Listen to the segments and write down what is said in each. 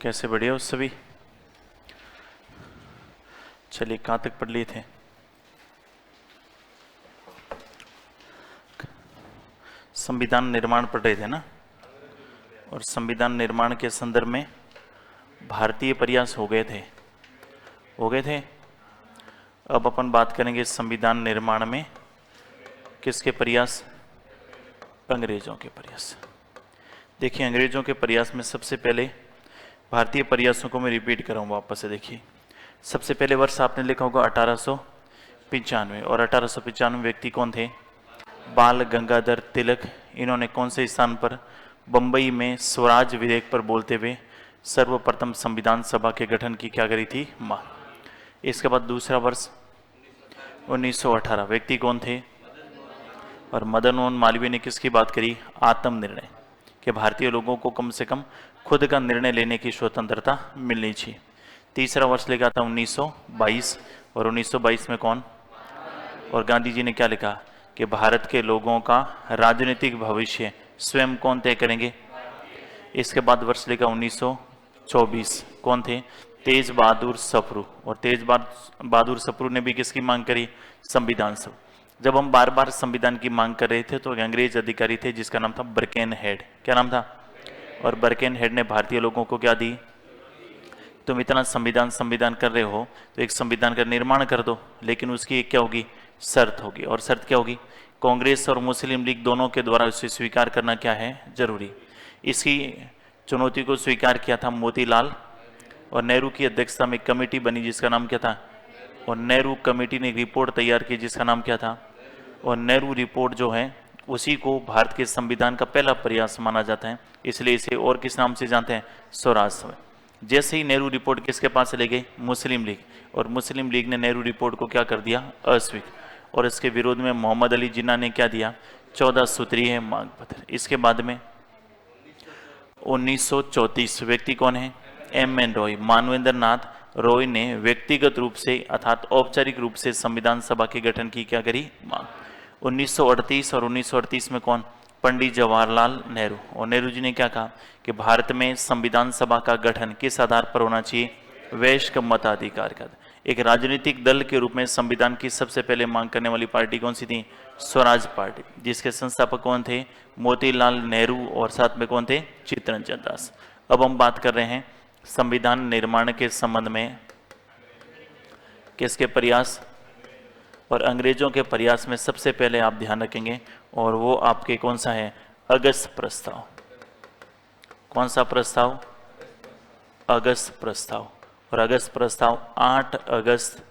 कैसे बढ़िया हो सभी। चलिए कहाँ तक पढ़ लिए थे? संविधान निर्माण पढ़ रहे थे ना। और संविधान निर्माण के संदर्भ में भारतीय प्रयास हो गए थे। अब अपन बात करेंगे संविधान निर्माण में किसके प्रयास? अंग्रेजों के प्रयास। देखिए अंग्रेजों के प्रयास में सबसे पहले भारतीय प्रयासों को मैं रिपीट कराऊंगा वापस से। देखिए सबसे पहले वर्ष आपने लिखा होगा 1895, और 1895 व्यक्ति कौन थे? बाल गंगाधर तिलक। इन्होंने कौन से स्थान पर? बंबई में स्वराज विधेयक पर बोलते हुए सर्वप्रथम संविधान सभा के गठन की क्या करी थी? मांग। इसके बाद दूसरा वर्ष 1918, व्यक्ति कौन थे? और मदन मोहन मालवीय ने किसकी बात करी? आत्मनिर्णय, कि भारतीय लोगों को कम से कम खुद का निर्णय लेने की स्वतंत्रता मिलनी चाहिए। तीसरा वर्ष लिखा था 1922, और 1922 में कौन? और गांधी जी ने क्या लिखा? कि भारत के लोगों का राजनीतिक भविष्य स्वयं कौन तय करेंगे? इसके बाद वर्ष लिखा 1924, कौन थे? तेज बहादुर सप्रू। और तेज बहादुर सप्रू ने भी किसकी मांग करी? संविधान सभा। जब हम बार बार संविधान की मांग कर रहे थे तो एक अंग्रेज अधिकारी थे जिसका नाम था बर्केन हेड। क्या नाम था? और बर्केन हेड ने भारतीय लोगों को क्या दी? तुम इतना संविधान कर रहे हो तो एक संविधान का निर्माण कर दो, लेकिन उसकी एक क्या होगी? शर्त होगी। और शर्त क्या होगी? कांग्रेस और मुस्लिम लीग दोनों के द्वारा उसे स्वीकार करना क्या है? जरूरी। इसकी चुनौती को स्वीकार किया था मोतीलाल, और नेहरू की अध्यक्षता में कमेटी बनी जिसका नाम क्या था? और नेहरू कमेटी ने रिपोर्ट तैयार की जिसका नाम क्या था? और नेहरू रिपोर्ट जो है उसी को भारत के संविधान का पहला प्रयास माना जाता है, इसलिए इसे और किस नाम से जानते हैं? स्वराज। जैसे ही नेहरू रिपोर्ट किसके पास ले गई? मुस्लिम लीग। और मुस्लिम लीग ने नेहरू रिपोर्ट को क्या कर दिया? अस्वीकार। और इसके विरोध में मोहम्मद अली जिन्ना ने क्या दिया? 14 सूत्रीय मांग पत्र। इसके बाद में 1934, व्यक्ति कौन है? एम.एन. रॉय। मानवेंद्र नाथ रॉय ने व्यक्तिगत रूप से अर्थात औपचारिक रूप से संविधान सभा के गठन की क्या करी? मांग। 1938, और 1938 में कौन? पंडित जवाहरलाल नेहरू। और नेहरू जी ने क्या कहा? कि भारत में संविधान सभा का गठन किस आधार पर होना चाहिए? वयस्क मताधिकार का। एक राजनीतिक दल के रूप में संविधान की सबसे पहले मांग करने वाली पार्टी कौन सी थी? स्वराज पार्टी, जिसके संस्थापक कौन थे? मोतीलाल नेहरू। और साथ में कौन थे? चित्तरंजन दास। अब हम बात कर रहे हैं संविधान निर्माण के संबंध में किसके प्रयास? और अंग्रेजों के प्रयास में सबसे पहले आप ध्यान रखेंगे, और वो आपके कौन सा है? अगस्त प्रस्ताव। कौन सा प्रस्ताव? अगस्त प्रस्ताव। और अगस्त प्रस्ताव 8 अगस्त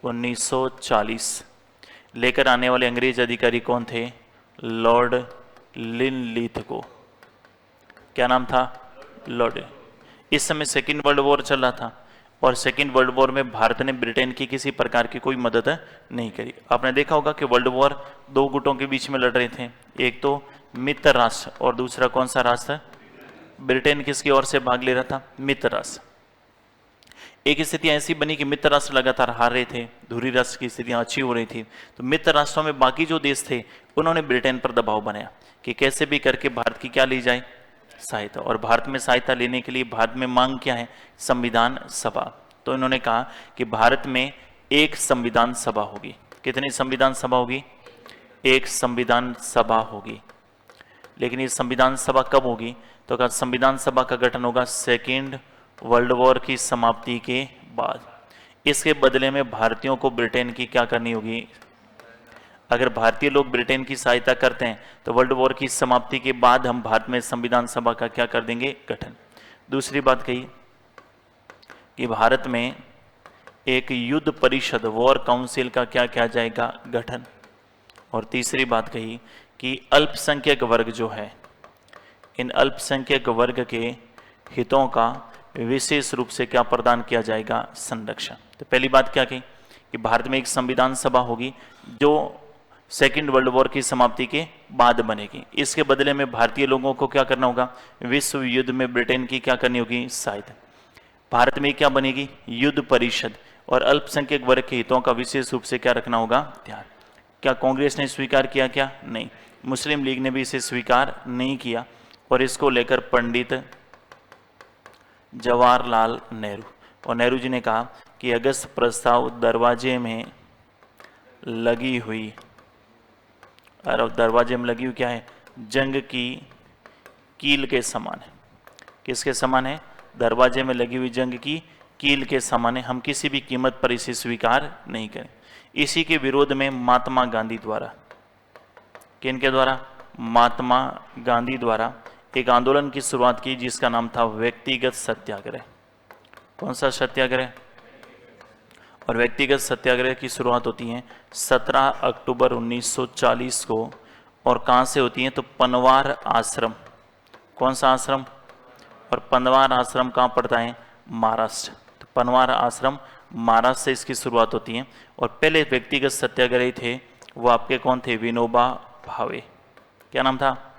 1940 लेकर आने वाले अंग्रेज अधिकारी कौन थे? Lord Linlithgow. क्या नाम था? लॉर्ड। इस समय सेकेंड वर्ल्ड वॉर चल रहा था, और सेकेंड वर्ल्ड वॉर में भारत ने ब्रिटेन की किसी प्रकार की कोई मदद नहीं करी। आपने देखा होगा कि वर्ल्ड वॉर दो गुटों के बीच में लड़ रहे थे, एक तो मित्र राष्ट्र और दूसरा कौन सा राष्ट्र? ब्रिटेन किसकी ओर से भाग ले रहा था? मित्र राष्ट्र। एक स्थिति ऐसी बनी कि मित्र राष्ट्र लगातार हार रहे थे, धुरी राष्ट्र की स्थितियां अच्छी हो रही थी, तो मित्र राष्ट्रों में बाकी जो देश थे उन्होंने ब्रिटेन पर दबाव बनाया कि कैसे भी करके भारत की क्या ली जाए? सहायता। और भारत में सहायता लेने के लिए भारत में मांग क्या है? संविधान सभा। तो इन्होंने कहा कि भारत में एक संविधान सभा होगी। कितनी संविधान सभा होगी? एक संविधान सभा होगी। लेकिन ये संविधान सभा कब होगी? तो कहा संविधान सभा का गठन होगा सेकेंड वर्ल्ड वॉर की समाप्ति के बाद। इसके बदले में भारतीयों को ब्रिटेन की क्या करनी होगी? अगर भारतीय लोग ब्रिटेन की सहायता करते हैं तो वर्ल्ड वॉर की समाप्ति के बाद हम भारत में संविधान सभा का क्या कर देंगे? गठन। दूसरी बात कही कि भारत में एक युद्ध परिषद, वॉर काउंसिल का क्या किया जाएगा? गठन। और तीसरी बात कही कि अल्पसंख्यक वर्ग जो है, इन अल्पसंख्यक वर्ग के हितों का विशेष रूप से क्या प्रदान किया जाएगा? संरक्षण। तो पहली बात क्या कही कि भारत में एक संविधान सभा होगी जो सेकेंड वर्ल्ड वॉर की समाप्ति के बाद बनेगी। इसके बदले में भारतीय लोगों को क्या करना होगा? विश्व युद्ध में ब्रिटेन की क्या करनी होगी? सहायता। भारत में क्या बनेगी? युद्ध परिषद। और अल्पसंख्यक वर्ग के हितों का विशेष रूप से क्या रखना होगा? ध्यान। क्या कांग्रेस ने स्वीकार किया? क्या नहीं। मुस्लिम लीग ने भी इसे स्वीकार नहीं किया, और इसको लेकर पंडित जवाहरलाल नेहरू। और नेहरू जी ने कहा कि अगस्त प्रस्ताव दरवाजे में लगी हुई, और दरवाजे में लगी हुई क्या है? जंग की कील के समान है। किसके समान है? दरवाजे में लगी हुई जंग की कील के समान है। हम किसी भी कीमत पर इसे स्वीकार नहीं करें। इसी के विरोध में महात्मा गांधी द्वारा, किनके द्वारा? महात्मा गांधी द्वारा एक आंदोलन की शुरुआत की जिसका नाम था व्यक्तिगत सत्याग्रह। कौन सा सत्याग्रह? और व्यक्तिगत सत्याग्रह की शुरुआत होती है 17 अक्टूबर 1940 को। और कहाँ से होती है? तो पनवार आश्रम। कौन सा आश्रम? और पनवार आश्रम कहाँ पड़ता है? महाराष्ट्र। तो पनवार आश्रम महाराष्ट्र से इसकी शुरुआत होती है। और पहले व्यक्तिगत सत्याग्रही थे वो आपके कौन थे? विनोबा भावे। क्या नाम था?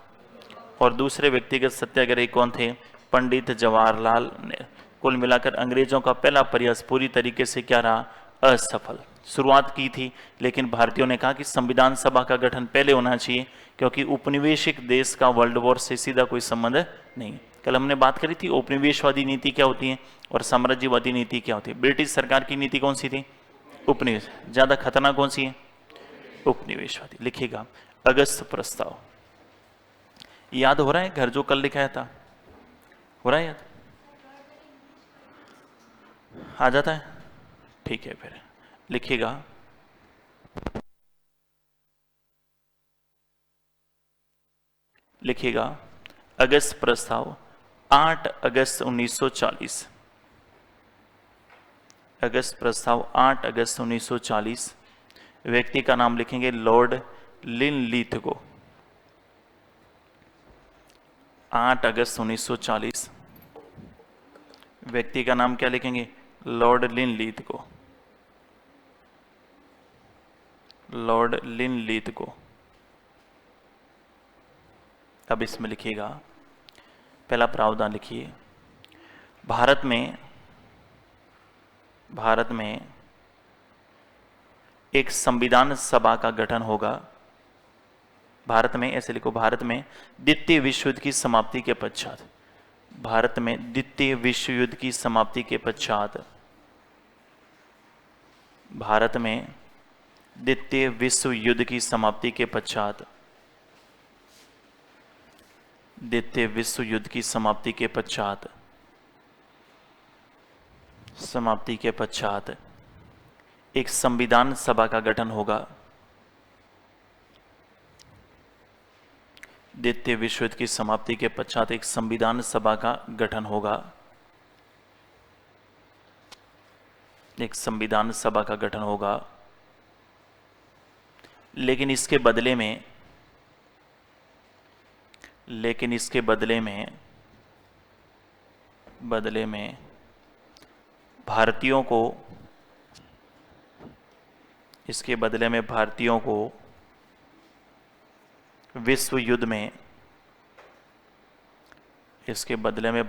और दूसरे व्यक्तिगत सत्याग्रही कौन थे? पंडित जवाहरलाल नेहरू। कुल मिलाकर अंग्रेजों का पहला प्रयास पूरी तरीके से क्या रहा? असफल। शुरुआत की थी, लेकिन भारतीयों ने कहा कि संविधान सभा का गठन पहले होना चाहिए, क्योंकि उपनिवेशिक देश का वर्ल्ड वॉर से सीधा कोई संबंध नहीं। कल हमने बात करी थी उपनिवेशवादी नीति क्या होती है और साम्राज्यवादी नीति क्या होती है। ब्रिटिश सरकार की नीति कौन सी थी? उपनिवेश। ज्यादा खतरनाक कौन सी है? उपनिवेशवादी। लिखिएगा अगस्त प्रस्ताव। याद हो रहा है घर जो कल लिखाया था? हो रहा है याद? आ जाता है? ठीक है, फिर लिखिएगा अगस्त प्रस्ताव 8 अगस्त 1940। अगस्त प्रस्ताव 8 अगस्त 1940। व्यक्ति का नाम लिखेंगे लॉर्ड लिनलिथगो। 8 अगस्त 1940। व्यक्ति का नाम क्या लिखेंगे? Lord Linlithgow. Lord Linlithgow. अब इसमें लिखिएगा पहला प्रावधान लिखिए। भारत में एक संविधान सभा का गठन होगा। भारत में, ऐसे लिखो, भारत में द्वितीय विश्व युद्ध की समाप्ति के पश्चात, भारत में द्वितीय विश्व युद्ध की समाप्ति के पश्चात, भारत में द्वितीय विश्व युद्ध की समाप्ति के पश्चात, द्वितीय विश्व युद्ध की समाप्ति के पश्चात, समाप्ति के पश्चात एक संविधान सभा का गठन होगा। द्वितीय विश्व युद्ध की समाप्ति के पश्चात एक संविधान सभा का गठन होगा। एक संविधान सभा का गठन होगा। लेकिन इसके बदले में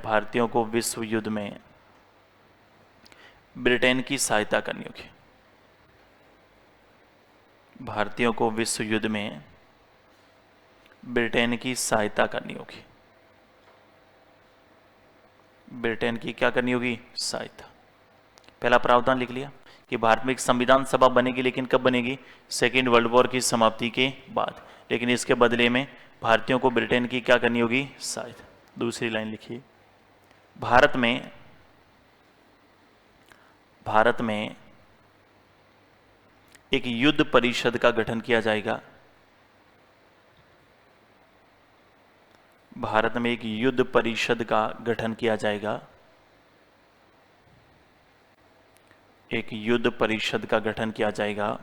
भारतीयों को विश्व युद्ध में, ब्रिटेन की सहायता करनी होगी। भारतीयों को विश्व युद्ध में ब्रिटेन की सहायता करनी होगी। ब्रिटेन की क्या करनी होगी? सहायता। पहला प्रावधान लिख लिया कि भारत में एक संविधान सभा बनेगी, लेकिन कब बनेगी? सेकेंड वर्ल्ड वॉर की समाप्ति के बाद। लेकिन इसके बदले में भारतीयों को ब्रिटेन की क्या करनी होगी? सहायता। दूसरी लाइन लिखिए, भारत में एक युद्ध परिषद का गठन किया जाएगा। भारत में एक युद्ध परिषद का गठन किया जाएगा। एक युद्ध परिषद का गठन किया जाएगा।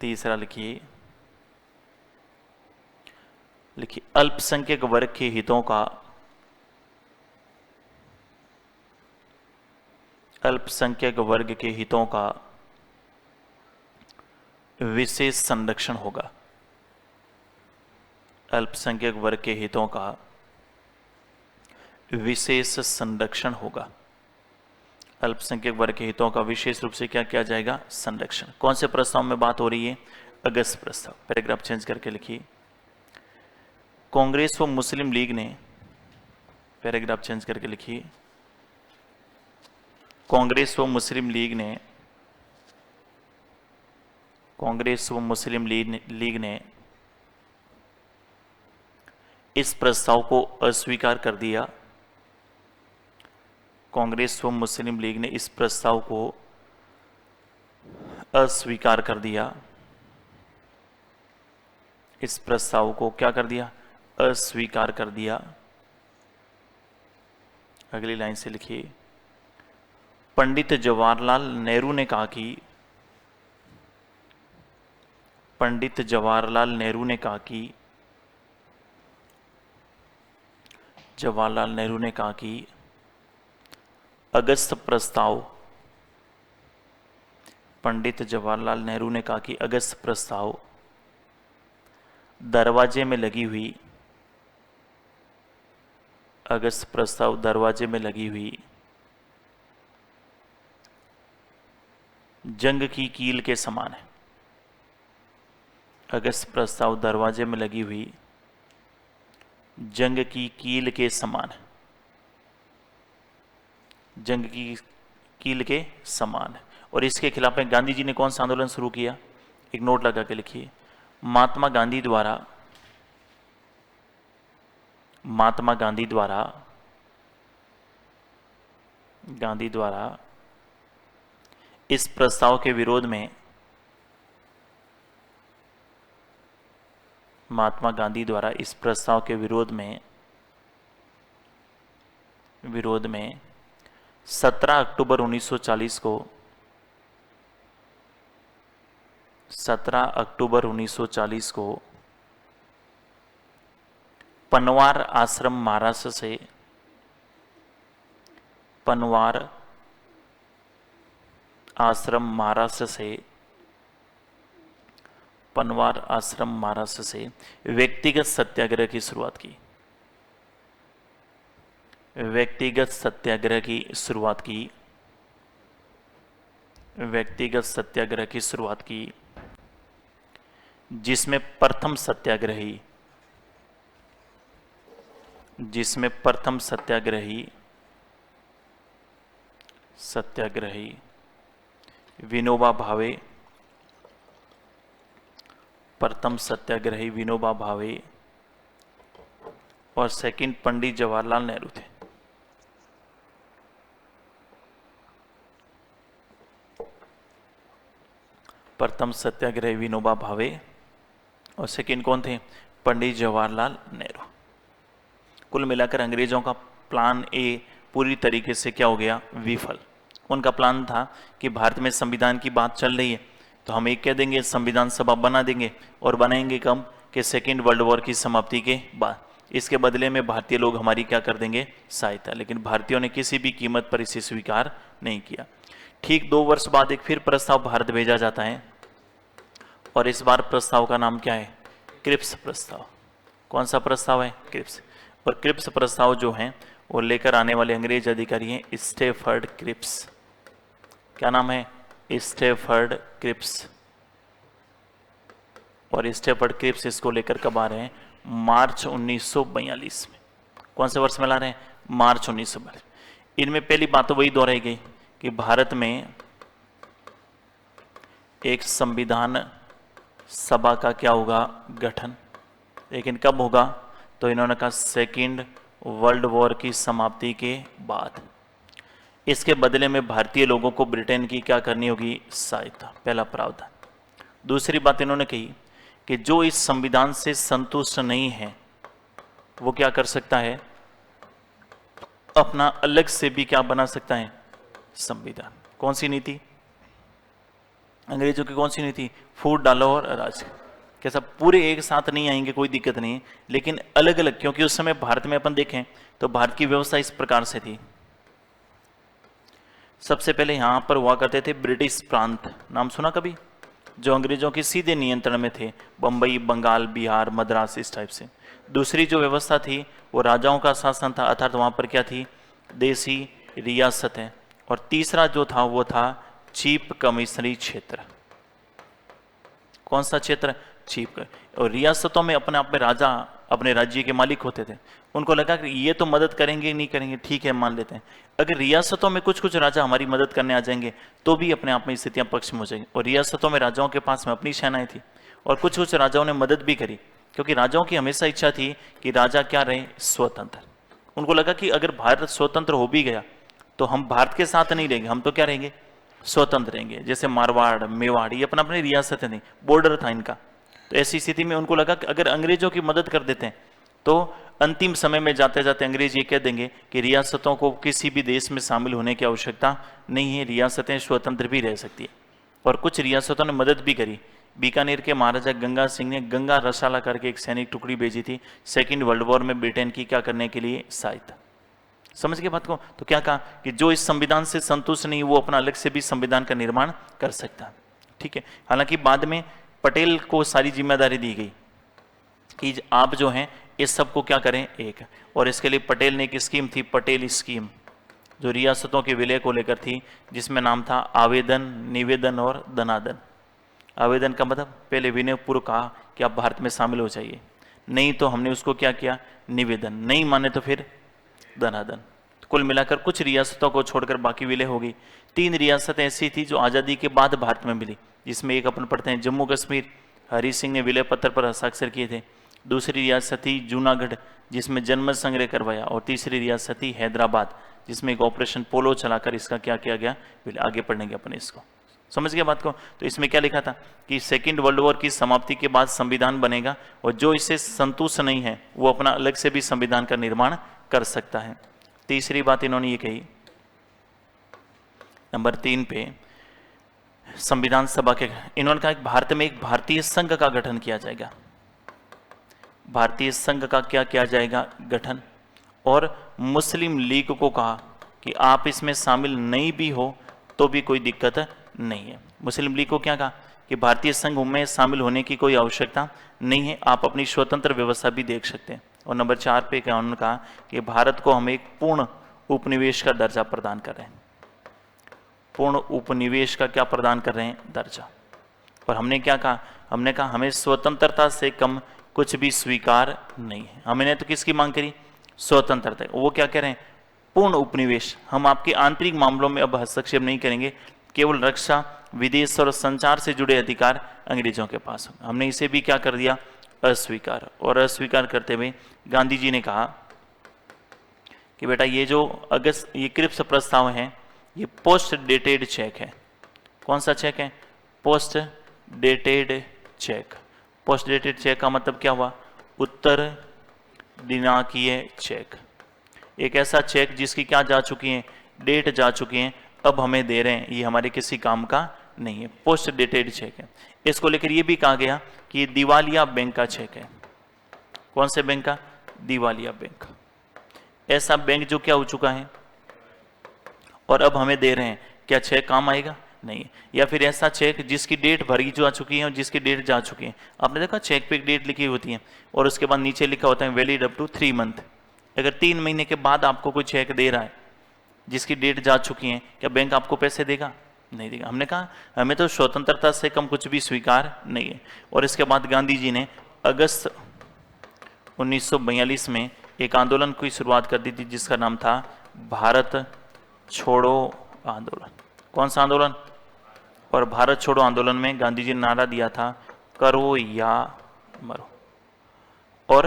तीसरा लिखिए अल्पसंख्यक वर्ग के हितों का, अल्पसंख्यक वर्ग के हितों का विशेष संरक्षण होगा। अल्पसंख्यक वर्ग के हितों का विशेष संरक्षण होगा। अल्पसंख्यक वर्ग के हितों का विशेष रूप से क्या किया जाएगा? संरक्षण। कौन से प्रस्ताव में बात हो रही है? अगस्त प्रस्ताव। पैराग्राफ चेंज करके लिखिए, कांग्रेस व मुस्लिम लीग ने पैराग्राफ चेंज करके लिखिए। कांग्रेस व मुस्लिम लीग ने इस प्रस्ताव को अस्वीकार कर दिया। कांग्रेस व मुस्लिम लीग ने इस प्रस्ताव को अस्वीकार कर दिया। इस प्रस्ताव को क्या कर दिया? अस्वीकार कर दिया। अगली लाइन से लिखिए। पंडित जवाहरलाल नेहरू ने कहा कि जवाहरलाल नेहरू ने कहा कि अगस्त प्रस्ताव पंडित जवाहरलाल नेहरू ने कहा कि अगस्त प्रस्ताव दरवाजे में लगी हुई जंग की कील के समान है। अगस्त प्रस्ताव दरवाजे में लगी हुई जंग की कील के समान है। जंग की कील के समान है। और इसके खिलाफ में गांधी जी ने कौन सा आंदोलन शुरू किया? एक नोट लगा के लिखिए। महात्मा गांधी द्वारा इस प्रस्ताव के विरोध में महात्मा गांधी द्वारा इस प्रस्ताव के विरोध में 17 अक्टूबर 1940 को 17 अक्टूबर 1940 को पनवार आश्रम महाराष्ट्र से व्यक्तिगत सत्याग्रह की शुरुआत की। व्यक्तिगत सत्याग्रह की शुरुआत की जिसमें प्रथम सत्याग्रही विनोबा भावे और सेकंड पंडित जवाहरलाल नेहरू थे। प्रथम सत्याग्रही विनोबा भावे और सेकंड कौन थे? पंडित जवाहरलाल नेहरू। कुल मिलाकर अंग्रेजों का प्लान ए पूरी तरीके से क्या हो गया? विफल। उनका प्लान था कि भारत में संविधान की बात चल रही है तो हम एक कह देंगे, संविधान सभा बना देंगे और बनाएंगे कब? कि सेकेंड वर्ल्ड वॉर की समाप्ति के बाद। इसके बदले में भारतीय लोग हमारी क्या कर देंगे? सहायता। लेकिन भारतीयों ने किसी भी कीमत पर इसे स्वीकार नहीं किया। ठीक 2 वर्ष बाद एक फिर प्रस्ताव भारत भेजा जाता है और इस बार प्रस्ताव का नाम क्या है? क्रिप्स प्रस्ताव। कौन सा प्रस्ताव है? क्रिप्स। और क्रिप्स प्रस्ताव जो है वो लेकर आने वाले अंग्रेज अधिकारी हैं स्टैफर्ड क्रिप्स। क्या नाम है? Stafford Cripps. और स्टैफर्ड क्रिप्स इसको लेकर कब आ रहे हैं? मार्च 1942 में। कौन से वर्ष में ला रहे हैं? मार्च 1942। इनमें पहली बात तो वही दोहराई गई कि भारत में एक संविधान सभा का क्या होगा? गठन। लेकिन कब होगा? तो इन्होंने कहा सेकेंड वर्ल्ड वॉर की समाप्ति के बाद। इसके बदले में भारतीय लोगों को ब्रिटेन की क्या करनी होगी? सहायता। पहला प्रावधान। दूसरी बात इन्होंने कही कि जो इस संविधान से संतुष्ट नहीं है वो क्या कर सकता है? अपना अलग से भी क्या बना सकता है? संविधान। कौन सी नीति? अंग्रेजों की कौन सी नीति? फूट डालो और राज। कैसा? पूरे एक साथ नहीं आएंगे, कोई दिक्कत नहीं, लेकिन अलग अलग। क्योंकि उस समय भारत में अपन देखें तो भारत की व्यवस्था इस प्रकार से थी। सबसे पहले यहां पर हुआ करते थे ब्रिटिश प्रांत। नाम सुना कभी? जो अंग्रेजों के सीधे नियंत्रण में थे। बंबई, बंगाल, बिहार, मद्रास, इस टाइप से। दूसरी जो व्यवस्था थी वो राजाओं का शासन था, अर्थात वहां पर क्या थी? देसी रियासत है। और तीसरा जो था वो था चीफ कमिश्नरी क्षेत्र। कौन सा क्षेत्र? चीफ। और रियासतों में अपने आप में राजा अपने राज्य के मालिक होते थे। उनको लगा कि ये तो मदद करेंगे नहीं करेंगे, ठीक है मान लेते हैं, अगर रियासतों में कुछ कुछ राजा हमारी मदद करने आ जाएंगे तो भी अपने आप में स्थितियां पक्ष में हो जाएंगी। और रियासतों में राजाओं के पास में अपनी सेनाएं थी और कुछ कुछ राजाओं ने मदद भी करी, क्योंकि राजाओं की हमेशा इच्छा थी कि राजा क्या रहे, स्वतंत्र। उनको लगा कि अगर भारत स्वतंत्र हो भी गया तो हम भारत के साथ नहीं रहेंगे, हम तो क्या रहेंगे, स्वतंत्र रहेंगे। जैसे मारवाड़, मेवाड़, ये अपना अपनी रियासतें थी, बॉर्डर था इनका। तो ऐसी स्थिति में उनको लगा कि अगर अंग्रेजों की मदद कर देते हैं तो अंतिम समय में जाते जाते अंग्रेज ये कह देंगे कि रियासतों को किसी भी देश में शामिल होने की आवश्यकता नहीं है, रियासतें स्वतंत्र भी रह सकती है। और कुछ रियासतों ने मदद भी करी। बीकानेर के महाराजा गंगा सिंह ने गंगा रसाला करके एक सैनिक टुकड़ी भेजी थी सेकेंड वर्ल्ड वॉर में ब्रिटेन की क्या करने के लिए, सहायता। समझ गए बात को? तो क्या कहा कि जो इस संविधान से संतुष्ट नहीं वो अपना अलग से भी संविधान का निर्माण कर सकता है। ठीक है, हालांकि बाद में पटेल को सारी जिम्मेदारी दी गई कि आप जो हैं इस सब को क्या करें, एक। और इसके लिए पटेल ने एक स्कीम थी, पटेल स्कीम, जो रियासतों के विलय को लेकर थी, जिसमें नाम था आवेदन, निवेदन और धनादन। आवेदन का मतलब पहले विनयपूर्वक कहा कि आप भारत में शामिल हो जाइए, नहीं तो हमने उसको क्या किया, निवेदन, नहीं माने तो फिर धनादन। तो कुल मिलाकर कुछ रियासतों को छोड़कर बाकी विलय हो गई। 3 रियासतें ऐसी थी जो आज़ादी के बाद भारत में मिली, जिसमें एक अपन पढ़ते हैं जम्मू कश्मीर, हरि सिंह ने विलय पत्र पर हस्ताक्षर किए थे। दूसरी रियासत थी जूनागढ़, जिसमें जनमत संग्रह करवाया। और तीसरी रियासत थी हैदराबाद, जिसमें एक ऑपरेशन पोलो चलाकर इसका क्या किया गया, आगे पढ़ेंगे अपन इसको। समझ गया बात को? तो इसमें क्या लिखा था कि सेकेंड वर्ल्ड वॉर की समाप्ति के बाद संविधान बनेगा और जो इससे संतुष्ट नहीं है वो अपना अलग से भी संविधान का निर्माण कर सकता है। तीसरी बात इन्होंने ये कही, नंबर 3 पे, संविधान सभा के, इन्होंने कहा कि भारत में एक भारतीय संघ का गठन किया जाएगा। भारतीय संघ का क्या किया जाएगा, गठन। और मुस्लिम लीग को कहा कि आप इसमें शामिल नहीं भी हो तो भी कोई दिक्कत नहीं है। मुस्लिम लीग को क्या कहा कि भारतीय संघ में शामिल होने की कोई आवश्यकता नहीं है, आप अपनी स्वतंत्र व्यवस्था भी देख सकते हैं। और नंबर 4 पे क्या उन्होंने कहा कि भारत को हम एक पूर्ण उपनिवेश का दर्जा प्रदान कर रहे हैं। पूर्ण उपनिवेश का क्या प्रदान कर रहे हैं, दर्जा। और हमने क्या कहा, हमने कहा हमें स्वतंत्रता से कम कुछ भी स्वीकार नहीं है। हमने तो किसकी मांग करी, स्वतंत्रता। वो क्या कह रहे हैं, पूर्ण उपनिवेश, हम आपके आंतरिक मामलों में अब हस्तक्षेप नहीं करेंगे, केवल रक्षा, विदेश और संचार से जुड़े अधिकार अंग्रेजों के पास। हमने इसे भी क्या कर दिया, अस्वीकार। और अस्वीकार करते हुए गांधी जी ने कहा कि बेटा ये जो अगस्त ये क्रिप्स प्रस्ताव है ये पोस्ट डेटेड चेक है। कौन सा चेक है, post dated cheque. Post dated cheque का मतलब क्या हुआ, उत्तर दिनांकीय चेक। एक ऐसा चेक जिसकी क्या जा चुकी है, डेट जा चुकी है, अब हमें दे रहे हैं, ये हमारे किसी काम का नहीं है, पोस्ट डेटेड चेक है। इसको लेकर ये भी कहा गया कि दिवालिया बैंक का चेक है। कौन से बैंक का, दिवालिया बैंक। ऐसा बैंक जो क्या हो चुका है और अब हमें दे रहे हैं, क्या चेक काम आएगा, नहीं। या फिर ऐसा चेक जिसकी डेट भरी जा चुकी है और जिसकी डेट जा चुकी है। आपने देखा चेक पे एक डेट लिखी होती है और उसके बाद नीचे लिखा होता है वैलिड अप टू 3 मंथ। अगर 3 महीने के बाद आपको कोई चेक दे रहा है जिसकी डेट जा चुकी है, क्या बैंक आपको पैसे देगा, नहीं देगा। हमने कहा हमें तो स्वतंत्रता से कम कुछ भी स्वीकार नहीं है। और इसके बाद गांधी जी ने अगस्त 1942 में एक आंदोलन की शुरुआत कर दी थी जिसका नाम था भारत छोड़ो आंदोलन। कौन सा आंदोलन, और भारत छोड़ो आंदोलन में गांधी जी ने नारा दिया था करो या मरो। और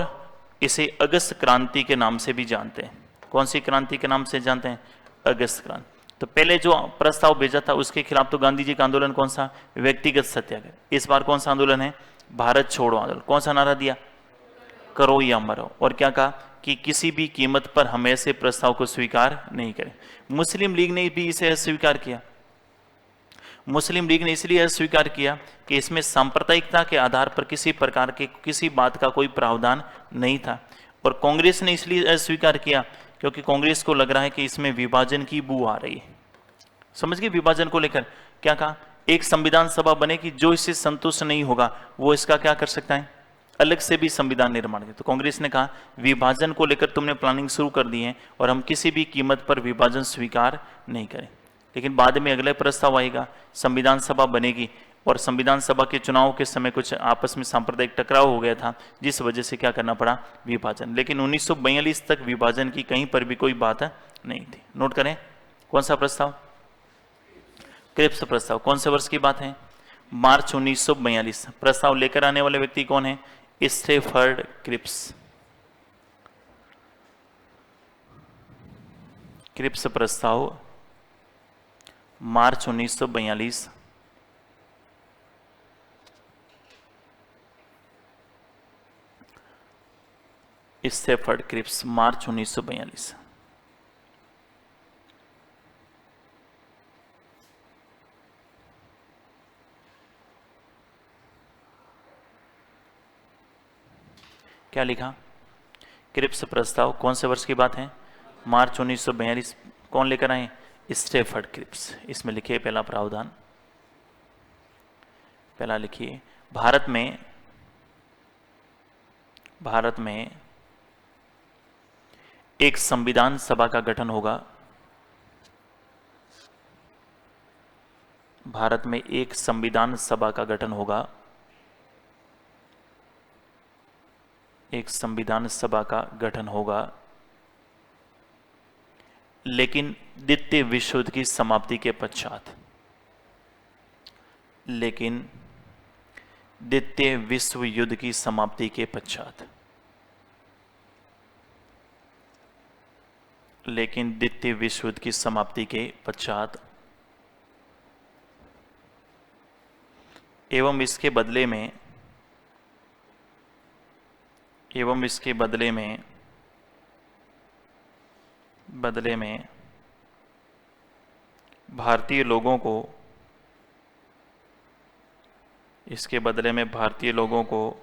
इसे अगस्त क्रांति के नाम से भी जानते हैं। कौन सी क्रांति के नाम से जानते हैं, अगस्त क्रांति। तो पहले जो प्रस्ताव भेजा था उसके खिलाफ तो गांधी जी का आंदोलन कौन सा, व्यक्तिगत सत्याग्रह। इस बार कौन सा आंदोलन है, भारत छोड़ो आंदोलन। कौन सा नारा दिया, करो या मरो। और क्या कहा कि किसी भी कीमत पर हम ऐसे प्रस्ताव को स्वीकार नहीं करें। मुस्लिम लीग ने भी इसे अस्वीकार किया। मुस्लिम लीग ने इसलिए अस्वीकार किया कि इसमें सांप्रदायिकता के आधार पर किसी प्रकार के किसी बात का कोई प्रावधान नहीं था। और कांग्रेस ने इसलिए अस्वीकार किया क्योंकि कांग्रेस को लग रहा है कि इसमें विभाजन की बू आ रही है। समझ गए, विभाजन को लेकर क्या कहा, एक संविधान सभा बनेगी, जो इससे संतुष्ट नहीं होगा वो इसका क्या कर सकता है, अलग से भी संविधान निर्माण के। तो कांग्रेस ने कहा विभाजन को लेकर तुमने प्लानिंग शुरू कर दी है और हम किसी भी कीमत पर विभाजन स्वीकार नहीं करें। लेकिन बाद में अगला प्रस्ताव आएगा, संविधान सभा बनेगी और संविधान सभा के चुनाव के समय कुछ आपस में सांप्रदायिक टकराव हो गया था, जिस वजह से क्या करना पड़ा, विभाजन। लेकिन 1942 तक विभाजन की कहीं पर भी कोई बात नहीं थी। नोट करें, कौन सा प्रस्ताव, क्रिप्स प्रस्ताव। कौन से वर्ष की बात है, मार्च 1942। प्रस्ताव लेकर आने वाले व्यक्ति कौन है, स्टेफर्ड क्रिप्स। क्रिप्स प्रस्ताव मार्च 1942, स्टेफर्ड क्रिप्स, मार्च 1942। क्या लिखा, क्रिप्स प्रस्ताव कौन से वर्ष की बात है, मार्च 1942। कौन लेकर आए, स्टेफर्ड क्रिप्स। इसमें लिखिए पहला प्रावधान, पहला लिखिए, भारत में एक संविधान सभा का गठन होगा। भारत में एक संविधान सभा का गठन होगा, एक संविधान सभा का गठन होगा, लेकिन द्वितीय विश्व युद्ध की समाप्ति के पश्चात, लेकिन द्वितीय विश्व युद्ध की समाप्ति के पश्चात, लेकिन द्वितीय विश्व युद्ध की समाप्ति के पश्चात, एवं इसके बदले में, एवं इसके बदले में, बदले में भारतीय लोगों को, इसके बदले में भारतीय लोगों को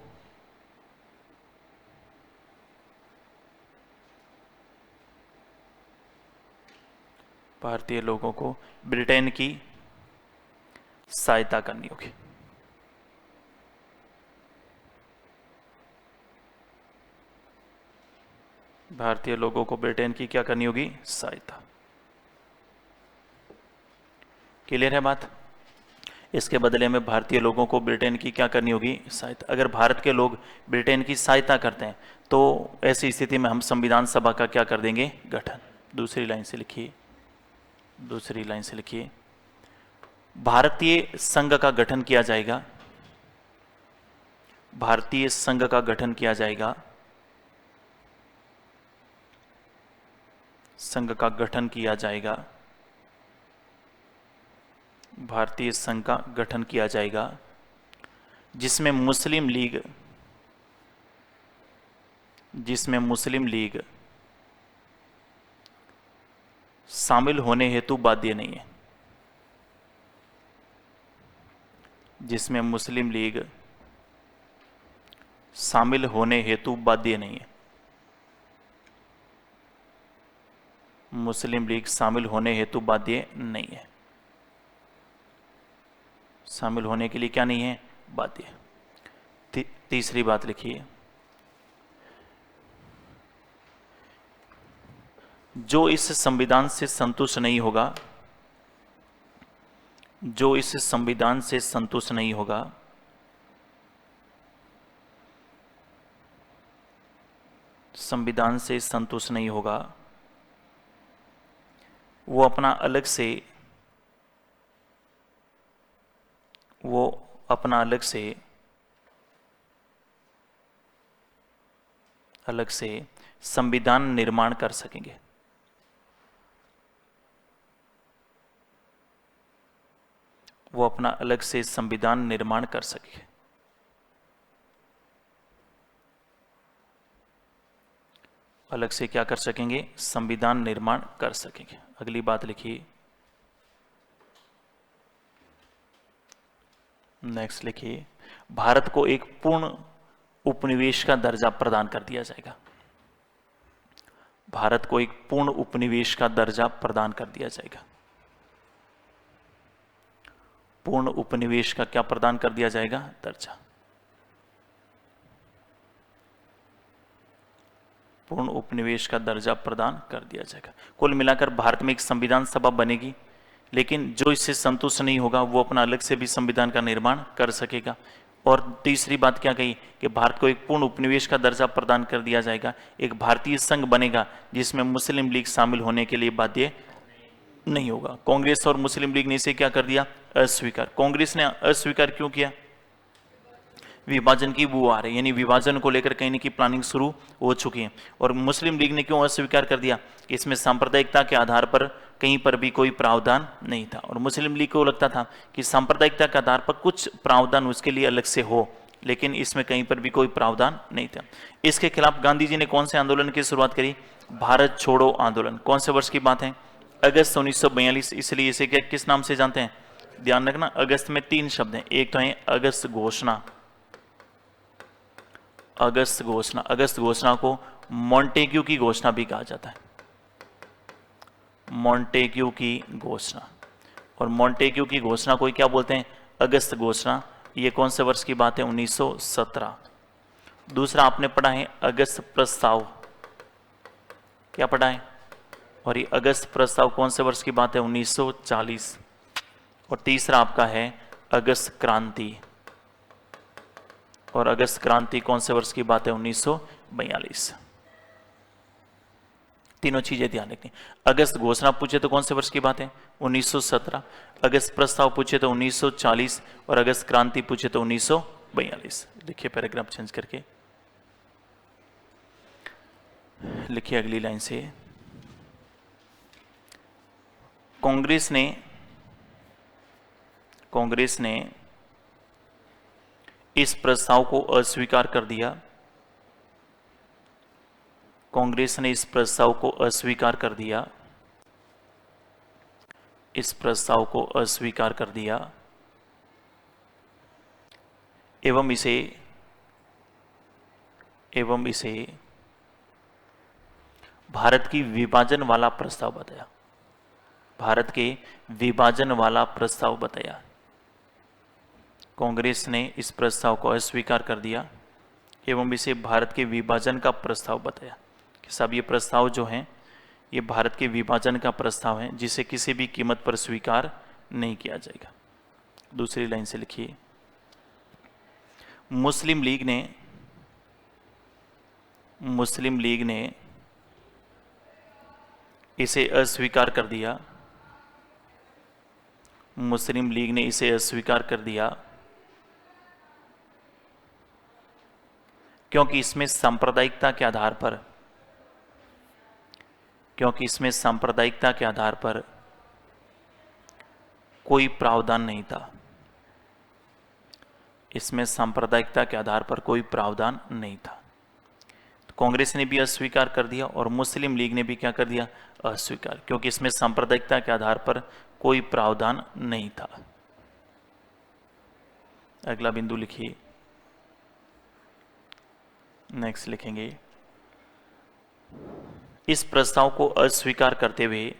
ब्रिटेन की सहायता करनी होगी। भारतीय लोगों को ब्रिटेन की क्या करनी होगी, सहायता। क्लियर है बात। इसके बदले में भारतीय लोगों को ब्रिटेन की क्या करनी होगी, सहायता। अगर भारत के लोग ब्रिटेन की सहायता करते हैं तो ऐसी स्थिति में हम संविधान सभा का क्या कर देंगे, गठन। दूसरी लाइन से लिखिए, दूसरी लाइन से लिखिए, भारतीय संघ का गठन किया जाएगा, भारतीय संघ का गठन किया जाएगा, संघ का गठन किया जाएगा, भारतीय संघ का गठन किया जाएगा, जिसमें मुस्लिम लीग, जिसमें मुस्लिम लीग शामिल होने हेतु बाध्य नहीं है, जिसमें मुस्लिम लीग शामिल होने हेतु बाध्य नहीं है, मुस्लिम लीग शामिल होने हेतु बाध्य नहीं है, शामिल होने के लिए क्या नहीं है, बाध्य। तीसरी बात लिखिए, जो इस संविधान से संतुष्ट नहीं होगा, जो इस संविधान से संतुष्ट नहीं होगा, संविधान से संतुष्ट नहीं होगा, वो अपना अलग से, वो अपना अलग से, अलग से संविधान निर्माण कर सकेंगे। वो अपना अलग से संविधान निर्माण कर सके, अलग से क्या कर सकेंगे, संविधान निर्माण कर सकेंगे। अगली बात लिखिए, नेक्स्ट लिखिए, भारत को एक पूर्ण उपनिवेश का दर्जा प्रदान कर दिया जाएगा। भारत को एक पूर्ण उपनिवेश का दर्जा प्रदान कर दिया जाएगा। पूर्ण उपनिवेश का क्या प्रदान कर दिया जाएगा, दर्जा। पूर्ण उपनिवेश का दर्जा प्रदान कर दिया जाएगा। कुल मिलाकर भारत में एक संविधान सभा बनेगी लेकिन जो इससे संतुष्ट नहीं होगा वो अपना अलग से भी संविधान का निर्माण कर सकेगा। और तीसरी बात क्या कही कि भारत को एक पूर्ण उपनिवेश का दर्जा प्रदान कर दिया जाएगा, एक भारतीय संघ बनेगा जिसमें मुस्लिम लीग शामिल होने के लिए बाध्य नहीं होगा। कांग्रेस और मुस्लिम लीग ने इसे क्या कर दिया, अस्वीकार। कांग्रेस ने अस्वीकार क्यों किया, विभाजन की वो आ रही, यानी विभाजन को लेकर कहीं ना कहीं प्लानिंग शुरू हो चुकी है। और मुस्लिम लीग ने क्यों अस्वीकार कर दिया कि इसमें सांप्रदायिकता के आधार पर कहीं पर भी कोई प्रावधान नहीं था। और मुस्लिम लीग को लगता था कि सांप्रदायिकता के आधार पर कुछ प्रावधान उसके लिए अलग से हो, लेकिन इसमें कहीं पर भी कोई प्रावधान नहीं था। इसके खिलाफ गांधी जी ने कौन से आंदोलन की शुरुआत करी, भारत छोड़ो आंदोलन। कौन से वर्ष की बात है, अगस्त 1942। इसलिए इसे क्या किस नाम से जानते हैं, ध्यान रखना, अगस्त में 3 शब्द हैं, एक तो है अगस्त घोषणा, अगस्त घोषणा। अगस्त घोषणा को मॉन्टेग्यू की घोषणा भी कहा जाता है, मॉन्टेग्यू की घोषणा। और मॉन्टेग्यू की घोषणा को क्या बोलते हैं, अगस्त घोषणा। ये कौन से वर्ष की बात है, 1917। दूसरा आपने पढ़ा है अगस्त प्रस्ताव, क्या पढ़ा है, और ये अगस्त प्रस्ताव कौन से वर्ष की बात है, 1940। और तीसरा आपका है अगस्त क्रांति, और अगस्त क्रांति कौन से वर्ष की बात है, 1942। तीनों चीजें ध्यान रखनी। अगस्त घोषणा पूछे तो कौन से वर्ष की बात है, 1917। अगस्त प्रस्ताव पूछे तो 1940, और अगस्त क्रांति पूछे तो 1942। देखिए पैराग्राफ चेंज करके लिखिए अगली लाइन से, कांग्रेस ने इस प्रस्ताव को अस्वीकार कर दिया, कांग्रेस ने इस प्रस्ताव को अस्वीकार कर दिया, इस प्रस्ताव को अस्वीकार कर दिया एवं इसे भारत की विभाजन वाला प्रस्ताव बताया, भारत के विभाजन वाला प्रस्ताव बताया। कांग्रेस ने इस प्रस्ताव को अस्वीकार कर दिया एवं इसे भारत के विभाजन का प्रस्ताव बताया कि साहब ये प्रस्ताव जो है ये भारत के विभाजन का प्रस्ताव है जिसे किसी भी कीमत पर स्वीकार नहीं किया जाएगा। दूसरी लाइन से लिखिए, मुस्लिम लीग ने इसे अस्वीकार कर दिया, मुस्लिम लीग ने इसे अस्वीकार कर दिया क्योंकि इसमें सांप्रदायिकता के आधार पर कोई प्रावधान नहीं था, इसमें सांप्रदायिकता के आधार पर कोई प्रावधान नहीं था। तो कांग्रेस ने भी अस्वीकार कर दिया और मुस्लिम लीग ने भी क्या कर दिया, अस्वीकार, क्योंकि इसमें सांप्रदायिकता के आधार पर कोई प्रावधान नहीं था। अगला बिंदु लिखिए, नेक्स्ट लिखेंगे, इस प्रस्ताव को अस्वीकार करते हुए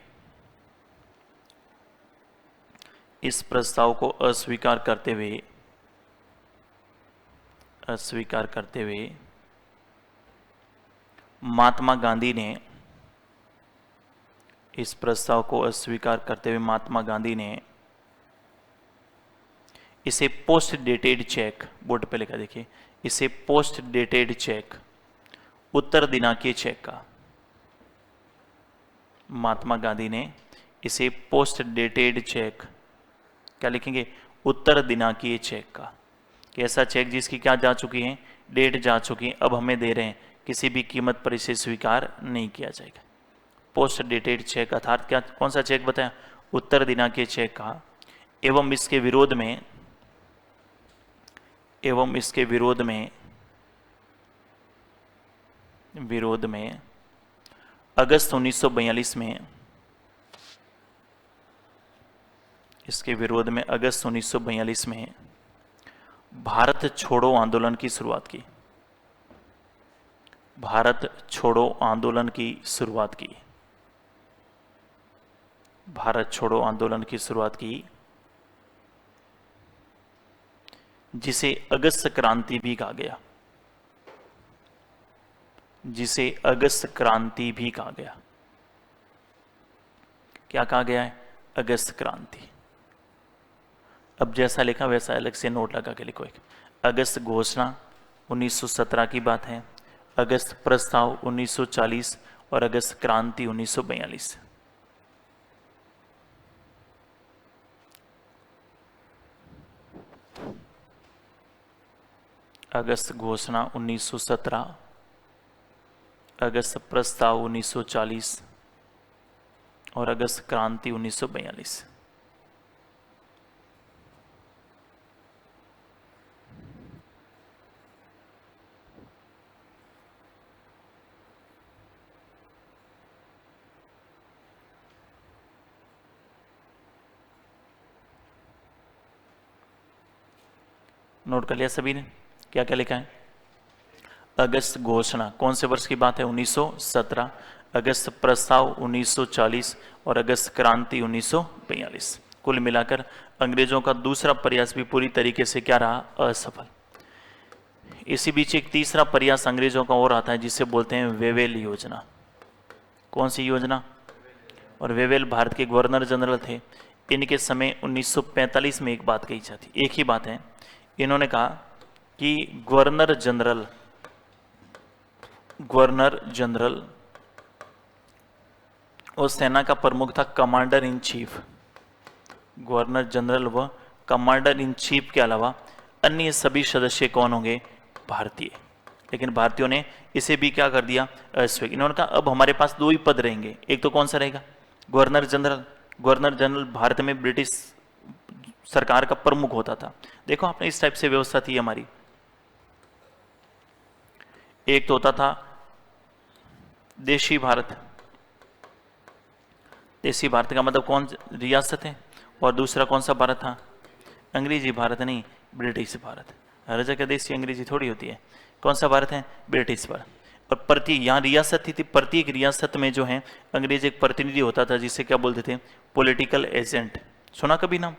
महात्मा गांधी ने इस प्रस्ताव को अस्वीकार करते हुए महात्मा गांधी ने इसे पोस्ट डेटेड चेक, बोर्ड पे लिखा देखिए, इसे पोस्ट डेटेड चेक, उत्तर दिनांकीय चेक का, महात्मा गांधी ने इसे पोस्ट डेटेड चेक, क्या लिखेंगे, उत्तर दिनांकीय चेक का, कि ऐसा चेक जिसकी क्या जा चुकी है, डेट जा चुकी है, अब हमें दे रहे हैं, किसी भी कीमत पर इसे स्वीकार नहीं किया जाएगा। पोस्ट डेटेड चेक अर्थात क्या, कौन सा चेक बताया, उत्तर दिनांकीय चेक का, एवं इसके विरोध में अगस्त 1942 में, इसके विरोध में अगस्त 1942 में भारत छोड़ो आंदोलन की शुरुआत की, भारत छोड़ो आंदोलन की शुरुआत की, भारत छोड़ो आंदोलन की शुरुआत की, जिसे अगस्त क्रांति भी कहा गया, जिसे अगस्त क्रांति भी कहा गया। क्या कहा गया है, अगस्त क्रांति। अब जैसा लिखा वैसा अलग से नोट लगा के लिखो। एक अगस्त घोषणा 1917 की बात है, अगस्त प्रस्ताव 1940 और अगस्त क्रांति 1942। अगस्त घोषणा 1917, अगस्त प्रस्ताव 1940 और अगस्त क्रांति 1942। नोट कर लिया सभी ने? क्या क्या लिखा है? अगस्त घोषणा कौन से वर्ष की बात है? 1917, अगस्त प्रस्ताव 1940 और अगस्त क्रांति 1942। कुल मिलाकर अंग्रेजों का दूसरा प्रयास भी पूरी तरीके से क्या रहा? असफल। इसी बीच एक तीसरा प्रयास अंग्रेजों का और आता है जिसे बोलते हैं वेवेल योजना। कौन सी योजना? और वेवेल भारत के गवर्नर जनरल थे। इनके समय 1945 में एक बात कही जाती, एक ही बात है। इन्होंने कहा कि गवर्नर जनरल और सेना का प्रमुख था commander in chief. Governor general व कमांडर इन चीफ के अलावा अन्य सभी सदस्य कौन होंगे? भारतीय। लेकिन भारतीयों ने इसे भी क्या कर दिया? अस्वीकार। इन्होंने कहा अब हमारे पास दो ही पद रहेंगे, एक तो कौन सा रहेगा? Governor general. Governor general Bharat में ब्रिटिश सरकार का प्रमुख होता था। देखो आपने इस टाइप से व्यवस्था थी हमारी। एक तो होता था देशी भारत। देशी भारत का मतलब कौन? रियासत है। और दूसरा कौन सा भारत था? अंग्रेजी भारत नहीं, ब्रिटिश भारत। हर जगह देशी अंग्रेजी थोड़ी होती है। कौन सा भारत है? ब्रिटिश भारत। और प्रति यहाँ रियासत थी, प्रत्येक रियासत में जो है अंग्रेज एक प्रतिनिधि होता था जिसे क्या बोलते थे? Political agent. सुना कभी नाम?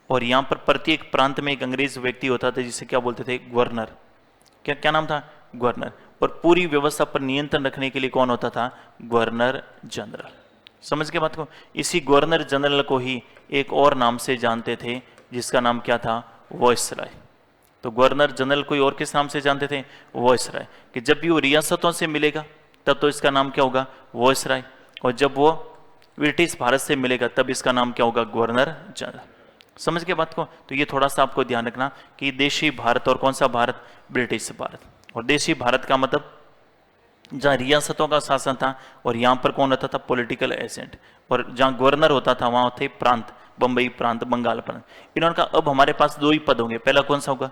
और यहाँ पर प्रत्येक प्रांत में एक अंग्रेज व्यक्ति होता था जिसे क्या बोलते थे? गवर्नर। क्या क्या नाम था? गवर्नर। और पूरी व्यवस्था पर नियंत्रण रखने के लिए कौन होता था? Governor general. समझ के बात को? इसी गवर्नर जनरल को ही एक और नाम से जानते थे जिसका नाम क्या था? वॉइसराय। तो गवर्नर जनरल कोई और किस नाम से जानते थे? वॉइसराय। कि जब भी वो रियासतों से मिलेगा तब तो इसका नाम क्या होगा? वॉइसराय। और जब वो ब्रिटिश भारत से मिलेगा तब इसका नाम क्या होगा? Governor general. समझ के बात को? तो ये थोड़ा सा आपको ध्यान रखना कि देशी भारत और कौन सा भारत? ब्रिटिश भारत। और देशी भारत का मतलब जहाँ रियासतों का शासन था और यहाँ पर कौन रहता था? Political agent. और जहाँ गवर्नर होता था वहाँ थे प्रांत, बंबई प्रांत, बंगाल प्रांत। इन्होंने कहा अब हमारे पास दो ही पद होंगे, पहला कौन सा होगा?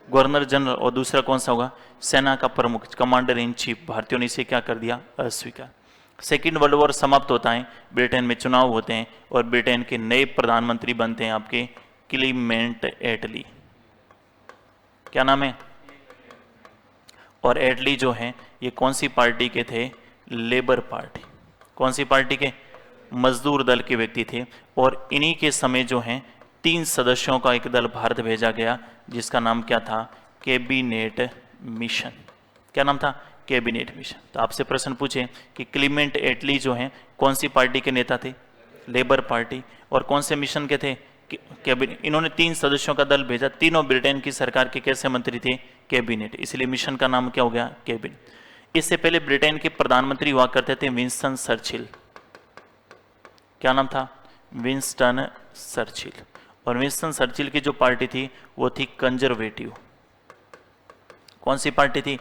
गवर्नर जनरल और दूसरा कौन सा होगा? सेना का प्रमुख, कमांडर इन चीफ। भारतीयों ने इसे क्या कर दिया? अस्वीकार। सेकेंड वर्ल्ड वॉर समाप्त होता है, ब्रिटेन में चुनाव होते हैं और ब्रिटेन के नए प्रधानमंत्री बनते हैं आपके क्लीमेंट एटली। क्या नाम है? और एटली जो है ये कौन सी पार्टी के थे? Labour party. कौन सी पार्टी के? मजदूर दल के व्यक्ति थे। और इन्हीं के समय जो है 3 सदस्यों का एक दल भारत भेजा गया जिसका नाम क्या था? Cabinet mission. क्या नाम था? Cabinet mission. तो आपसे प्रश्न पूछे कि क्लीमेंट एटली जो है कौन सी पार्टी के नेता थे? Labour party. और कौन से मिशन के थे? कैबिनेट। इन्होंने 3 सदस्यों का दल भेजा, तीनों ब्रिटेन की सरकार के कैसे मंत्री थे? कैबिनेट। इसलिए मिशन का नाम क्या हो गया? कैबिनेट। इससे पहले ब्रिटेन के प्रधानमंत्री हुआ करते थे विंस्टन चर्चिल। क्या नाम था? Winston Churchill. और विंस्टन चर्चिल की जो पार्टी थी वो थी कंजर्वेटिव। कौन सी पार्टी थी?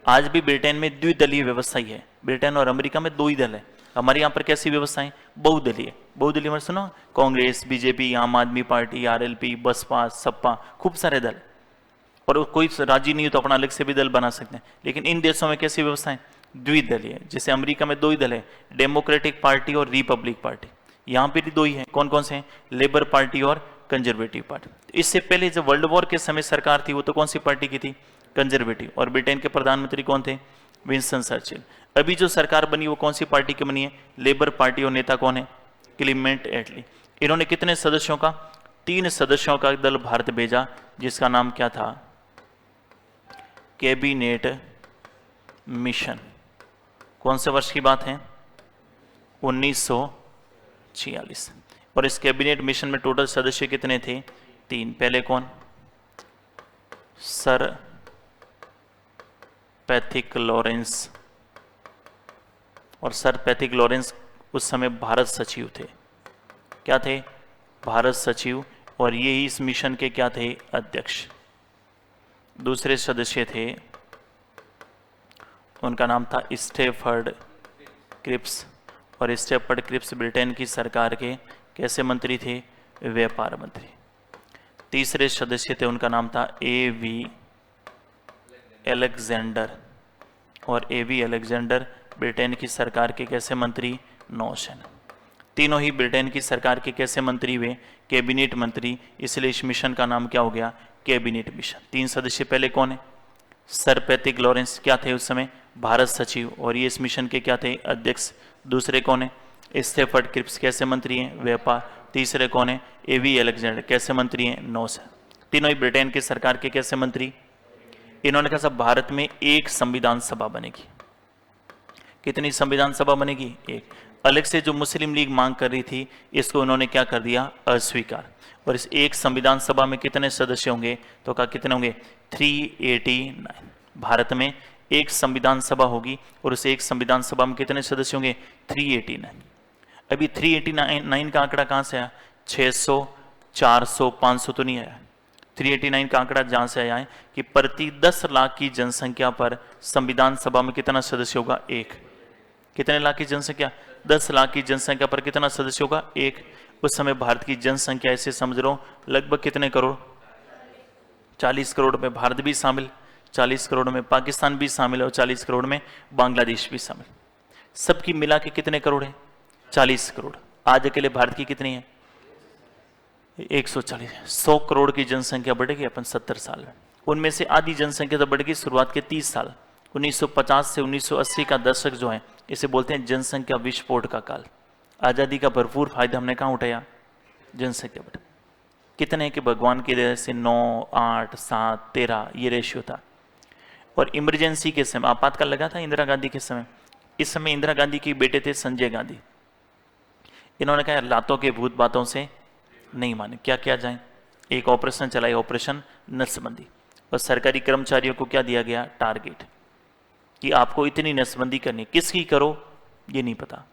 आज भी ब्रिटेन में द्विदलीय व्यवस्था ही है। ब्रिटेन और अमेरिका में 2 ही दल है। हमारे यहाँ पर कैसी व्यवस्था है? बहुदलीय। बहुदलीय में सुनो, कांग्रेस, बीजेपी, आम आदमी पार्टी, आरएलपी, बसपा, सपा, खूब सारे दल। और कोई राजी नहीं हो तो अपना अलग से भी दल बना सकते हैं। लेकिन इन देशों में कैसी व्यवस्था है? द्विदलीय। जैसे अमेरिका में 2 ही दल है, डेमोक्रेटिक पार्टी और रिपब्लिक पार्टी। यहाँ पे भी 2 ही है। कौन कौन से हैं? लेबर पार्टी और कंजर्वेटिव पार्टी। इससे पहले जब वर्ल्ड वॉर के समय सरकार थी वो तो कौन सी पार्टी की थी? कंजर्वेटिव। और ब्रिटेन के प्रधानमंत्री कौन थे? Winston Churchill. अभी जो सरकार बनी वो कौन सी पार्टी की बनी है? Labour party. और नेता कौन है? क्लीमेंट एटली। इन्होंने कितने सदस्यों का? 3 सदस्यों का दल भारत भेजा जिसका नाम क्या था? Cabinet mission. कौन से वर्ष की बात है? 1946। और इस कैबिनेट मिशन में टोटल सदस्य कितने थे? 3। पहले कौन? सर पैथिक लॉरेंस, और सर पैथिक लॉरेंस उस समय भारत सचिव थे। क्या थे? भारत सचिव, और ये इस मिशन के क्या थे? अध्यक्ष। दूसरे सदस्य थे, उनका नाम था स्टेफर्ड क्रिप्स, और स्टेफर्ड क्रिप्स ब्रिटेन की सरकार के कैसे मंत्री थे? व्यापार मंत्री। तीसरे सदस्य थे, उनका नाम था A.V. अलेक्जेंडर, और A.V. अलेक्जेंडर ब्रिटेन की सरकार के कैसे मंत्री? नौसेना। तीनों ही ब्रिटेन की सरकार के कैसे मंत्री हुए? कैबिनेट मंत्री। इसलिए इस मिशन का नाम क्या हो गया? Cabinet mission. 3 सदस्य पहले कौन है? सर पैथिक लॉरेंस क्या थे उस समय? भारत सचिव, और ये इस मिशन के क्या थे? अध्यक्ष। दूसरे कौन है? स्टेफर्ड क्रिप्स कैसे मंत्री हैं? व्यापार। तीसरे कौन है? A.V. अलेक्जेंडर कैसे मंत्री हैं? नौसेना। तीनों ही ब्रिटेन की सरकार के कैसे मंत्री? इन्होंने कहा सब भारत में एक संविधान सभा बनेगी। कितनी संविधान सभा बनेगी? एक। अलग से जो मुस्लिम लीग मांग कर रही थी, इसको उन्होंने क्या कर दिया? अस्वीकार। और इस एक संविधान सभा में कितने सदस्य होंगे? तो कहा कितने होंगे? 389। भारत में एक संविधान सभा होगी, और उस एक संविधान सभा में कितने सदस्य होंगे? 389। अभी 389 का आंकड़ा कहां से आया? 600, 400, 500 तो नहीं आया। 389 का आंकड़ा जहां से आया है कि प्रति 10 लाख की जनसंख्या पर संविधान सभा में कितना सदस्य होगा? एक। कितने लाख की जनसंख्या? 10 लाख की जनसंख्या पर कितना सदस्य होगा? एक। उस समय भारत की जनसंख्या ऐसे समझ लो लगभग कितने करोड़? 40 करोड़ में भारत भी शामिल, 40 करोड़ में पाकिस्तान भी शामिल, और 40 करोड़ में बांग्लादेश भी शामिल। सबकी मिला के कितने करोड़ है? 40 करोड़। आज अकेले भारत की कितनी है? 140। 100 करोड़ की जनसंख्या बढ़ेगी अपन 70 साल में। उनमें से आधी जनसंख्या तो बढ़ेगी शुरुआत के 30 साल। 1950 से 1980 का दशक जो है, इसे बोलते हैं जनसंख्या विस्फोट का काल। आज़ादी का भरपूर फायदा हमने कहाँ उठाया? जनसंख्या बढ़। कितने कि भगवान की दया से 9, 8, 7, 13 ये रेशियो था। और इमरजेंसी के समय आपातकाल लगा था इंदिरा गांधी के समय। इस समय इंदिरा गांधी के बेटे थे संजय गांधी। इन्होंने कहा लातों के भूत बातों से नहीं माने, क्या किया जाए? एक ऑपरेशन चलाए, ऑपरेशन नसबंदी। और सरकारी कर्मचारियों को क्या दिया गया? टारगेट कि आपको इतनी नसबंदी करनी। किसकी करो ये नहीं पता।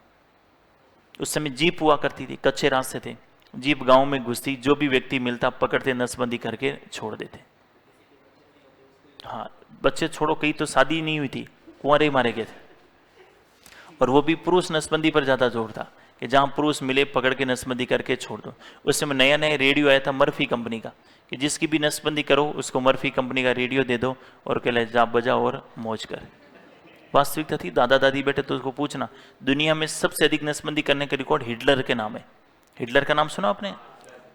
उस समय जीप हुआ करती थी, कच्चे रास्ते थे, जीप गांव में घुसती, जो भी व्यक्ति मिलता पकड़ते, नसबंदी करके छोड़ देते। हाँ, बच्चे छोड़ो, कई तो शादी नहीं हुई थी, कुंवारे ही मारे गए थे। और वो भी पुरुष नसबंदी पर ज्यादा जोर था कि जहां पुरुष मिले पकड़ के नसबंदी करके छोड़ दो। उस समय नया नया रेडियो आया था मर्फी कंपनी का, कि जिसकी भी नसबंदी करो उसको मर्फी कंपनी का रेडियो दे दो और कह जा बजा और मौज कर। वास्तविकता थी। दादा दादी बेटे तो उसको पूछना, दुनिया में सबसे अधिक नसबंदी करने का रिकॉर्ड हिटलर के नाम है। हिटलर का नाम सुना आपने?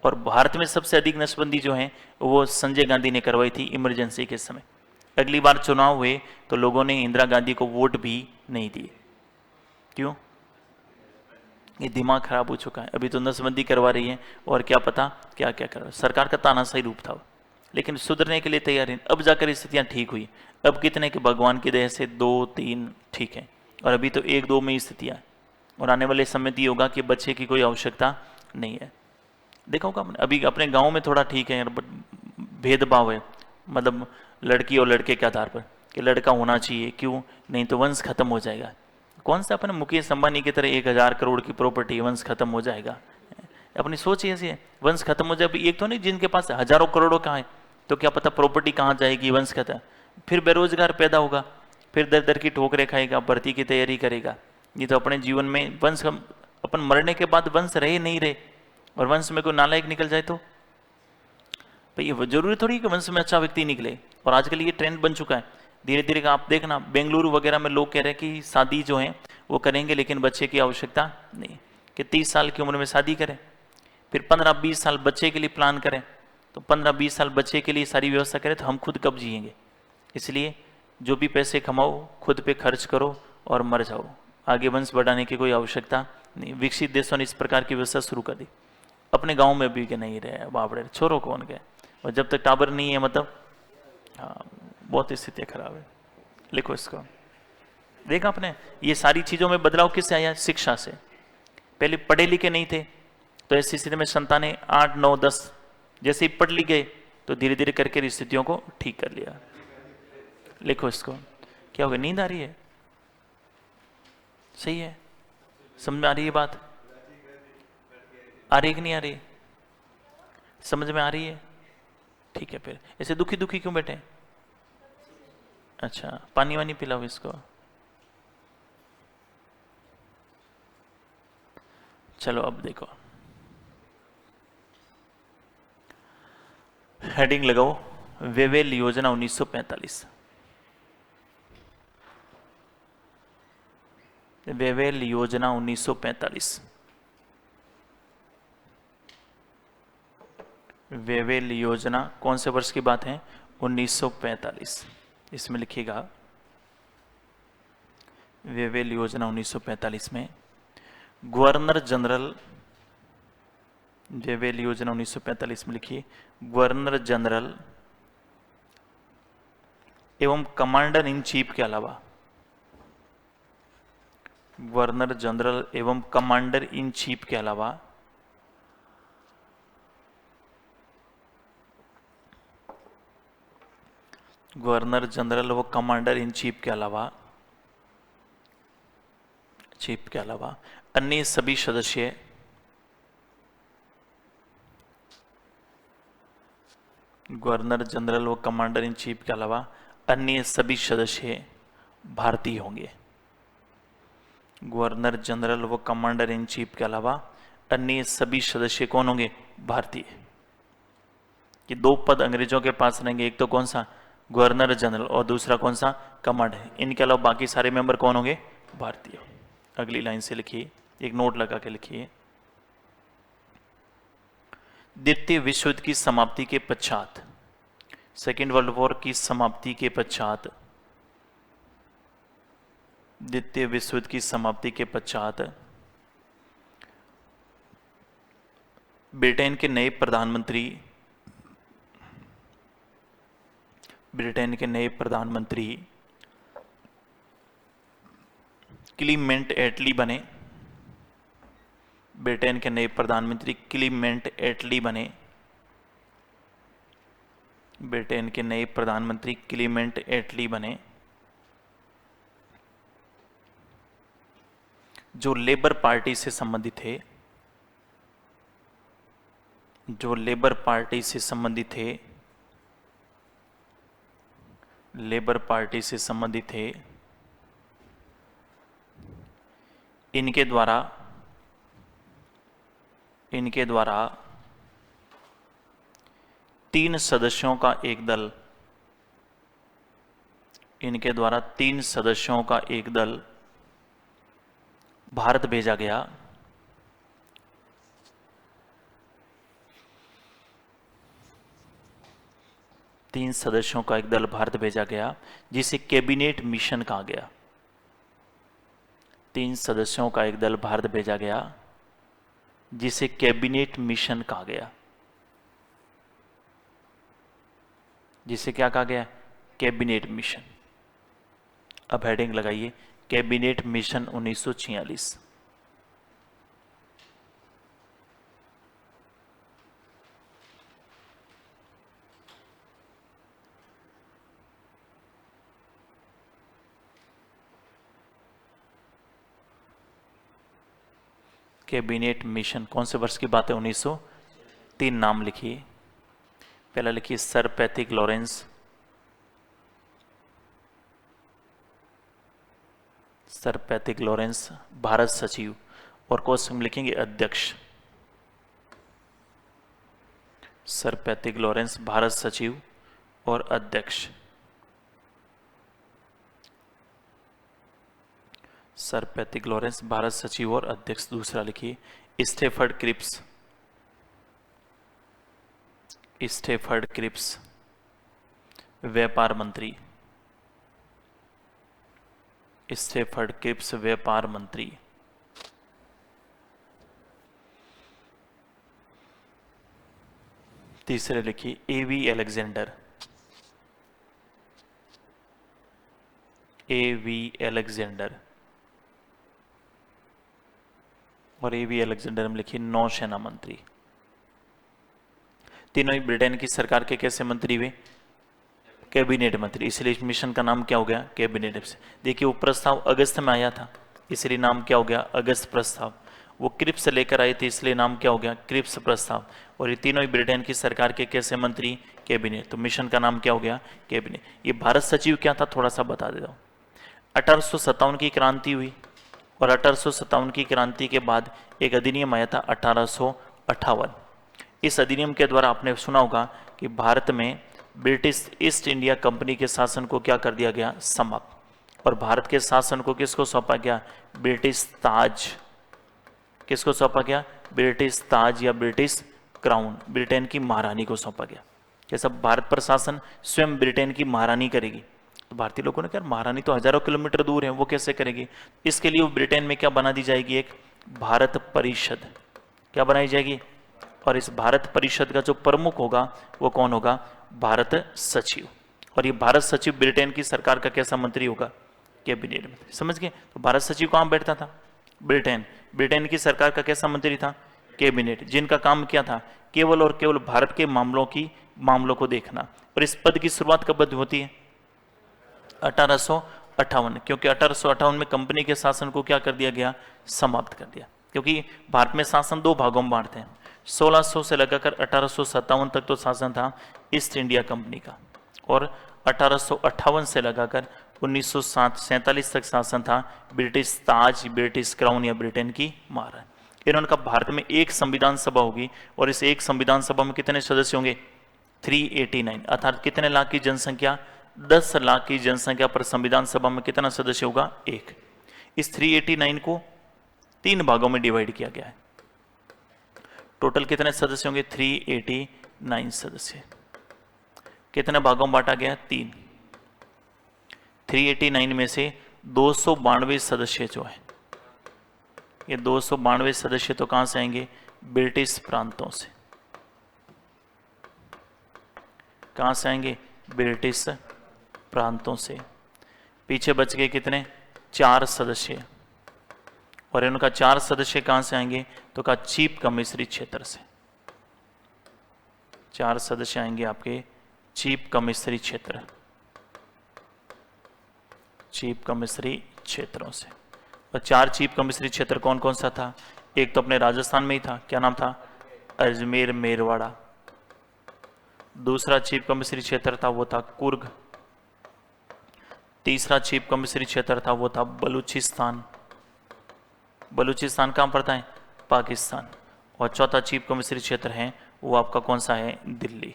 और भारत में सबसे अधिक नसबंदी जो है वो संजय गांधी ने करवाई थी इमरजेंसी के समय। अगली बार चुनाव हुए तो लोगों ने इंदिरा गांधी को वोट भी नहीं दिए। क्यों? ये दिमाग खराब हो चुका है। अभी तो नसबंदी करवा रही है और क्या पता क्या क्या कर रहा है। सरकार का तानाशाही रूप था, लेकिन सुधरने के लिए तैयार है। अब जाकर स्थितियां ठीक हुई। अब कितने के भगवान की दया से 2, 3 ठीक है, और अभी तो 1, 2 में स्थितियां। और आने वाले समय ये होगा कि बच्चे की कोई आवश्यकता नहीं है। देखा होगा अभी अपने गाँव में थोड़ा ठीक है, भेदभाव है, मतलब लड़की और लड़के के आधार पर कि लड़का होना चाहिए, क्यों? नहीं तो वंश खत्म हो जाएगा। कौन सा अपने मुकेश अंबानी की तरह 1000 करोड़ की प्रॉपर्टी, वंश खत्म हो जाएगा? अपनी सोच ऐसी है, वंश खत्म हो जाए। एक तो नहीं जिनके पास हजारों करोड़ों का है, तो क्या पता प्रॉपर्टी कहाँ जाएगी, वंश खत्म। फिर बेरोजगार पैदा होगा, फिर दर दर की ठोकरें खाएगा, भर्ती की तैयारी करेगा। ये तो अपने जीवन में वंश, अपन मरने के बाद वंश रहे नहीं रहे, और वंश में कोई नालायक निकल जाए तो भाई ये जरूरी थोड़ी कि वंश में अच्छा व्यक्ति निकले। और आजकल ये ट्रेंड बन चुका है धीरे धीरे का। आप देखना बेंगलुरु वगैरह में लोग कह रहे हैं कि शादी जो है वो करेंगे, लेकिन बच्चे की आवश्यकता नहीं, कि 30 साल की उम्र में शादी करें, फिर 15-20 साल बच्चे के लिए प्लान करें, तो 15-20 साल बच्चे के लिए सारी व्यवस्था करें, तो हम खुद कब जिएंगे? इसलिए जो भी पैसे कमाओ खुद पे खर्च करो और मर जाओ, आगे वंश बढ़ाने की कोई आवश्यकता नहीं। विकसित देशों ने इस प्रकार की व्यवस्था शुरू कर दी। अपने गाँव में भी के नहीं रहे बापड़े, छोरो कौन गए। और जब तक टावर नहीं है, मतलब हाँ बहुत स्थिति खराब है। लिखो इसको। देखा आपने, ये सारी चीजों में बदलाव किससे आया? शिक्षा से। पहले पढ़े लिखे नहीं थे, तो ऐसी स्थिति में संतानें 8, 9, 10 जैसे ही पढ़ ली गए तो धीरे धीरे करके स्थितियों को ठीक कर लिया। लिखो इसको। क्या हो गया, नींद आ रही है? सही है, समझ में आ रही है बात? आ रही है कि नहीं आ रही? समझ में आ रही है? ठीक है, फिर ऐसे दुखी दुखी क्यों बैठे? अच्छा, पानी वानी पिलाओ इसको। चलो अब देखो, हेडिंग लगाओ, वेवेल योजना 1945। वेवेल योजना 1945। वेवेल योजना कौन से वर्ष की बात है? 1945। इसमें लिखिएगा वेवेल योजना 1945 में गवर्नर जनरल, वेवेल योजना 1945 में लिखिए गवर्नर जनरल एवं कमांडर इन चीफ के अलावा, गवर्नर जनरल एवं कमांडर इन चीफ के अलावा गवर्नर जनरल व कमांडर इन चीफ के अलावा अन्य सभी सदस्य गवर्नर जनरल व कमांडर इन चीफ के अलावा अन्य सभी सदस्य भारतीय होंगे। गवर्नर जनरल व कमांडर इन चीफ के अलावा अन्य सभी सदस्य कौन होंगे? भारतीय। ये दो पद अंग्रेजों के पास रहेंगे, एक तो कौन सा? गवर्नर जनरल, और दूसरा कौन सा? कमांडर। इनके अलावा बाकी सारे मेंबर कौन होंगे? भारतीय। अगली लाइन से लिखिए, एक नोट लगा के लिखिए, द्वितीय विश्व युद्ध की समाप्ति के पश्चात, सेकेंड वर्ल्ड वॉर की समाप्ति के पश्चात, द्वितीय विश्व युद्ध की समाप्ति के पश्चात ब्रिटेन के नए प्रधानमंत्री क्लीमेंट एटली बने। ब्रिटेन के नए प्रधानमंत्री क्लीमेंट एटली बने। ब्रिटेन के नए प्रधानमंत्री क्लीमेंट एटली बने, जो लेबर पार्टी से संबंधित थे, जो लेबर पार्टी से संबंधित थे, लेबर पार्टी से संबंधित थे। इनके द्वारा 3 सदस्यों का एक दल, इनके द्वारा 3 सदस्यों का एक दल भारत भेजा गया। तीन सदस्यों का एक दल भारत भेजा गया, जिसे कैबिनेट मिशन कहा गया। 3 सदस्यों का एक दल भारत भेजा गया, जिसे कैबिनेट मिशन कहा गया। जिसे क्या कहा गया? Cabinet mission. अब हेडिंग लगाइए, कैबिनेट मिशन 1946। कैबिनेट मिशन कौन से वर्ष की बात है? 1903। नाम लिखिए, पहला लिखिए sir Pethick Lawrence, sir Pethick Lawrence Bharat सचिव, और क्वेश्चन लिखेंगे अध्यक्ष। सर पैथिक लॉरेंस भारत सचिव और अध्यक्ष। सर पैथिक लॉरेंस भारत सचिव और अध्यक्ष। दूसरा लिखिए स्टेफर्ड क्रिप्स, स्टेफर्ड क्रिप्स व्यापार मंत्री, स्टेफर्ड क्रिप्स व्यापार मंत्री। तीसरे लिखिए एवी अलेक्जेंडर, एवी अलेक्जेंडर और ये भी अलेक्जेंडर में लिखी नौसेना मंत्री। तीनों ही ब्रिटेन की सरकार के कैसे मंत्री हुए? कैबिनेट मंत्री, इसलिए इस मिशन का नाम क्या हो गया? कैबिनेट से। देखिए वो प्रस्ताव अगस्त में आया था, इसलिए नाम क्या हो गया? अगस्त प्रस्ताव। वो क्रिप्स लेकर आए थे, इसलिए नाम क्या हो गया? क्रिप्स प्रस्ताव। और ये तीनों ही ब्रिटेन की सरकार के कैसे मंत्री? कैबिनेट। तो मिशन का नाम क्या हो गया? कैबिनेट। ये भारत सचिव क्या था, थोड़ा सा बता देता हूँ। 1857 की क्रांति हुई और 1857 की क्रांति के बाद एक अधिनियम आया था 1858। इस अधिनियम के द्वारा आपने सुना होगा कि भारत में ब्रिटिश ईस्ट इंडिया कंपनी के शासन को क्या कर दिया गया? समाप्त। और भारत के शासन को किसको सौंपा गया? ब्रिटिश ताज। किसको सौंपा गया? ब्रिटिश ताज या ब्रिटिश क्राउन, ब्रिटेन की महारानी को सौंपा गया। जैसा भारत पर शासन स्वयं ब्रिटेन की महारानी करेगी, तो भारतीय लोगों ने कहा महारानी तो हजारों किलोमीटर दूर है, वो कैसे करेगी? इसके लिए वो ब्रिटेन में क्या बना दी जाएगी? एक भारत परिषद। क्या बनाई जाएगी? और इस भारत परिषद का जो प्रमुख होगा वो कौन होगा? भारत सचिव। और ये भारत सचिव ब्रिटेन की सरकार का कैसा मंत्री होगा? कैबिनेट मंत्री। समझ गए? तो भारत सचिव कहाँ बैठता था? ब्रिटेन। ब्रिटेन की सरकार का कैसा मंत्री था? कैबिनेट। जिनका काम क्या था? केवल और केवल भारत के मामलों को देखना। और इस पद की शुरुआत कब होती है? 1858। क्योंकि 1858 में कंपनी के शासन को क्या कर दिया गया? समाप्त कर दिया। क्योंकि भारत में शासन दो भागों में बांटते हैं। 1600 से लगाकर 1857 तक तो शासन था ईस्ट इंडिया कंपनी का, और 1858 से लगाकर 1947 तक शासन था ब्रिटिश ताज, ब्रिटिश क्राउन या ब्रिटेन की महारानी। इन्होंने कहा भारत में एक संविधान सभा होगी, और इस एक संविधान सभा में कितने सदस्य होंगे? 389, अर्थात कितने लाख की जनसंख्या? 10 लाख की जनसंख्या पर संविधान सभा में कितना सदस्य होगा? एक। इस 389 को 3 भागों में डिवाइड किया गया है। टोटल कितने सदस्य होंगे? 389 सदस्य। कितने भागों में बांटा गया? 3। 389 में से 292 सदस्य जो है, ये 292 सदस्य तो कहां से आएंगे? ब्रिटिश प्रांतों से। कहां से आएंगे? ब्रिटिश प्रांतों से। पीछे बच गए कितने? 4 सदस्य। और इनका 4 सदस्य कहां से आएंगे? तो कहा चीफ कमिश्नरी क्षेत्र से। 4 सदस्य आएंगे आपके चीफ कमिश्नरी क्षेत्र, चीफ कमिश्नरी क्षेत्रों से। और 4 चीफ कमिश्नरी क्षेत्र कौन कौन सा था? एक तो अपने राजस्थान में ही था, क्या नाम था? अजमेर मेरवाड़ा। दूसरा चीफ कमिश्नरी क्षेत्र था वो था कुर्ग। तीसरा चीफ कमिश्नरी क्षेत्र था वो था बलूचिस्तान। बलूचिस्तान कहां पड़ता है? पाकिस्तान। और चौथा चीफ कमिश्नरी क्षेत्र है वो आपका कौन सा है? दिल्ली।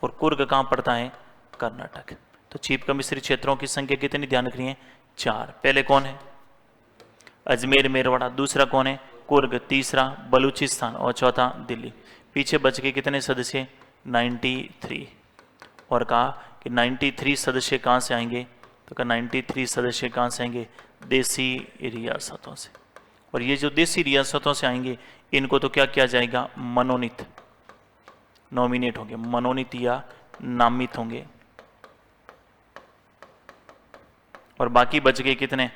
और कुर्ग कहां पड़ता है? कर्नाटक। तो चीफ कमिश्नरी क्षेत्रों की संख्या कितनी ध्यान रखनी है? 4। पहले कौन है? अजमेर मेरवाड़ा। दूसरा कौन है? कुर्ग। तीसरा बलूचिस्तान। और चौथा दिल्ली। पीछे बच के कितने सदस्य? 93। और कहा कि 93 सदस्य कहां से आएंगे? तो कहा 93 सदस्य कहां से आएंगे? देसी रियासतों से। और ये जो देसी रियासतों से आएंगे इनको तो क्या किया जाएगा? मनोनीत, नॉमिनेट होंगे, मनोनीत या नामित होंगे। और बाकी बच गए कितने?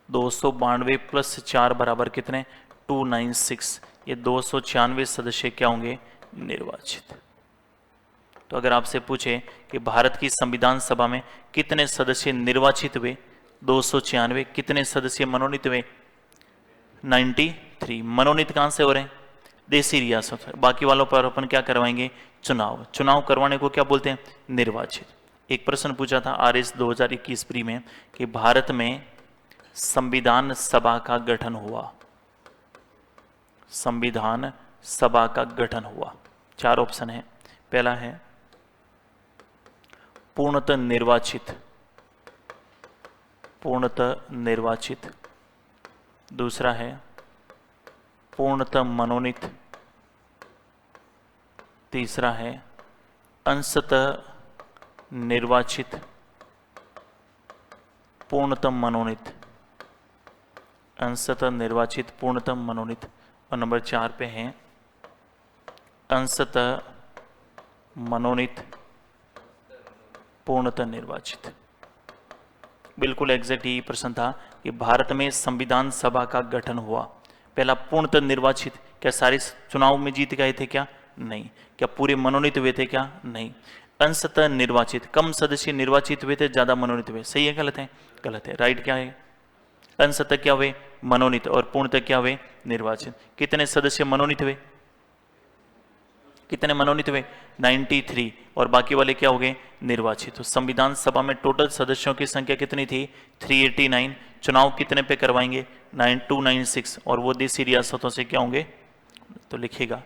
292 प्लस 4 बराबर कितने? 296। ये 296 सदस्य क्या होंगे? निर्वाचित। तो अगर आपसे पूछे कि भारत की संविधान सभा में कितने सदस्य निर्वाचित हुए? 296। कितने सदस्य मनोनीत हुए? 93। मनोनीत कहां से हो रहे हैं? देसी रियासत। बाकी वालों पर अपन क्या करवाएंगे? चुनाव। चुनाव करवाने को क्या बोलते हैं? निर्वाचित। एक प्रश्न पूछा था RS 2021 प्री में कि भारत में संविधान सभा का गठन हुआ, संविधान सभा का गठन हुआ। 4 ऑप्शन है। पहला है पूर्णतः निर्वाचित, पूर्णतः निर्वाचित। दूसरा है पूर्णतः मनोनीत। तीसरा है अंशतः निर्वाचित, पूर्णतः मनोनीत। अंशतः निर्वाचित, पूर्णतः मनोनीत। और नंबर 4 पे है अंशतः मनोनीत, पूर्णतः निर्वाचित। बिल्कुल एग्जैक्ट यही प्रश्न था कि भारत में संविधान सभा का गठन हुआ पहला पूर्णतः निर्वाचित, क्या सारे चुनाव में जीत गए थे क्या? नहीं। क्या पूरे मनोनीत हुए थे क्या? नहीं। अंशतः निर्वाचित, कम सदस्य निर्वाचित हुए थे, ज्यादा मनोनीत हुए। सही है गलत है? गलत है। राइट क्या है? अंशतः क्या हुए? मनोनीत, और पूर्णतः क्या हुए? निर्वाचित। कितने सदस्य मनोनीत हुए? कितने मनोनीत हुए? 93, और बाकी वाले क्या हो गए? निर्वाचित। तो संविधान सभा में टोटल सदस्यों की संख्या कितनी थी? 389। चुनाव कितने पे करवाएंगे? 9296, और वो देसी रियासतों से क्या होंगे? तो लिखिएगा।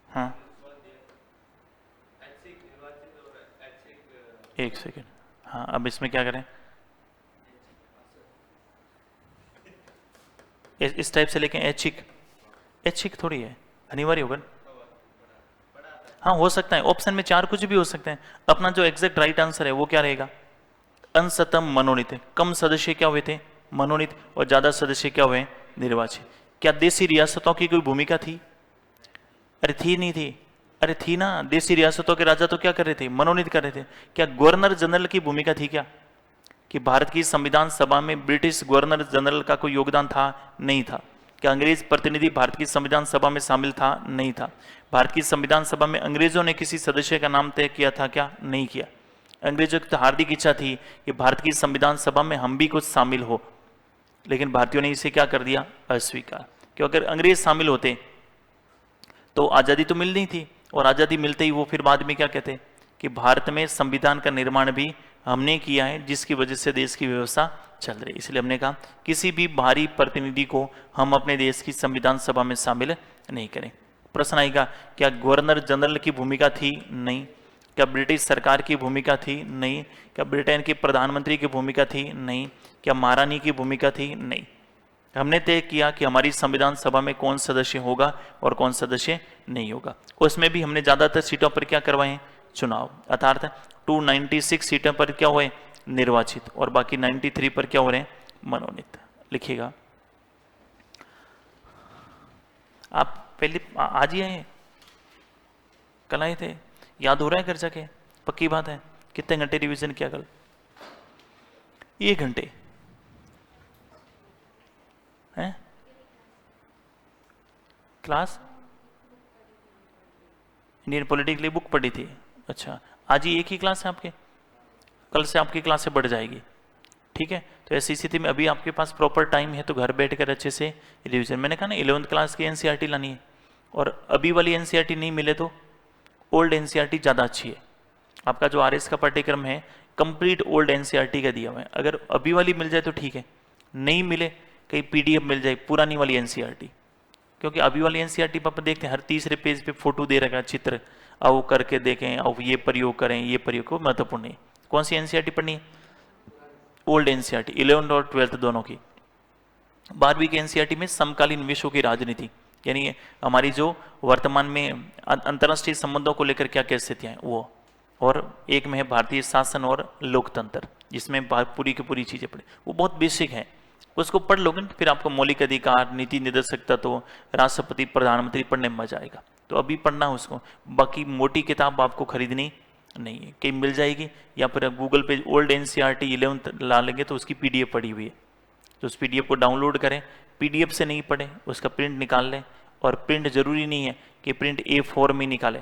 हाँ, एक सेकेंड। हाँ, अब इसमें क्या करें? इस टाइप से लेके ऐच्छिक, ऐच्छिक थोड़ी है, अनिवार्य होगा। हाँ, हो सकता है, ऑप्शन में 4 कुछ भी हो सकते हैं। अपना जो एग्जैक्ट राइट आंसर है वो क्या रहेगा? अंशतः मनोनीत। कम सदस्य क्या हुए थे? मनोनीत, और ज्यादा सदस्य क्या हुए? निर्वाचित। क्या देसी रियासतों की कोई भूमिका थी? अरे थी नहीं थी? अरे थी ना, देसी रियासतों के राजा तो क्या कर रहे थे? मनोनीत कर रहे थे। क्या गवर्नर जनरल की भूमिका थी क्या? कि भारत की संविधान सभा में ब्रिटिश गवर्नर जनरल का कोई योगदान था? नहीं था। क्या अंग्रेज प्रतिनिधि भारत की संविधान सभा में शामिल था? नहीं था। भारत की संविधान सभा में अंग्रेजों ने किसी सदस्य का नाम तय किया था क्या? नहीं किया। अंग्रेजों की तो हार्दिक इच्छा थी कि भारत की संविधान सभा में हम भी कुछ शामिल हो, लेकिन भारतीयों ने इसे क्या कर दिया? अस्वीकार। क्यों? अगर अंग्रेज शामिल होते तो आज़ादी तो मिल नहीं थी, और आज़ादी मिलते ही वो फिर बाद में क्या कहते कि भारत में संविधान का निर्माण भी हमने किया है, जिसकी वजह से देश की व्यवस्था चल रही है। इसलिए हमने कहा किसी भी बाहरी प्रतिनिधि को हम अपने देश की संविधान सभा में शामिल नहीं करें। प्रश्न आएगा, क्या गवर्नर जनरल की भूमिका थी? नहीं। क्या ब्रिटिश सरकार की भूमिका थी? नहीं। क्या ब्रिटेन के प्रधानमंत्री की भूमिका थी? नहीं। क्या महारानी की भूमिका थी? नहीं। हमने तय किया कि हमारी संविधान सभा में कौन सदस्य होगा और कौन सदस्य नहीं होगा। उसमें भी हमने ज्यादातर सीटों पर क्या करवाए? चुनाव। अर्थात 296 सीटों पर क्या हुए? निर्वाचित, और बाकी 93 पर क्या हो रहे हैं? मनोनीत। लिखिएगा। आप पहले आज ही आए? कल आए थे? याद हो रहा है घर जाके? पक्की बात है? कितने घंटे रिवीजन किया कल? 1 घंटे है क्लास? इंडियन पॉलिटिक्स के लिए बुक पढ़ी थी? अच्छा, आज ही एक ही क्लास है आपके? कल से आपकी क्लास से बढ़ जाएगी, ठीक है? तो ऐसी स्थिति में अभी आपके पास प्रॉपर टाइम है, तो घर बैठकर अच्छे से रिवीजन। मैंने कहा ना 11th क्लास की एनसीईआरटी लानी है, और अभी वाली एनसीईआरटी नहीं मिले तो ओल्ड एनसीईआरटी ज़्यादा अच्छी है। आपका जो आरएस का पाठ्यक्रम है कंप्लीट ओल्ड एनसीईआरटी का दिया हुआ है। अगर अभी वाली मिल जाए तो ठीक है, नहीं मिले कहीं पीडीएफ मिल जाए पुरानी वाली एनसीईआरटी, क्योंकि अभी वाली एनसीईआरटी पर अपन देखते हैं हर तीसरे पेज पे फोटो दे रखा है, चित्र, आओ करके देखें, आओ ये प्रयोग करें, ये प्रयोग को महत्वपूर्ण नहीं। कौन सी एनसीईआरटी पढ़नी है? ओल्ड एनसीईआरटी 11th और 12th दोनों की। 12वीं की एनसीईआरटी में समकालीन विश्व की राजनीति, यानी हमारी जो वर्तमान में अंतर्राष्ट्रीय संबंधों को लेकर क्या क्या स्थितियां हैं वो, और एक में है भारतीय शासन और लोकतंत्र, जिसमें पूरी की पूरी चीजें पढ़ी। वो बहुत बेसिक है, उसको पढ़ लोगे तो फिर आपको मौलिक अधिकार, नीति निर्देशक तत्व, राष्ट्रपति, प्रधानमंत्री पढ़ने में मजा आएगा। तो अभी पढ़ना है उसको। बाकी मोटी किताब आपको खरीदनी नहीं है, कहीं मिल जाएगी, या फिर गूगल पे ओल्ड एनसीईआरटी 11th ला लेंगे तो उसकी पीडीएफ पड़ी हुई है, तो उस पीडीएफ को डाउनलोड करें। पीडीएफ से नहीं पढ़े, उसका प्रिंट निकाल लें, और प्रिंट जरूरी नहीं है कि प्रिंट A4 में निकाले,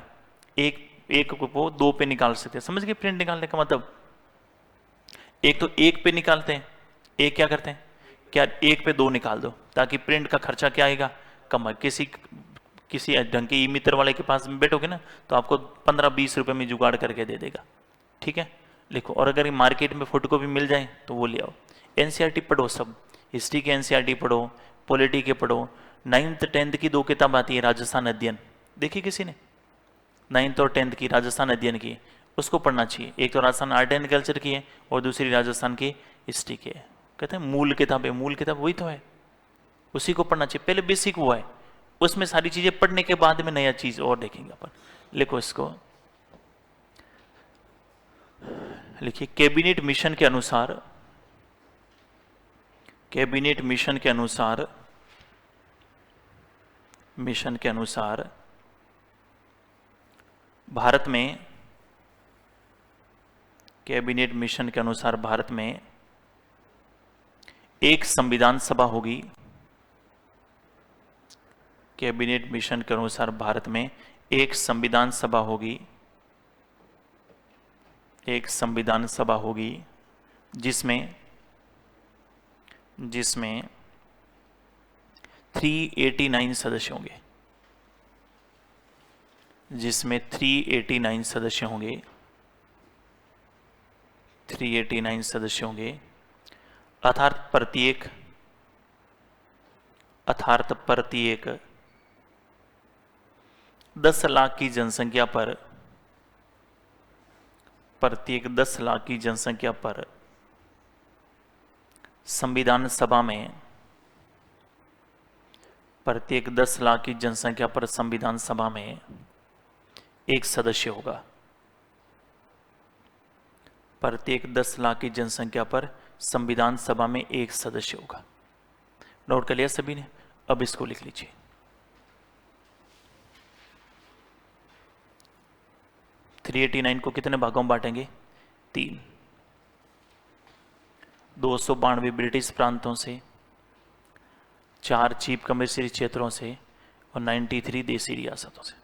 एक एक को 2 पे निकाल सकते हैं। समझ गए प्रिंट निकालने का मतलब? एक तो 1 पे निकालते हैं, एक क्या करते हैं, क्या 1 पे 2 निकाल दो, ताकि प्रिंट का खर्चा क्या आएगा? कम है। किसी ढंग के ई मित्र वाले के पास में बैठोगे ना, तो आपको 15-20 रुपए में जुगाड़ करके दे देगा, ठीक है? लिखो। और अगर मार्केट में फोटोकॉपी मिल जाए तो वो ले आओ। एनसीईआरटी पढ़ो, सब हिस्ट्री के एनसीईआरटी पढ़ो, पॉलिटी के पढ़ो। 9th 10th की 2 किताब आती है, राजस्थान अध्ययन, देखी किसी ने? 9th और 10th की राजस्थान अध्ययन की, उसको पढ़ना चाहिए। एक तो राजस्थान आर्ट एंड कल्चर की है, और दूसरी राजस्थान की हिस्ट्री की है। कहते हैं मूल किताब है, मूल किताब वही तो है, उसी को पढ़ना चाहिए। पहले बेसिक वो है, उसमें सारी चीजें पढ़ने के बाद में नया चीज और देखेंगे अपन। लिखो इसको, लिखिए। कैबिनेट मिशन के अनुसार, कैबिनेट मिशन के अनुसार, मिशन के अनुसार भारत में कैबिनेट मिशन के अनुसार भारत में एक संविधान सभा होगी। कैबिनेट मिशन के अनुसार भारत में एक संविधान सभा होगी, एक संविधान सभा होगी जिसमें 389 सदस्य होंगे, जिसमें 389 सदस्य होंगे, 389 सदस्य होंगे। अर्थात प्रत्येक 10 लाख की जनसंख्या पर, प्रत्येक 10 लाख की जनसंख्या पर संविधान सभा में, प्रत्येक 10 लाख की जनसंख्या पर संविधान सभा में एक सदस्य होगा। प्रत्येक 10 लाख की जनसंख्या पर संविधान सभा में एक सदस्य होगा। नोट कर लिया सभी ने? अब इसको लिख लीजिए। थ्री 389 को कितने भागों में बांटेंगे? 3। 292 ब्रिटिश प्रांतों से, 4 चीफ कमिश्नरी क्षेत्रों से और 93 देसी रियासतों से।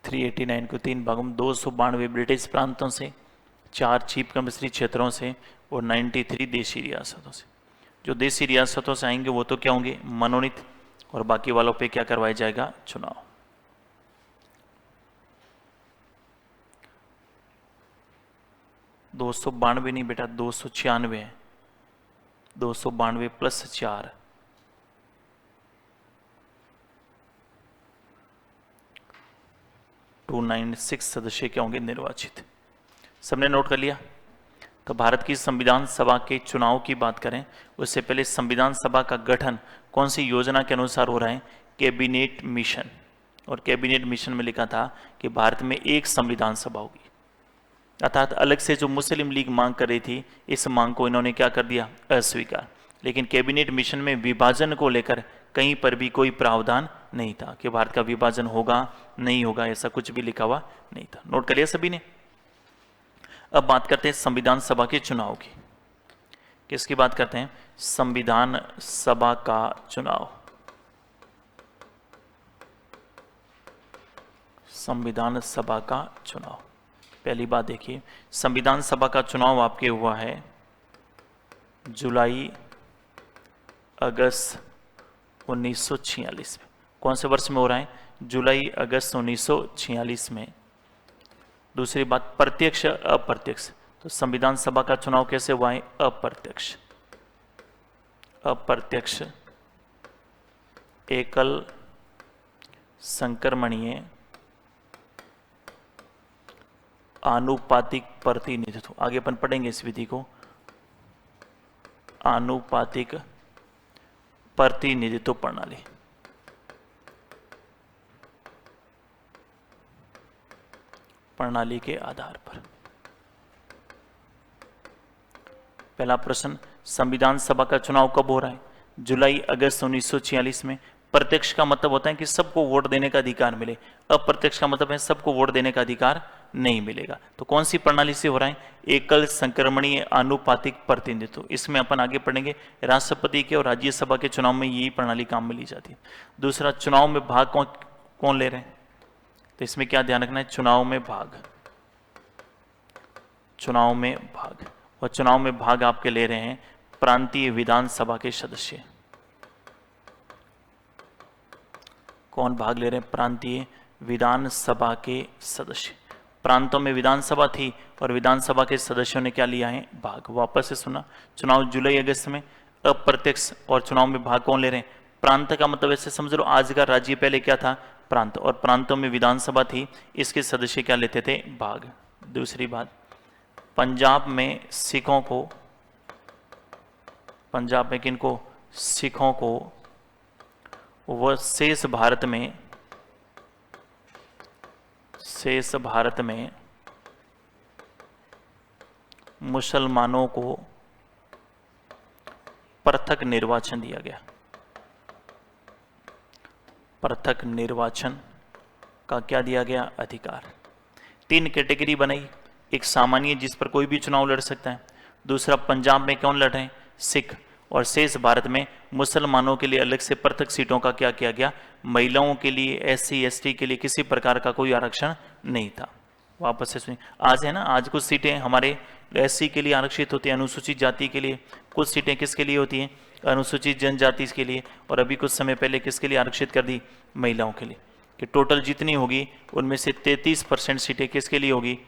थ्री 389 को 3 भागों में 292 ब्रिटिश प्रांतों से, 4 चीफ कमिश्नरी क्षेत्रों से और 93 देशी रियासतों से। जो देशी रियासतों से आएंगे वो तो क्या होंगे? मनोनीत, और बाकी वालों पे क्या करवाया जाएगा? चुनाव। दो 292 नहीं बेटा, 296 है। 292 प्लस 4, 296 सदस्य क्या होंगे? निर्वाचित। सबने नोट कर लिया? तो भारत की संविधान सभा के चुनाव की बात करें उससे पहले संविधान सभा का गठन कौन सी योजना के अनुसार हो रहा है? Cabinet mission. और कैबिनेट मिशन में लिखा था कि भारत में एक संविधान सभा होगी। अर्थात अलग से जो मुस्लिम लीग मांग कर रही थी, इस मांग को इन्होंने क्या कर दिया? अस्वीकार। लेकिन कैबिनेट मिशन में विभाजन को लेकर कहीं पर भी कोई प्रावधान नहीं था कि भारत का विभाजन होगा नहीं होगा, ऐसा कुछ भी लिखा हुआ नहीं था। नोट कर लिया सभी ने? अब बात करते हैं संविधान सभा के चुनाव की। किसकी बात करते हैं? संविधान सभा का चुनाव। संविधान सभा का चुनाव। पहली बात देखिए, संविधान सभा का चुनाव आपके हुआ है जुलाई अगस्त 1946 में। कौन से वर्ष में हो रहा है? जुलाई अगस्त 1946 में। दूसरी बात, प्रत्यक्ष अप्रत्यक्ष। तो संविधान सभा का चुनाव कैसे हुआ है? अप्रत्यक्ष। अप्रत्यक्ष एकल संक्रमणीय आनुपातिक प्रतिनिधित्व। आगे अपन पढ़ेंगे इस विधि को। आनुपातिक प्रतिनिधित्व प्रणाली। प्रणाली के आधार पर। पहला प्रश्न, संविधान सभा का चुनाव कब हो रहा है? जुलाई अगस्त 1946 में। प्रत्यक्ष का मतलब होता है कि सबको वोट देने का अधिकार मिले। अप्रत्यक्ष का मतलब है सबको वोट देने का अधिकार नहीं मिलेगा। तो कौन सी प्रणाली से हो रहा है? एकल संक्रमणीय आनुपातिक प्रतिनिधित्व। इसमें अपन आगे पढ़ेंगे, राष्ट्रपति के और राज्यसभा के चुनाव में यही प्रणाली काम में ली जाती है। दूसरा, चुनाव में भाग कौन कौन ले रहे हैं? तो इसमें क्या ध्यान रखना है? चुनाव में भाग, चुनाव में भाग, और चुनाव में भाग आपके ले रहे हैं प्रांतीय विधानसभा के सदस्य। कौन भाग ले रहे हैं? प्रांतीय विधानसभा के सदस्य। प्रांतों में विधानसभा थी और विधानसभा के सदस्यों ने क्या लिया है? भाग। वापस से सुना, चुनाव जुलाई अगस्त में अप्रत्यक्ष, और चुनाव में भाग कौन ले रहे हैं? प्रांत का मतलब ऐसे समझ लो, आज का राज्य पहले क्या था? प्रांत, और प्रांतों में विधानसभा थी, इसके सदस्य क्या लेते थे? भाग। दूसरी बात, पंजाब में सिखों को, पंजाब में किनको? सिखों को, वह शेष भारत में, शेष भारत में मुसलमानों को पृथक निर्वाचन दिया गया। पृथक निर्वाचन का क्या दिया गया? अधिकार। 3 कैटेगरी बनाई, एक सामान्य जिस पर कोई भी चुनाव लड़ सकता है, दूसरा पंजाब में कौन लड़ रहे हैं? सिख, और शेष भारत में मुसलमानों के लिए अलग से पृथक सीटों का क्या किया गया? महिलाओं के लिए, SC ST के लिए किसी प्रकार का कोई आरक्षण नहीं था। वापस से सुनिए, आज है ना, आज कुछ सीटें हमारे SC के लिए आरक्षित होती है, अनुसूचित जाति के लिए, कुछ सीटें किसके लिए होती हैं? अनुसूचित जनजाति के लिए, और अभी कुछ समय पहले किसके लिए आरक्षित कर दी? महिलाओं के लिए। कि टोटल जितनी होगी उनमें से 33% सीटें किसके लिए होगी?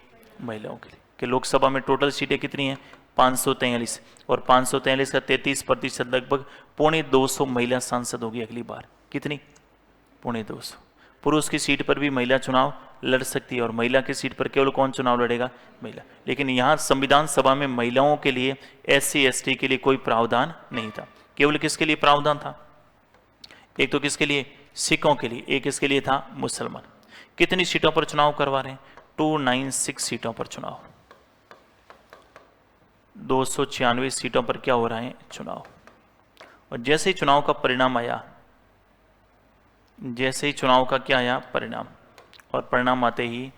महिलाओं के लिए। कि लोकसभा में टोटल सीटें कितनी हैं? 543, और 543 का 33% लगभग 250 महिला सांसद होगी अगली बार। कितनी? 250। पुरुष की सीट पर भी महिला चुनाव लड़ सकती है, और महिला की सीट पर केवल कौन चुनाव लड़ेगा? महिला। लेकिन यहाँ संविधान सभा में महिलाओं के लिए, SC ST के लिए कोई प्रावधान नहीं था। केवल किसके लिए प्रावधान था? एक तो किसके लिए? सिखों के लिए, एक किसके लिए था? मुसलमान। कितनी सीटों पर चुनाव करवा रहे हैं? 296 सीटों पर चुनाव। 296 सीटों पर क्या हो रहा है? चुनाव। और जैसे ही चुनाव का परिणाम आया, जैसे ही चुनाव का क्या आया? परिणाम, और परिणाम आते ही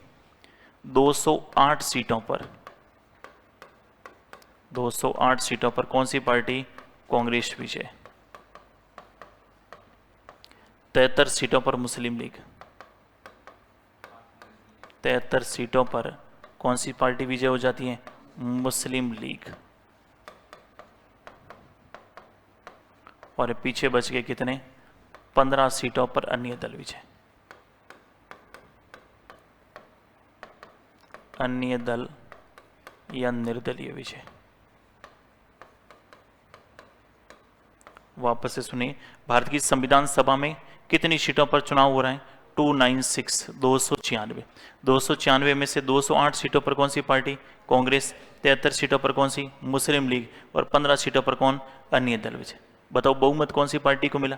208 सीटों पर, 208 सीटों पर कौन सी पार्टी? कांग्रेस विजय। 73 सीटों पर मुस्लिम लीग। 73 सीटों पर कौन सी पार्टी विजय हो जाती है? मुस्लिम लीग। और पीछे बच गए कितने? 15 सीटों पर अन्य दल विजय। अन्य दल या निर्दलीय विजय। वापस से सुनिए, भारत की संविधान सभा में कितनी सीटों पर चुनाव हो रहा है? 296, 296। 296 में से 208 सीटों पर कौन सी पार्टी? कांग्रेस। 73 सीटों पर कौन सी? मुस्लिम लीग। और 15 सीटों पर कौन? अन्य दल विजय। बताओ बहुमत कौन सी पार्टी को मिला?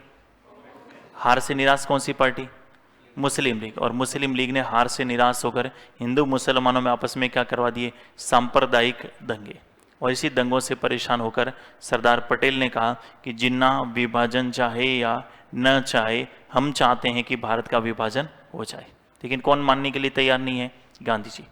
हार से निराश कौन सी पार्टी? मुस्लिम लीग। और मुस्लिम लीग ने हार से निराश होकर हिंदू मुसलमानों में आपस में क्या करवा दिए? सांप्रदायिक दंगे। और इसी दंगों से परेशान होकर सरदार पटेल ने कहा कि जिन्ना विभाजन चाहे या न चाहे, हम चाहते हैं कि भारत का विभाजन हो जाए। लेकिन कौन मानने के लिए तैयार नहीं है? गांधी जी।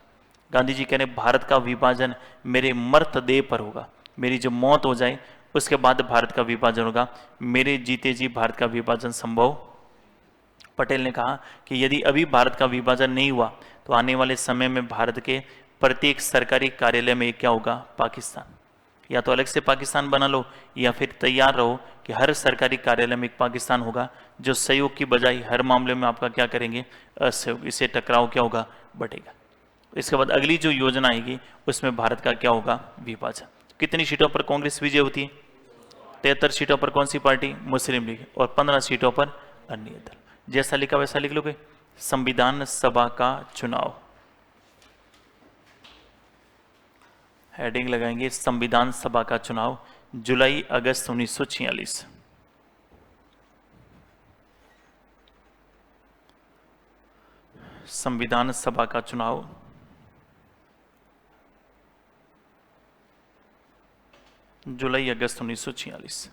गांधी जी कह रहे भारत का विभाजन मेरे मर्त देह पर होगा, मेरी जब मौत हो जाए उसके बाद भारत का विभाजन होगा, मेरे जीते जी भारत का विभाजन संभव। पटेल ने कहा कि यदि अभी भारत का विभाजन नहीं हुआ तो आने वाले समय में भारत के प्रत्येक सरकारी कार्यालय में क्या होगा? पाकिस्तान। या तो अलग से पाकिस्तान बना लो, या फिर तैयार रहो कि हर सरकारी कार्यालय में एक पाकिस्तान होगा, जो सहयोग की बजाय हर मामले में आपका क्या करेंगे? असहयोग। इससे टकराव क्या होगा? बढ़ेगा। इसके बाद अगली जो योजना आएगी उसमें भारत का क्या होगा? विभाजन। कितनी सीटों पर कांग्रेस विजय होती है? 73 सीटों पर कौन सी पार्टी? मुस्लिम लीग। और 15 सीटों पर अन्य दल। जैसा लिखा वैसा लिख लोगे। संविधान सभा का चुनाव, हेडिंग लगाएंगे संविधान सभा का चुनाव जुलाई अगस्त 1946। संविधान सभा का चुनाव जुलाई अगस्त 1946।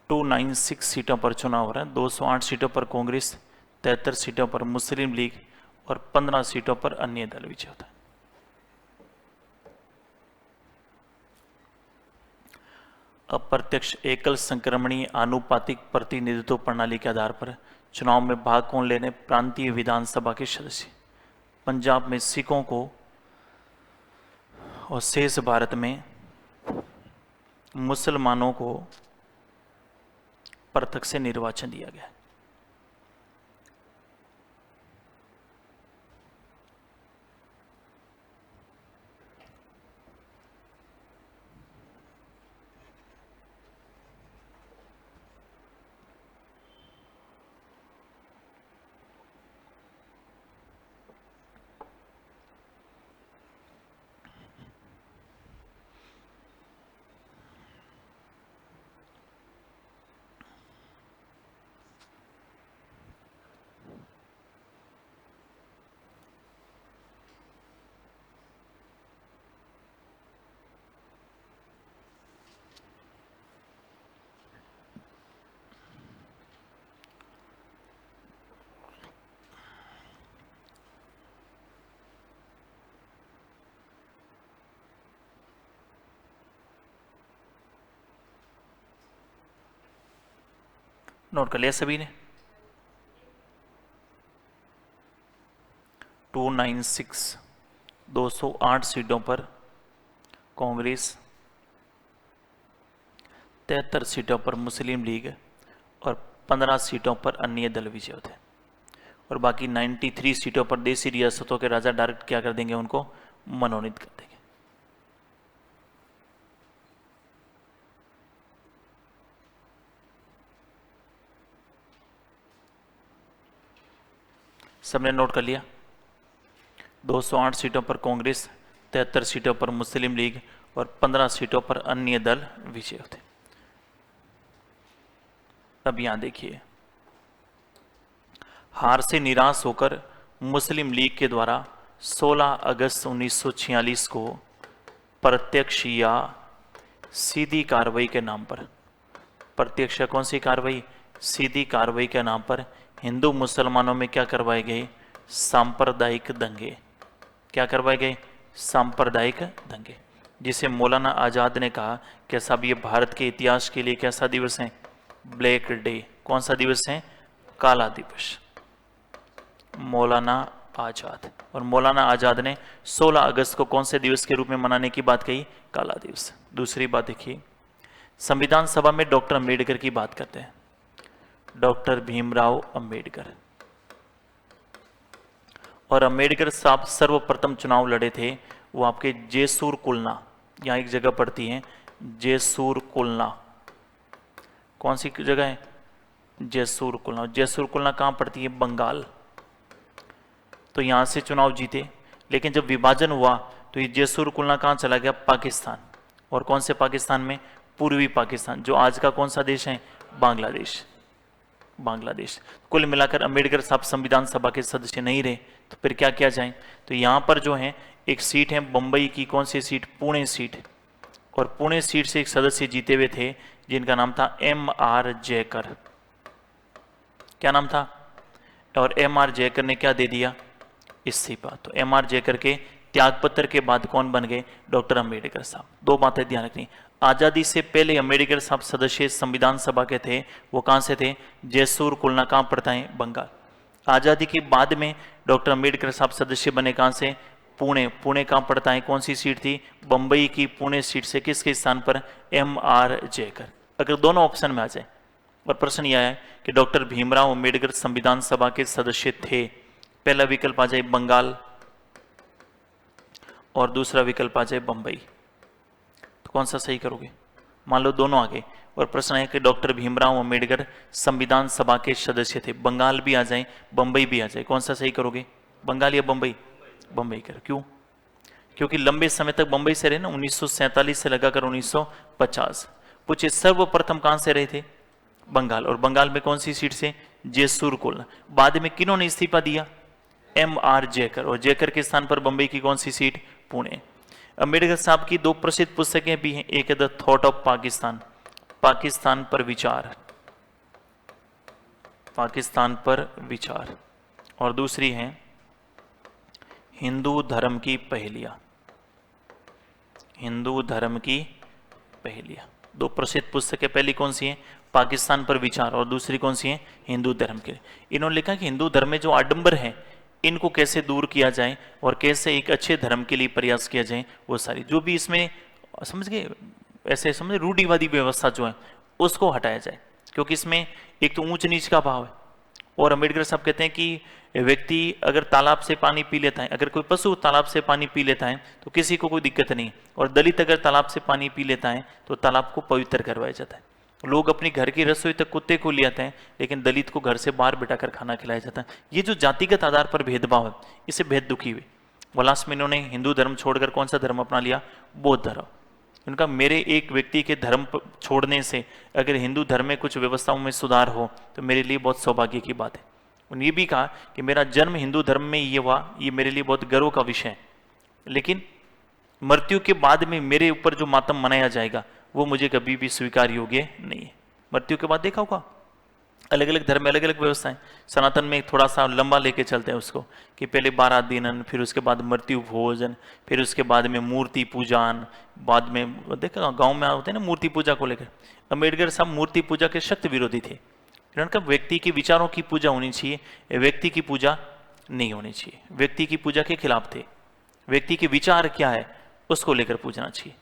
296 सीटों पर चुनाव हो रहा है। 208 सीटों पर कांग्रेस, 73 सीटों पर मुस्लिम लीग और 15 सीटों पर अन्य दल विजय होता है। अप्रत्यक्ष एकल संक्रमणीय आनुपातिक प्रतिनिधित्व प्रणाली के आधार पर चुनाव में भाग कौन लेने? प्रांतीय विधानसभा के सदस्य। पंजाब में सिखों को और शेष भारत में मुसलमानों को पृथक से निर्वाचन दिया गया। नोट कर लिया सभी ने? 296 208 सीटों पर कांग्रेस, 73 सीटों पर मुस्लिम लीग और 15 सीटों पर अन्य दल विजय होते हैं। और बाकी 93 सीटों पर देशी रियासतों के राजा डायरेक्ट क्या कर देंगे? उनको मनोनीत कर देंगे। सबने नोट कर लिया? 208 सीटों पर कांग्रेस, 73 सीटों पर मुस्लिम लीग और 15 सीटों पर अन्य दल विजय होते। अब यहां देखिए, हार से निराश होकर मुस्लिम लीग के द्वारा 16 अगस्त 1946 को प्रत्यक्ष या सीधी कार्रवाई के नाम पर, प्रत्यक्ष कौन सी कार्रवाई? सीधी कार्रवाई के नाम पर हिंदू मुसलमानों में क्या करवाए गए? सांप्रदायिक दंगे। क्या करवाए गए? सांप्रदायिक दंगे, जिसे मौलाना आजाद ने कहा कि साहब ये भारत के इतिहास के लिए कैसा दिवस है? Black day. कौन सा दिवस है? काला दिवस। मौलाना आजाद। और मौलाना आजाद ने 16 अगस्त को कौन से दिवस के रूप में मनाने की बात कही? काला दिवस। दूसरी बात देखिए, संविधान सभा में डॉक्टर अंबेडकर की बात करते हैं। डॉक्टर भीमराव अंबेडकर। और अंबेडकर साहब सर्वप्रथम चुनाव लड़े थे वो आपके जैसूर कुलना, यहां एक जगह पड़ती है जैसूर कुलना। कौन सी जगह है? जैसूर कुलना। जैसूर कुलना कहां पड़ती है? बंगाल। तो यहां से चुनाव जीते, लेकिन जब विभाजन हुआ तो ये जैसूर कुलना कहां चला गया? पाकिस्तान। और कौन से पाकिस्तान में? पूर्वी पाकिस्तान, जो आज का कौन सा देश है? बांग्लादेश। बांग्लादेश। कुल मिलाकर अंबेडकर साहब संविधान सभा के सदस्य नहीं रहे, तो फिर क्या किया जाए? तो यहां पर जो है एक सीट है बंबई की, कौन सी सीट? पुणे सीट। और पुणे सीट से एक सदस्य जीते हुए थे जिनका नाम था M.R. जयकर। क्या नाम था? और M.R. जयकर ने क्या दे दिया? इस्तीफा। तो M.R. जयकर के त्यागपत्र के बाद कौन बन गए? डॉक्टर अंबेडकर साहब। दो बातें ध्यान रखनी, आजादी से पहले अंबेडकर साहब सदस्य संविधान सभा के थे, वो कहां से थे? जैसूर कुलना। कहां पड़ता है? बंगाल। आजादी के बाद में डॉक्टर अंबेडकर साहब सदस्य बने कहां से? पुणे। पुणे कहां पड़ता है? कौन सी सीट थी? बंबई की पुणे सीट से किसके स्थान पर? M.R. जयकर। अगर दोनों ऑप्शन में आ जाए, और प्रश्न यह है कि डॉक्टर भीमराव अंबेडकर संविधान सभा के सदस्य थे, पहला विकल्प आ जाए बंगाल और दूसरा विकल्प आ जाए बंबई, तो कौन सा सही करोगे? मान लो दोनों आ गए और प्रश्न है कि डॉक्टर भीमराव अंबेडकर संविधान सभा के सदस्य थे, बंगाल भी आ जाए बंबई भी आ जाए, कौन सा सही करोगे? बंगाल या बंबई? बंबई कर। क्यों? क्योंकि लंबे समय तक बंबई से रहे ना, 1947 से लगाकर 1950। पूछे सर्वप्रथम कहां से रहे थे? बंगाल। और बंगाल में कौन सी सीट से? जैसूर कुलना। बाद में किन्होंने इस्तीफा दिया? M.R. जयकर। और जयकर के स्थान पर बंबई की कौन सी सीट? पुणे। अंबेडकर साहब की दो प्रसिद्ध पुस्तकें भी हैं, एक है the thought of Pakistan, Pakistan पर विचार, पाकिस्तान पर विचार, और दूसरी है हिंदू धर्म की पहेलियां। हिंदू धर्म की पहेलियां, दो प्रसिद्ध पुस्तकें, पहली कौन सी है, पाकिस्तान पर विचार, और दूसरी कौन सी है, हिंदू धर्म के। इन्होंने लिखा कि हिंदू धर्म में जो आडंबर है इनको कैसे दूर किया जाए और कैसे एक अच्छे धर्म के लिए प्रयास किया जाए, वो सारी जो भी इसमें समझ गए, ऐसे समझे रूढ़िवादी व्यवस्था जो है उसको हटाया जाए, क्योंकि इसमें एक तो ऊंच नीच का भाव है। और अम्बेडकर साहब कहते हैं कि व्यक्ति अगर तालाब से पानी पी लेता है, अगर कोई पशु तालाब से पानी पी लेता है तो किसी को कोई दिक्कत नहीं, और दलित अगर तालाब से पानी पी लेता है तो तालाब को पवित्र करवाया जाता है। लोग अपनी घर की रसोई तक कुत्ते को ले आते हैं, लेकिन दलित को घर से बाहर बिठाकर खाना खिलाया जाता है। ये जो जातिगत आधार पर भेदभाव है, इससे बेहद दुखी हुए। और लास्ट में इन्होंने हिंदू धर्म छोड़कर कौन सा धर्म अपना लिया, बौद्ध धर्म। उनका मेरे एक व्यक्ति के धर्म छोड़ने से अगर हिंदू धर्म में कुछ व्यवस्थाओं में सुधार हो तो मेरे लिए बहुत सौभाग्य की बात है। उन्होंने ये भी कहा कि मेरा जन्म हिंदू धर्म में ये हुआ, ये मेरे लिए बहुत गर्व का विषय है, लेकिन मृत्यु के बाद में मेरे ऊपर जो मातम मनाया जाएगा वो मुझे कभी भी स्वीकार योग्य नहीं है। मृत्यु के बाद देखा होगा अलग अलग धर्म में अलग अलग व्यवस्थाएं। सनातन में थोड़ा सा लंबा लेके चलते हैं उसको कि पहले 12 दिन, फिर उसके बाद मृत्यु भोजन, फिर उसके बाद में मूर्ति पूजन, बाद में देखा गांव में होते हैं ना मूर्ति पूजा को लेकर। अम्बेडकर साहब मूर्ति पूजा के सख्त विरोधी थे। इन्होंने कहा व्यक्ति के विचारों की पूजा होनी चाहिए, व्यक्ति की पूजा नहीं होनी चाहिए। व्यक्ति की पूजा के खिलाफ थे, व्यक्ति के विचार क्या है उसको लेकर पूजना चाहिए।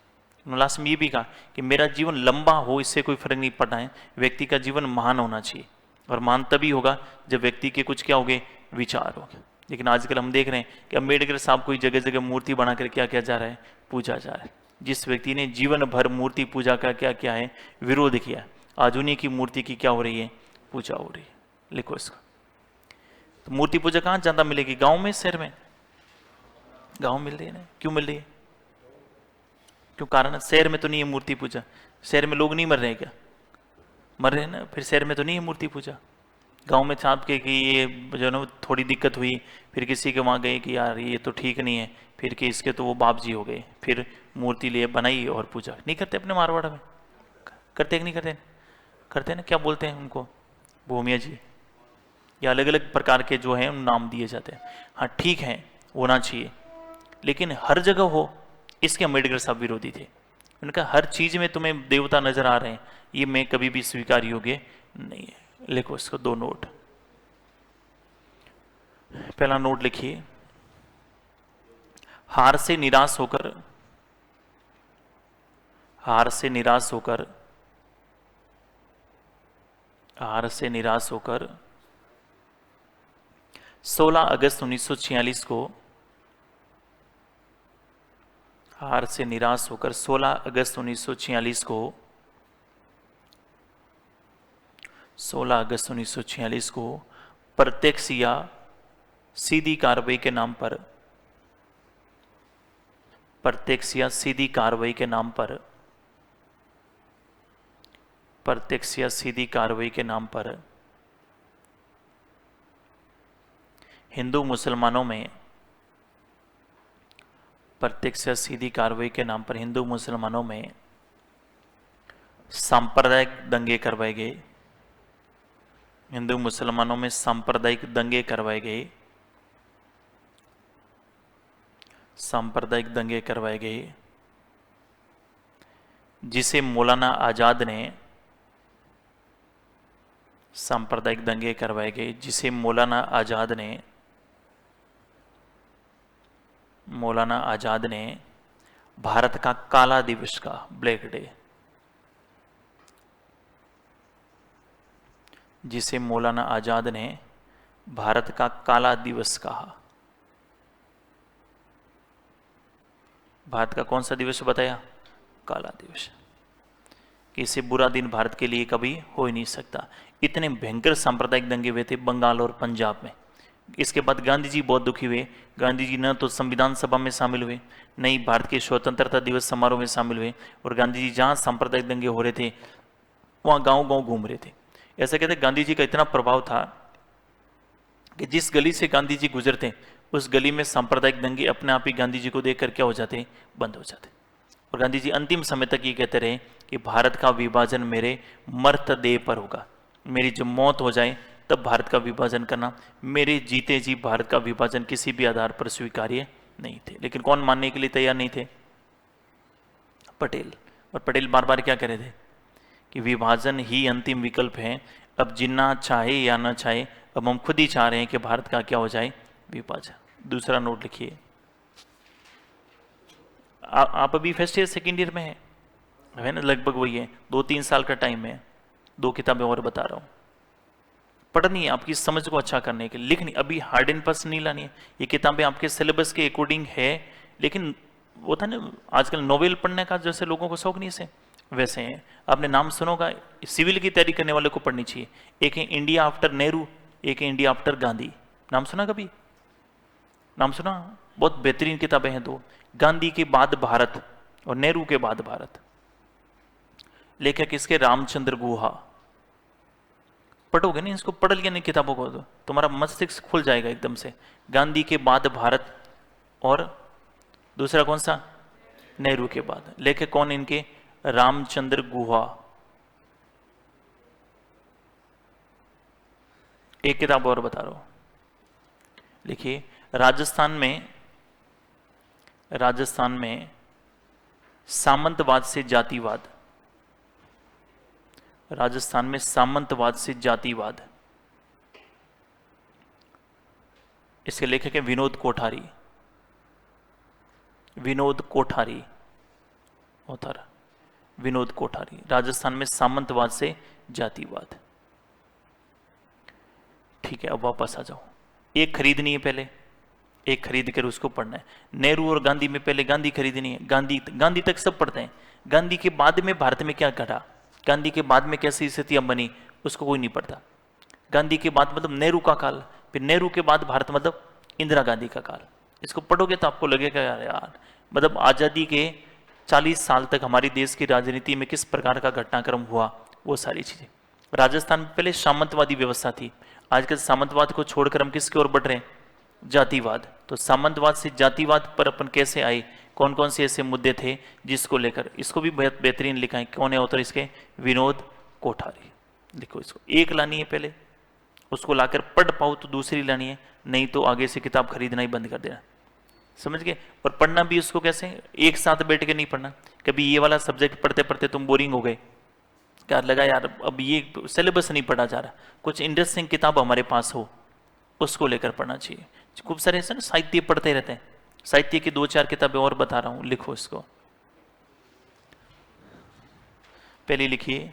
लास्ट में ये भी कहा कि मेरा जीवन लंबा हो इससे कोई फर्क नहीं पड़ता है, व्यक्ति का जीवन महान होना चाहिए, और महान तभी होगा जब व्यक्ति के कुछ क्या होंगे, विचार होंगे। लेकिन आजकल हम देख रहे हैं कि अम्बेडकर साहब को जगह जगह मूर्ति बनाकर क्या किया जा रहा है, पूजा जा रहा है। जिस व्यक्ति ने जीवन भर मूर्ति पूजा का क्या क्या है, विरोध किया, आज उन्हीं की मूर्ति की क्या हो रही है, पूजा हो रही है। लिखो इसको। तो मूर्ति पूजा कहाँ ज्यादा मिलेगी, गाँव में शहर में? गाँव मिल रही है ना, क्यों मिल रही है, क्यों कारण? शहर में तो नहीं है मूर्ति पूजा, शहर में लोग नहीं मर रहे हैं क्या, मर रहे हैं ना, फिर शहर में तो नहीं है मूर्ति पूजा। गांव में छाप के कि ये जो ना थोड़ी दिक्कत हुई, फिर किसी के वहाँ गए कि यार ये तो ठीक नहीं है, फिर कि इसके तो वो बाप जी हो गए, फिर मूर्ति लिए बनाई और पूजा नहीं करते। अपने मारवाड़ में करते कि नहीं करते? करते ना, क्या बोलते हैं उनको, भूमिया जी, या अलग अलग प्रकार के जो हैं नाम दिए जाते हैं। हाँ ठीक है, होना चाहिए, लेकिन हर जगह हो, इसके अम्बेडकर साहब विरोधी थे। उनका हर चीज में तुम्हें देवता नजर आ रहे हैं, ये मैं कभी भी स्वीकार योग्य नहीं है। लिखो इसको, 2 नोट। पहला नोट लिखिए, हार से निराश होकर, हार से निराश होकर, हार से निराश होकर 16 अगस्त 1946 को, हार से निराश होकर 16 अगस्त 1946 को, 16 अगस्त 1946 को प्रत्यक्ष या सीधी कार्रवाई के नाम पर, प्रत्यक्ष या सीधी कार्रवाई के नाम पर, प्रत्यक्ष या सीधी कार्रवाई के नाम पर हिंदू मुसलमानों में, प्रत्यक्ष या सीधी कार्रवाई के नाम पर हिंदू मुसलमानों में सांप्रदायिक दंगे करवाए गए, हिंदू मुसलमानों में सांप्रदायिक दंगे करवाए गए, सांप्रदायिक दंगे करवाए गए, जिसे मौलाना आजाद ने, सांप्रदायिक दंगे करवाए गए जिसे मौलाना आजाद ने, मौलाना आजाद ने भारत का काला दिवस का, ब्लैक डे, जिसे मौलाना आजाद ने भारत का काला दिवस कहा। भारत का कौन सा दिवस बताया? काला दिवस। कि इससे बुरा दिन भारत के लिए कभी हो ही नहीं सकता। इतने भयंकर सांप्रदायिक दंगे हुए थे बंगाल और पंजाब में। इसके बाद गांधी जी बहुत दुखी हुए। गांधी जी न तो संविधान सभा में शामिल हुए, न ही भारत के स्वतंत्रता दिवस समारोह में शामिल हुए, और गांधी जी जहाँ सांप्रदायिक दंगे हो रहे थे वहाँ गांव गांव घूम रहे थे। ऐसा कहते गांधी जी का इतना प्रभाव था कि जिस गली से गांधी जी गुजरते उस गली में सांप्रदायिक दंगे अपने आप ही गांधी जी को देखकर क्या हो जाते? बंद हो जाते। और गांधी जी अंतिम समय तक ये कहते रहे कि भारत का विभाजन मेरे मर्तदेह पर होगा, मेरी जब मौत हो जाए तब भारत का विभाजन करना। मेरे जीते जी भारत का विभाजन किसी भी आधार पर स्वीकार्य नहीं थे। लेकिन कौन मानने के लिए तैयार नहीं थे? पटेल। और पटेल बार बार क्या कह रहे थे कि विभाजन ही अंतिम विकल्प है, अब जिन्ना चाहे या ना चाहे, अब हम खुद ही चाह रहे हैं कि भारत का क्या हो जाए, विभाजन। दूसरा नोट लिखिए, आप अभी फर्स्ट ईयर सेकेंड ईयर में है ना, लगभग वही है, 2-3 साल का टाइम है। 2 किताबें और बता रहा हूँ, पढ़नी है आपकी समझ को अच्छा करने के लिए, लिखनी, अभी हार्ड एंड फास्ट नहीं लानी है। ये किताबें आपके सिलेबस के अकॉर्डिंग है, लेकिन वो था ना आजकल नोवेल पढ़ने का जैसे लोगों को शौक नहीं से वैसे हैं। आपने नाम सुनोगा, सिविल की तैयारी करने वाले को पढ़नी चाहिए। एक है इंडिया आफ्टर नेहरू, एक है इंडिया आफ्टर गांधी। नाम सुना कभी? नाम सुना? बहुत बेहतरीन किताबें हैं दो, गांधी के बाद भारत और नेहरू के बाद भारत। लेखक इसके रामचंद्र गुहा। पढ़ोगे नहीं इसको, पढ़ लिया नहीं किताबों को तो तुम्हारा मस्तिष्क खुल जाएगा एकदम से। गांधी के बाद भारत और दूसरा कौन सा? नेहरू के बाद। लेखक कौन इनके? रामचंद्र गुहा। एक किताब और बता रहा हूं, लिखिए, राजस्थान में सामंतवाद से जातिवाद। राजस्थान में सामंतवाद से जातिवाद। इसके लेखक है विनोद कोठारी। विनोद कोठारी, ऑथर विनोद कोठारी। राजस्थान में सामंतवाद से जातिवाद। ठीक है, अब वापस आ जाओ। एक खरीदनी है पहले, एक खरीद कर उसको पढ़ना है। नेहरू और गांधी में पहले गांधी खरीदनी है। गांधी तक सब पढ़ते हैं। गांधी के बाद में भारत में क्या घटा, गांधी के बाद में कैसी स्थितियां बनी, उसको कोई नहीं पढ़ता। गांधी के बाद मतलब नेहरू का काल, फिर नेहरू के बाद भारत मतलब इंदिरा गांधी का काल। इसको पढ़ोगे तो आपको लगेगा यार मतलब आज़ादी के 40 साल तक हमारी देश की राजनीति में किस प्रकार का घटनाक्रम हुआ, वो सारी चीज़ें। राजस्थान में पहले सामंतवादी व्यवस्था थी, आजकल सामंतवाद को छोड़कर हम किसकी ओर बढ़ रहे हैं? जातिवाद। तो सामंतवाद से जातिवाद पर अपन कैसे आए, कौन कौन से ऐसे मुद्दे थे जिसको लेकर, इसको भी बहुत बेहतरीन लिखा है। कौन है ऑथर इसके? विनोद कोठारी। लिखो इसको, एक लानी है पहले, उसको लाकर पढ़ पाओ तो दूसरी लानी है, नहीं तो आगे से किताब खरीदना ही बंद कर देना। समझ गए? और पढ़ना भी उसको कैसे, एक साथ बैठ के नहीं पढ़ना। कभी ये वाला सब्जेक्ट पढ़ते पढ़ते तुम बोरिंग हो गए, क्या लगा यार अब ये सिलेबस नहीं पढ़ा जा रहा, कुछ इंटरेस्टिंग किताब हमारे पास हो, उसको लेकर पढ़ना चाहिए। खूब सारे ऐसे ना साहित्य पढ़ते रहते हैं, साहित्य की 2-4 किताबें और बता रहा हूं, लिखो इसको। पहले लिखिए,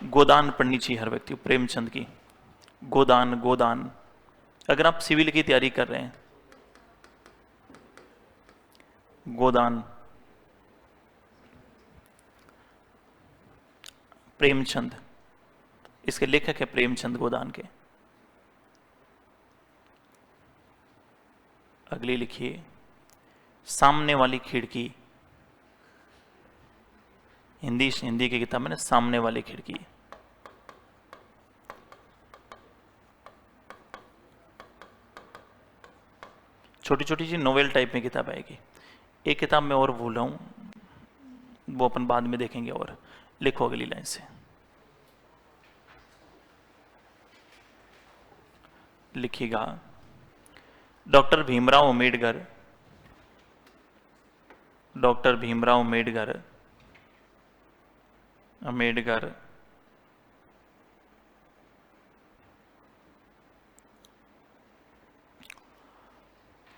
गोदान पढ़नी चाहिए हर व्यक्ति को, प्रेमचंद की गोदान। अगर आप सिविल की तैयारी कर रहे हैं, गोदान, प्रेमचंद, इसके लेखक है प्रेमचंद गोदान के। अगली लिखिए, सामने वाली खिड़की। हिंदी की किताब में ना, सामने वाली खिड़की। छोटी छोटी सी नोवेल टाइप में किताब आएगी। एक किताब में और भूल रहा हूं, वो अपन बाद में देखेंगे। और लिखो अगली लाइन से, लिखिएगा, डॉक्टर भीमराव अम्बेडकर, डॉक्टर भीमराव अम्बेडकर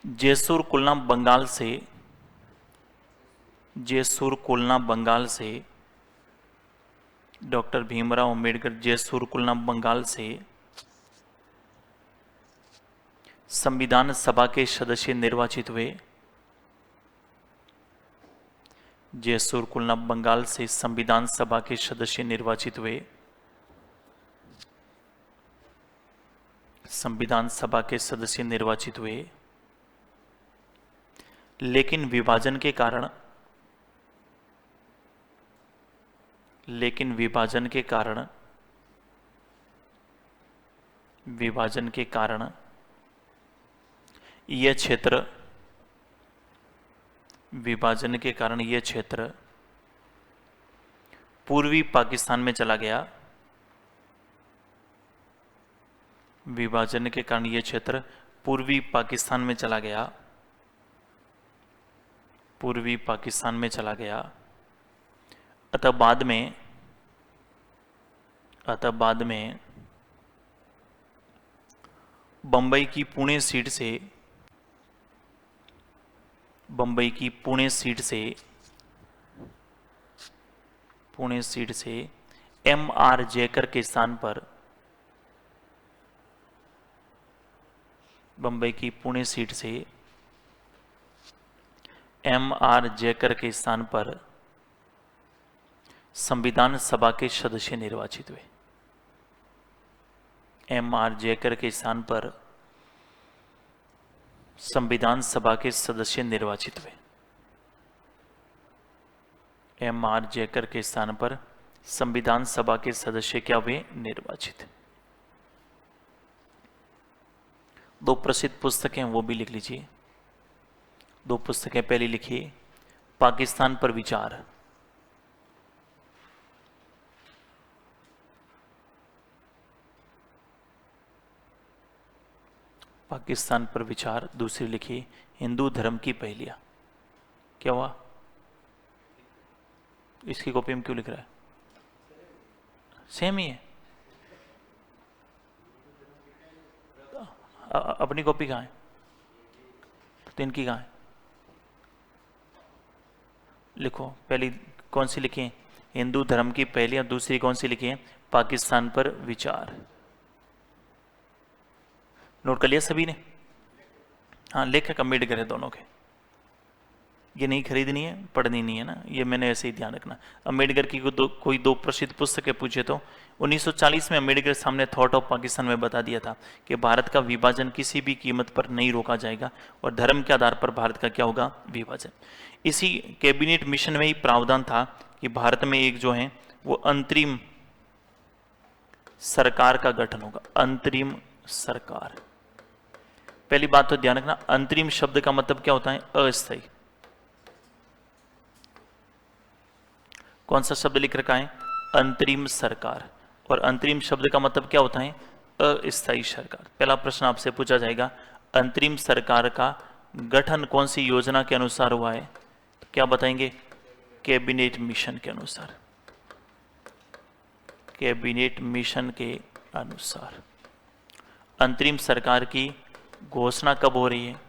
जैसूर कुलना बंगाल से डॉक्टर भीमराव अम्बेडकर जैसूर कुलना बंगाल से संविधान सभा के सदस्य निर्वाचित हुए। जैसूर कुलना बंगाल से संविधान सभा के सदस्य निर्वाचित हुए। संविधान सभा के सदस्य निर्वाचित हुए, लेकिन विभाजन के कारण यह क्षेत्र पूर्वी पाकिस्तान में चला गया। विभाजन के कारण यह क्षेत्र पूर्वी पाकिस्तान में चला गया, पूर्वी पाकिस्तान में चला गया। अतः बाद में बंबई की पुणे सीट से M.R. जयकर के स्थान पर, बंबई की पुणे सीट से M.R. जयकर के स्थान पर संविधान सभा के सदस्य निर्वाचित हुए। M.R. जयकर के स्थान पर संविधान सभा के सदस्य निर्वाचित हुए। M.R. जयकर के स्थान पर संविधान सभा के सदस्य क्या हुए? निर्वाचित। दो प्रसिद्ध पुस्तकें वो भी लिख लीजिए। दो पुस्तकें पहली लिखिए, पाकिस्तान पर विचार, पाकिस्तान पर विचार। दूसरी लिखिए, हिंदू धर्म की पहेलियां। क्या हुआ? इसकी कॉपी में क्यों लिख रहा है? सेम ही है। अपनी कॉपी कहाँ है? तो इनकी कहाँ है? लिखो, पहली कौन सी लिखी है? हिंदू धर्म की पहेलियां। दूसरी कौन सी लिखी है? पाकिस्तान पर विचार। नोट कर लिया सभी ने? हाँ, लेखक अम्बेडकर है दोनों के। ये नहीं खरीदनी है, पढ़नी नहीं है ना, ये मैंने ऐसे ही ध्यान रखना। अम्बेडकर की कोई दो प्रसिद्ध पुस्तकें पूछे तो 1940 में अम्बेडकर सामने थॉट ऑफ पाकिस्तान में बता दिया था कि भारत का विभाजन किसी भी कीमत पर नहीं रोका जाएगा और धर्म के आधार पर भारत का क्या होगा? विभाजन। इसी कैबिनेट मिशन में ही प्रावधान था कि भारत में एक जो है वो अंतरिम सरकार का गठन होगा। अंतरिम सरकार। पहली बात तो ध्यान रखना, अंतरिम शब्द का मतलब क्या होता है? अस्थायी। कौन सा शब्द लिख रखा है? अंतरिम सरकार। और अंतरिम शब्द का मतलब क्या होता है? अस्थायी सरकार। पहला प्रश्न आपसे पूछा जाएगा, अंतरिम सरकार का गठन कौन सी योजना के अनुसार हुआ है? क्या बताएंगे? कैबिनेट मिशन के अनुसार। कैबिनेट मिशन के अनुसार। अंतरिम सरकार की घोषणा कब हो रही है?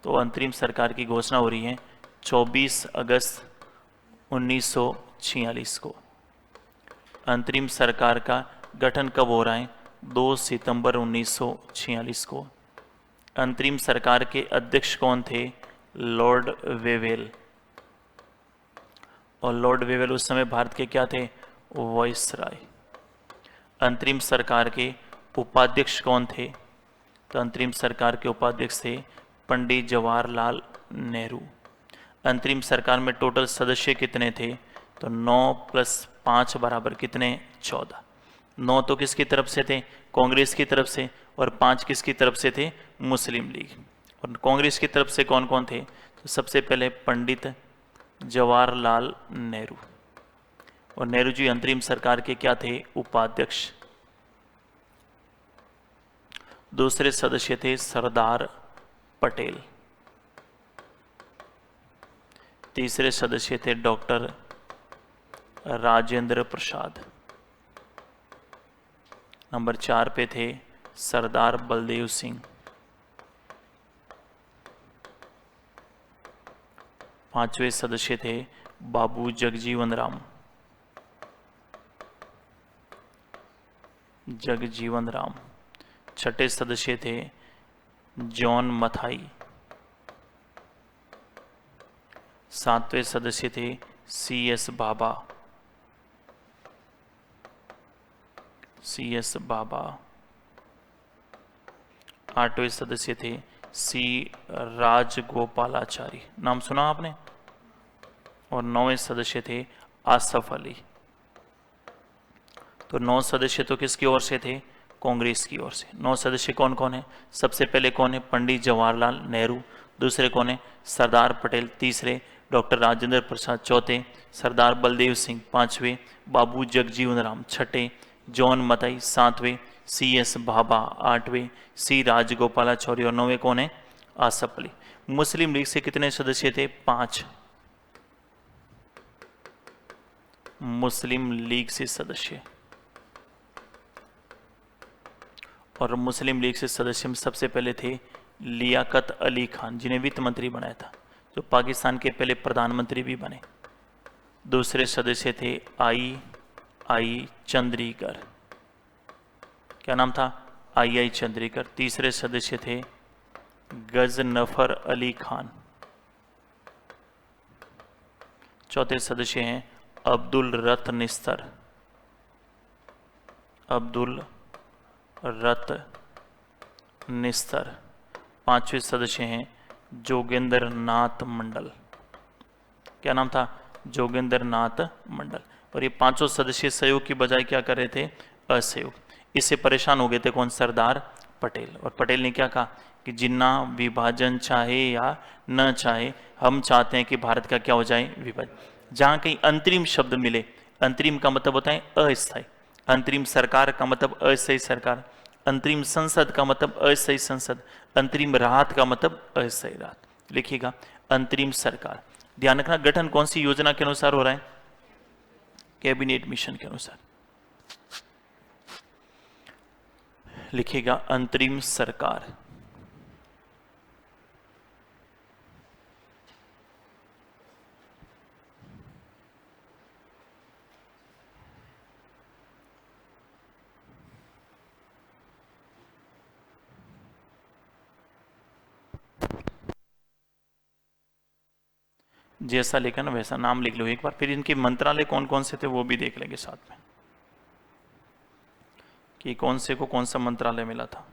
तो अंतरिम सरकार की घोषणा हो रही है 24 अगस्त 1946 को। अंतरिम सरकार का गठन कब हो रहा है? 2 सितंबर 1946 को। अंतरिम सरकार के अध्यक्ष कौन थे? Lord Wavell. और लॉर्ड वेवेल उस समय भारत के क्या थे? वायसराय। अंतरिम सरकार के उपाध्यक्ष कौन थे? तो अंतरिम सरकार के उपाध्यक्ष थे पंडित जवाहरलाल नेहरू। अंतरिम सरकार में टोटल सदस्य कितने थे? तो 9 + 5 बराबर कितने? 14। 9 तो किसकी तरफ से थे? कांग्रेस की तरफ से। और 5 किसकी तरफ से थे? मुस्लिम लीग। और कांग्रेस की तरफ से कौन कौन थे? तो सबसे पहले पंडित जवाहरलाल नेहरू। और नेहरू जी अंतरिम सरकार के क्या थे? उपाध्यक्ष। दूसरे सदस्य थे सरदार पटेल। तीसरे सदस्य थे डॉक्टर राजेंद्र प्रसाद। नंबर 4 पे थे सरदार बलदेव सिंह। 5वें सदस्य थे बाबू जगजीवन राम। जगजीवन राम। 6ठे सदस्य थे जॉन मथाई। 7वें सदस्य थे CS बाबा। CS बाबा। 8वें सदस्य थे C राजगोपालाचारी। नाम सुना आपने? और 9वें सदस्य थे आसफ अली। तो 9 सदस्य तो किसकी ओर से थे? कांग्रेस की ओर से। 9 सदस्य कौन कौन है? सबसे पहले कौन है? पंडित जवाहरलाल नेहरू। दूसरे कौन है? सरदार पटेल। तीसरे डॉक्टर राजेंद्र प्रसाद। चौथे सरदार बलदेव सिंह। 5वें बाबू जगजीवन राम। 6ठे जॉन मथाई। 7वें CS भाभा 8वें, C राजगोपालाचारी और 9वें कौन है? आसफ अली। मुस्लिम लीग से कितने सदस्य थे? 5 मुस्लिम लीग से सदस्य। और मुस्लिम लीग से सदस्य में सबसे पहले थे लियाकत अली खान, जिन्हें वित्त मंत्री बनाया था, जो पाकिस्तान के पहले प्रधानमंत्री भी बने। दूसरे सदस्य थे आई चंद्रीकर, क्या नाम था? आई चंद्रीकर। तीसरे सदस्य थे गजनफर अली खान। चौथे सदस्य हैं अब्दुल रत निस्तर, अब्दुल रत निस्तर। पांचवें सदस्य हैं जोगेंद्र नाथ मंडल, क्या नाम था? जोगेंद्र नाथ मंडल। और ये पांचों सदस्य सहयोग की बजाय क्या कर रहे थे? असहयोग। इससे परेशान हो गए थे कौन? सरदार पटेल। और पटेल ने क्या कहा कि जिन्ना विभाजन चाहे या न चाहे, हम चाहते हैं कि भारत का क्या हो जाए? विभाजन। जहां कहीं अंतरिम शब्द मिले, अंतरिम का मतलब होता है अस्थायी, अंतरिम सरकार का मतलब अस्थायी सरकार, अंतरिम संसद का मतलब अस्थायी संसद, अंतरिम राहत का मतलब अस्थायी राहत। लिखिएगा अंतरिम सरकार। ध्यान रखना गठन कौन सी योजना के अनुसार हो रहा है? कैबिनेट मिशन के अनुसार। लिखिएगा अंतरिम सरकार। जैसा लिखा ना वैसा नाम लिख लो एक बार, फिर इनके मंत्रालय कौन कौन से थे वो भी देख लेंगे साथ में, कि कौन से को कौन सा मंत्रालय मिला था।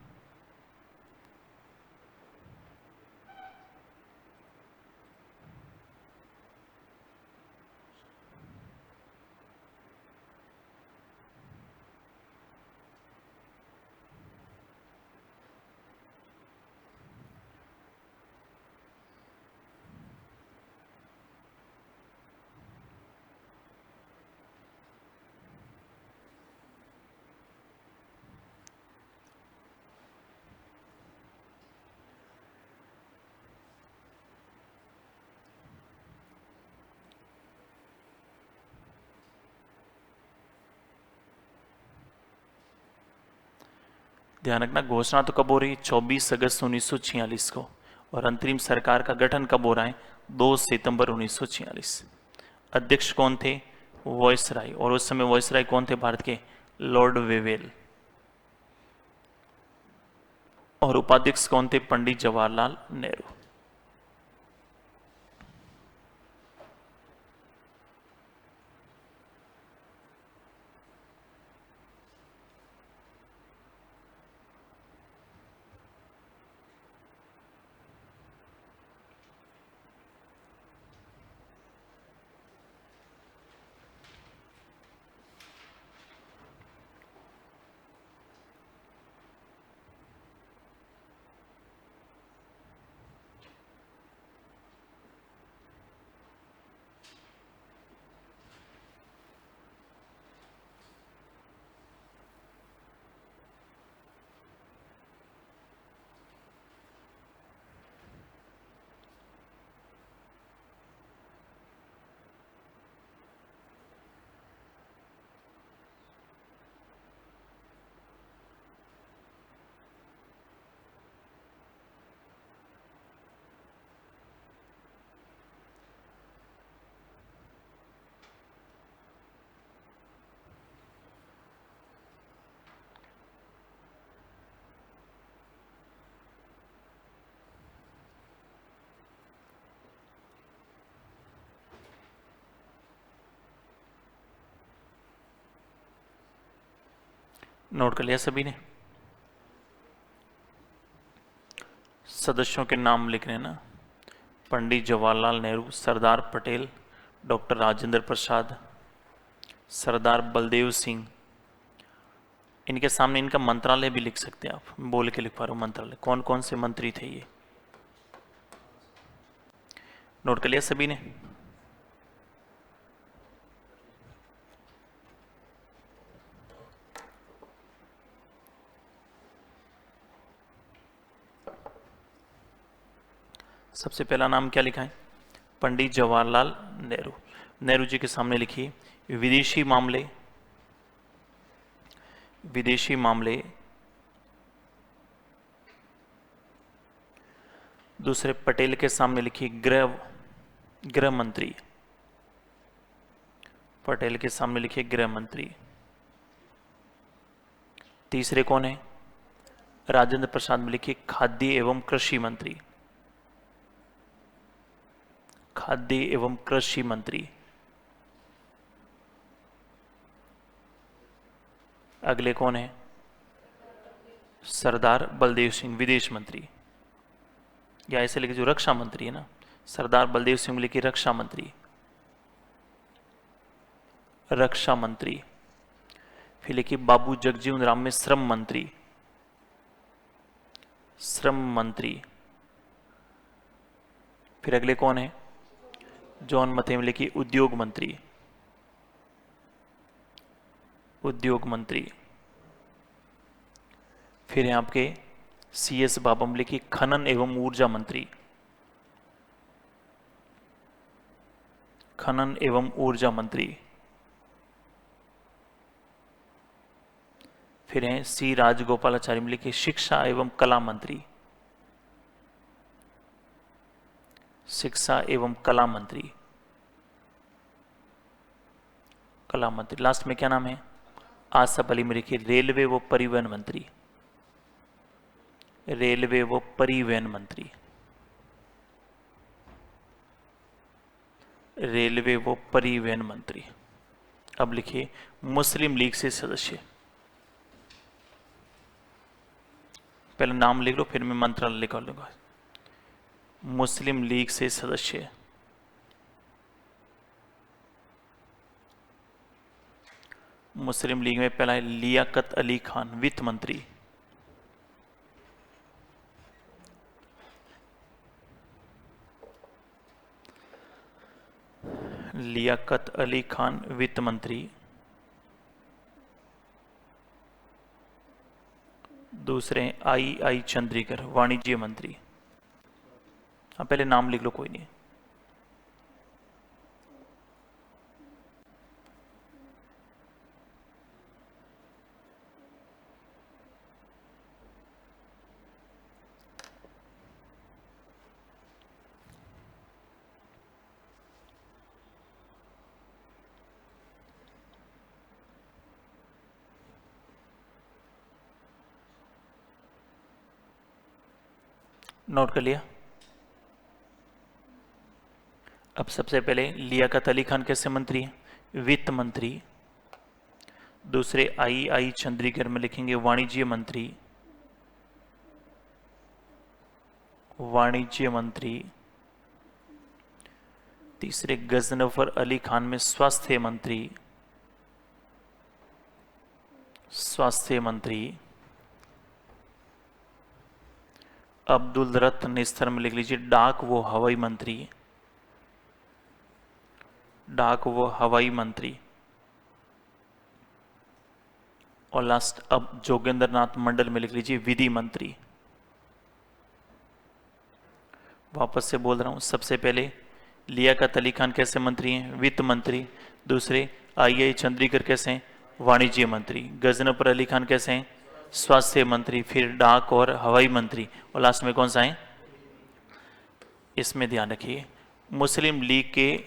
ध्यान रखना घोषणा तो कब हो रही है? 24 अगस्त 1946 को। और अंतरिम सरकार का गठन कब हो रहा है? 2 सितंबर 1946। अध्यक्ष कौन थे? वॉयसराय। और उस समय वॉयसराय कौन थे भारत के? Lord Wavell. और उपाध्यक्ष कौन थे? पंडित जवाहरलाल नेहरू। नोट कर लिया सभी ने? सदस्यों के नाम लिखने ना, पंडित जवाहरलाल नेहरू, सरदार पटेल, डॉक्टर राजेंद्र प्रसाद, सरदार बलदेव सिंह। इनके सामने इनका मंत्रालय भी लिख सकते हैं आप, बोल के लिख पा रहा हूँ मंत्रालय, कौन कौन से मंत्री थे ये। नोट कर लिया सभी ने? सबसे पहला नाम क्या लिखा है? पंडित जवाहरलाल नेहरू। नेहरू जी के सामने लिखिए विदेशी मामले, विदेशी मामले। दूसरे पटेल के सामने लिखिए गृह मंत्री। पटेल के सामने लिखिए गृह मंत्री। तीसरे कौन है? राजेंद्र प्रसाद में लिखिए खाद्य एवं कृषि मंत्री। खाद्य एवं कृषि मंत्री। अगले कौन है? सरदार बलदेव सिंह, विदेश मंत्री। या ऐसे लिखिए जो रक्षा मंत्री है ना, सरदार बलदेव सिंह लिखिए रक्षा मंत्री। रक्षा मंत्री। फिर लिखिए बाबू जगजीवन राम में श्रम मंत्री। श्रम मंत्री। फिर अगले कौन है? जॉन मथे में लिखिए उद्योग मंत्री। उद्योग मंत्री। फिर है आपके CS बाबा में लिखिए खनन एवं ऊर्जा मंत्री। खनन एवं ऊर्जा मंत्री। फिर हैं C राजगोपालाचारी में लिखिए शिक्षा एवं कला मंत्री। शिक्षा एवं कला मंत्री। कला मंत्री। लास्ट में क्या नाम है? आसफ अली में लिखिए रेलवे व परिवहन मंत्री। रेलवे व परिवहन मंत्री। रेलवे व परिवहन मंत्री। अब लिखिए मुस्लिम लीग से सदस्य। पहले नाम लिख लो, फिर मैं मंत्रालय लिख लूंगा। मुस्लिम लीग से सदस्य। मुस्लिम लीग में पहला है लियाकत अली खान, वित्त मंत्री। लियाकत अली खान, वित्त मंत्री। दूसरे आई चंद्रीकर, वाणिज्य मंत्री। हाँ पहले नाम लिख लो, कोई नहीं। नोट कर लिया। अब सबसे पहले लियाकत अली खान कैसे मंत्री है? वित्त मंत्री। दूसरे आई चंद्रीकर में लिखेंगे वाणिज्य मंत्री। वाणिज्य मंत्री। तीसरे गजनफर अली खान में स्वास्थ्य मंत्री। स्वास्थ्य मंत्री। अब्दुल रत्त निस्तर में लिख लीजिए डाक व हवाई मंत्री। डाक व हवाई मंत्री। और लास्ट अब जोगेंद्र नाथ मंडल में लिख लीजिए विधि मंत्री। वापस से बोल रहा हूं, सबसे पहले लियाकत अली खान कैसे मंत्री हैं? वित्त मंत्री। दूसरे आई चंद्रीकर कैसे हैं? वाणिज्य मंत्री। गजनफर अली खान कैसे हैं? स्वास्थ्य मंत्री। फिर डाक और हवाई मंत्री। और लास्ट में कौन सा है? इसमें ध्यान रखिए मुस्लिम लीग के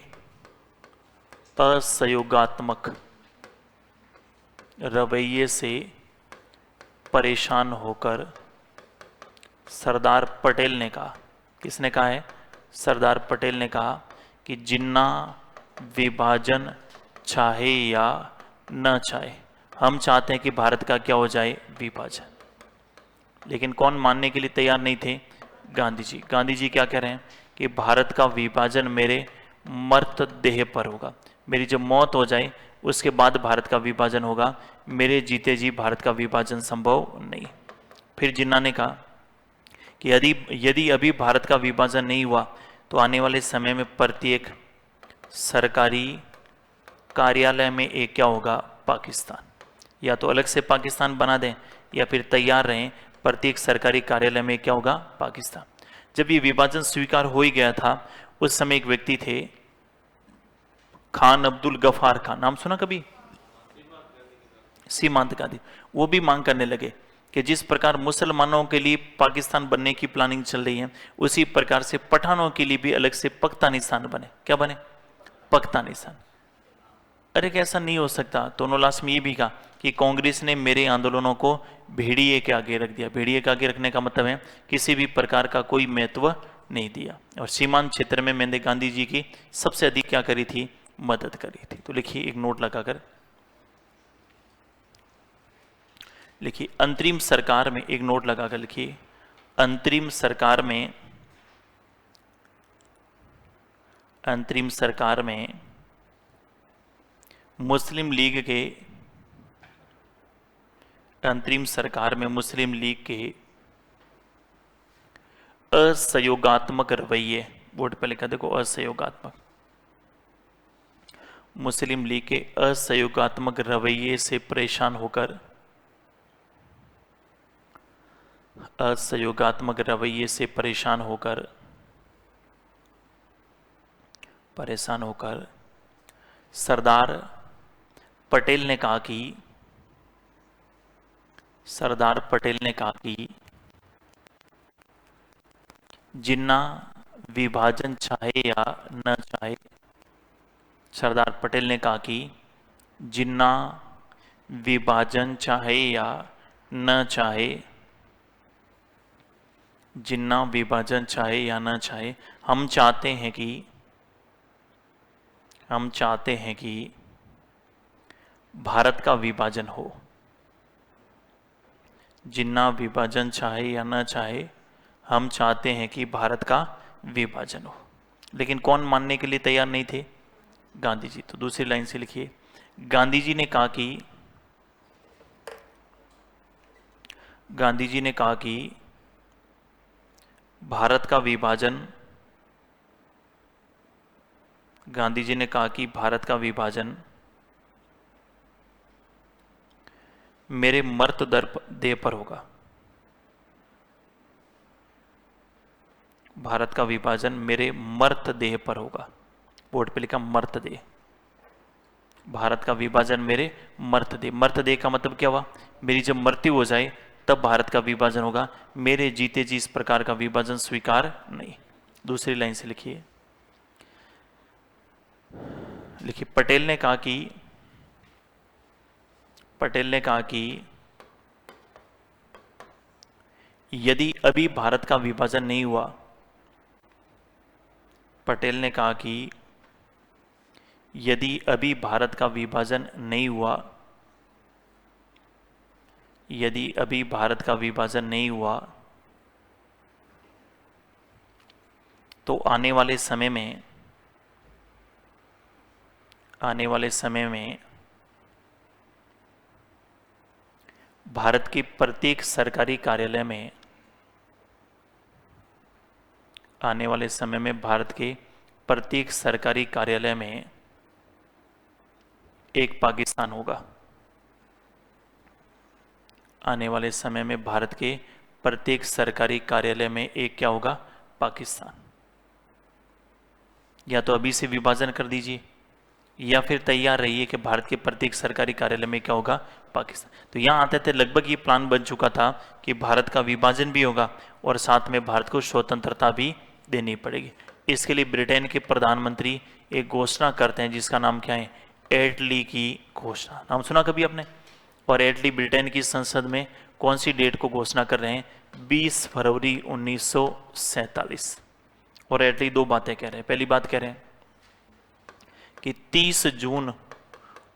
असहयोगात्मक रवैये से परेशान होकर सरदार पटेल ने कहा, किसने कहा है? सरदार पटेल ने कहा कि जिन्ना विभाजन चाहे या न चाहे, हम चाहते हैं कि भारत का क्या हो जाए? विभाजन। लेकिन कौन मानने के लिए तैयार नहीं थे? गांधी जी। गांधी जी क्या कह रहे हैं कि भारत का विभाजन मेरे मर्त देह पर होगा, मेरी जब मौत हो जाए उसके बाद भारत का विभाजन होगा, मेरे जीते जी भारत का विभाजन संभव नहीं। फिर जिन्ना ने कहा कि यदि अभी भारत का विभाजन नहीं हुआ तो आने वाले समय में प्रत्येक सरकारी कार्यालय में एक क्या होगा? पाकिस्तान। या तो अलग से पाकिस्तान बना दें या फिर तैयार रहें, प्रत्येक सरकारी कार्यालय में क्या होगा? पाकिस्तान। जब ये विभाजन स्वीकार हो ही गया था, उस समय एक व्यक्ति थे खान अब्दुल गफार खान, नाम सुना कभी? सीमांत गांधी। वो भी मांग करने लगे कि जिस प्रकार मुसलमानों के लिए पाकिस्तान बनने की प्लानिंग चल रही है, उसी प्रकार से पठानों के लिए भी अलग से पख्तानिस्तान बने। क्या बने? पख्तानिस्तान। अरे कैसा नहीं हो सकता। तो लास्ट में ये भी कहा कि कांग्रेस ने मेरे आंदोलनों को भेड़िए के आगे रख दिया। भेड़िए के आगे रखने का मतलब है किसी भी प्रकार का कोई महत्व नहीं दिया। और सीमांत क्षेत्र में मैंने गांधी जी की सबसे अधिक क्या करी थी? मदद करी थी। तो लिखिए, एक नोट लगाकर लिखिए, अंतरिम सरकार में, एक नोट लगाकर लिखिए, अंतरिम सरकार में, अंतरिम सरकार में मुस्लिम लीग के, अंतरिम सरकार में मुस्लिम लीग के असहयोगात्मक रवैये, बोर्ड पर लिखा देखो, असहयोगात्मक, मुस्लिम लीग के असहयोगात्मक रवैये से परेशान होकर, असहयोगात्मक रवैये से परेशान होकर सरदार पटेल ने कहा कि, सरदार पटेल ने कहा कि जिन्ना विभाजन चाहे या न चाहे, सरदार पटेल ने कहा कि जिन्ना विभाजन चाहे या न चाहे, जिन्ना विभाजन चाहे या न चाहे, हम चाहते हैं कि भारत का विभाजन हो। जिन्ना विभाजन चाहे या न चाहे, हम चाहते हैं कि भारत का विभाजन हो। लेकिन कौन मानने के लिए तैयार नहीं थे? गांधी जी। तो दूसरी लाइन से लिखिए, गांधी जी ने कहा कि, गांधी जी ने कहा कि भारत का विभाजन, गांधी जी ने कहा कि भारत का विभाजन मेरे मर्तदेह पर होगा। भारत का विभाजन मेरे मर्तदेह पर होगा। बोर्ड पे लिखा मर्तदेह। भारत का विभाजन मेरे मर्तदेह। मर्तदेह का मतलब क्या हुआ? मेरी जब मृत्यु हो जाए तब भारत का विभाजन होगा, मेरे जीते जी इस प्रकार का विभाजन स्वीकार नहीं। दूसरी लाइन से लिखिए, लिखिए, पटेल ने कहा कि, पटेल ने कहा कि यदि अभी भारत का विभाजन नहीं हुआ, पटेल ने कहा कि यदि अभी भारत का विभाजन नहीं हुआ, यदि अभी भारत का विभाजन नहीं हुआ, तो आने वाले समय में, आने वाले समय में भारत के प्रत्येक सरकारी कार्यालय में, आने वाले समय में भारत के प्रत्येक सरकारी कार्यालय में एक पाकिस्तान होगा। आने वाले समय में भारत के प्रत्येक सरकारी कार्यालय में एक क्या होगा? पाकिस्तान। या तो अभी से विभाजन कर दीजिए या फिर तैयार रहिए कि भारत के प्रत्येक सरकारी कार्यालय में क्या होगा? पाकिस्तान। तो यहाँ आते थे लगभग ये प्लान बन चुका था कि भारत का विभाजन भी होगा और साथ में भारत को स्वतंत्रता भी देनी पड़ेगी। इसके लिए ब्रिटेन के प्रधानमंत्री एक घोषणा करते हैं जिसका नाम क्या है? एटली की घोषणा। नाम सुना कभी आपने? और एटली ब्रिटेन की संसद में कौन सी डेट को घोषणा कर रहे हैं? 20 फरवरी 1947। और एटली दो बातें कह रहे हैं। पहली बात कह रहे हैं कि 30 जून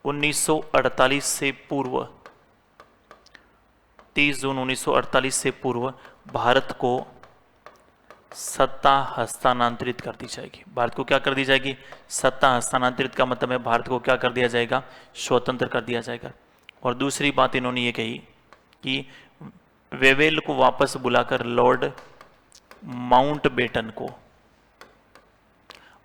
1948 से पूर्व, 30 जून 1948 से पूर्व भारत को सत्ता हस्तांतरित कर दी जाएगी। भारत को क्या कर दी जाएगी? सत्ता हस्तांतरित का मतलब है भारत को क्या कर दिया जाएगा? स्वतंत्र कर दिया जाएगा। और दूसरी बात इन्होंने ये कही कि वेवेल को वापस बुलाकर लॉर्ड माउंटबेटन को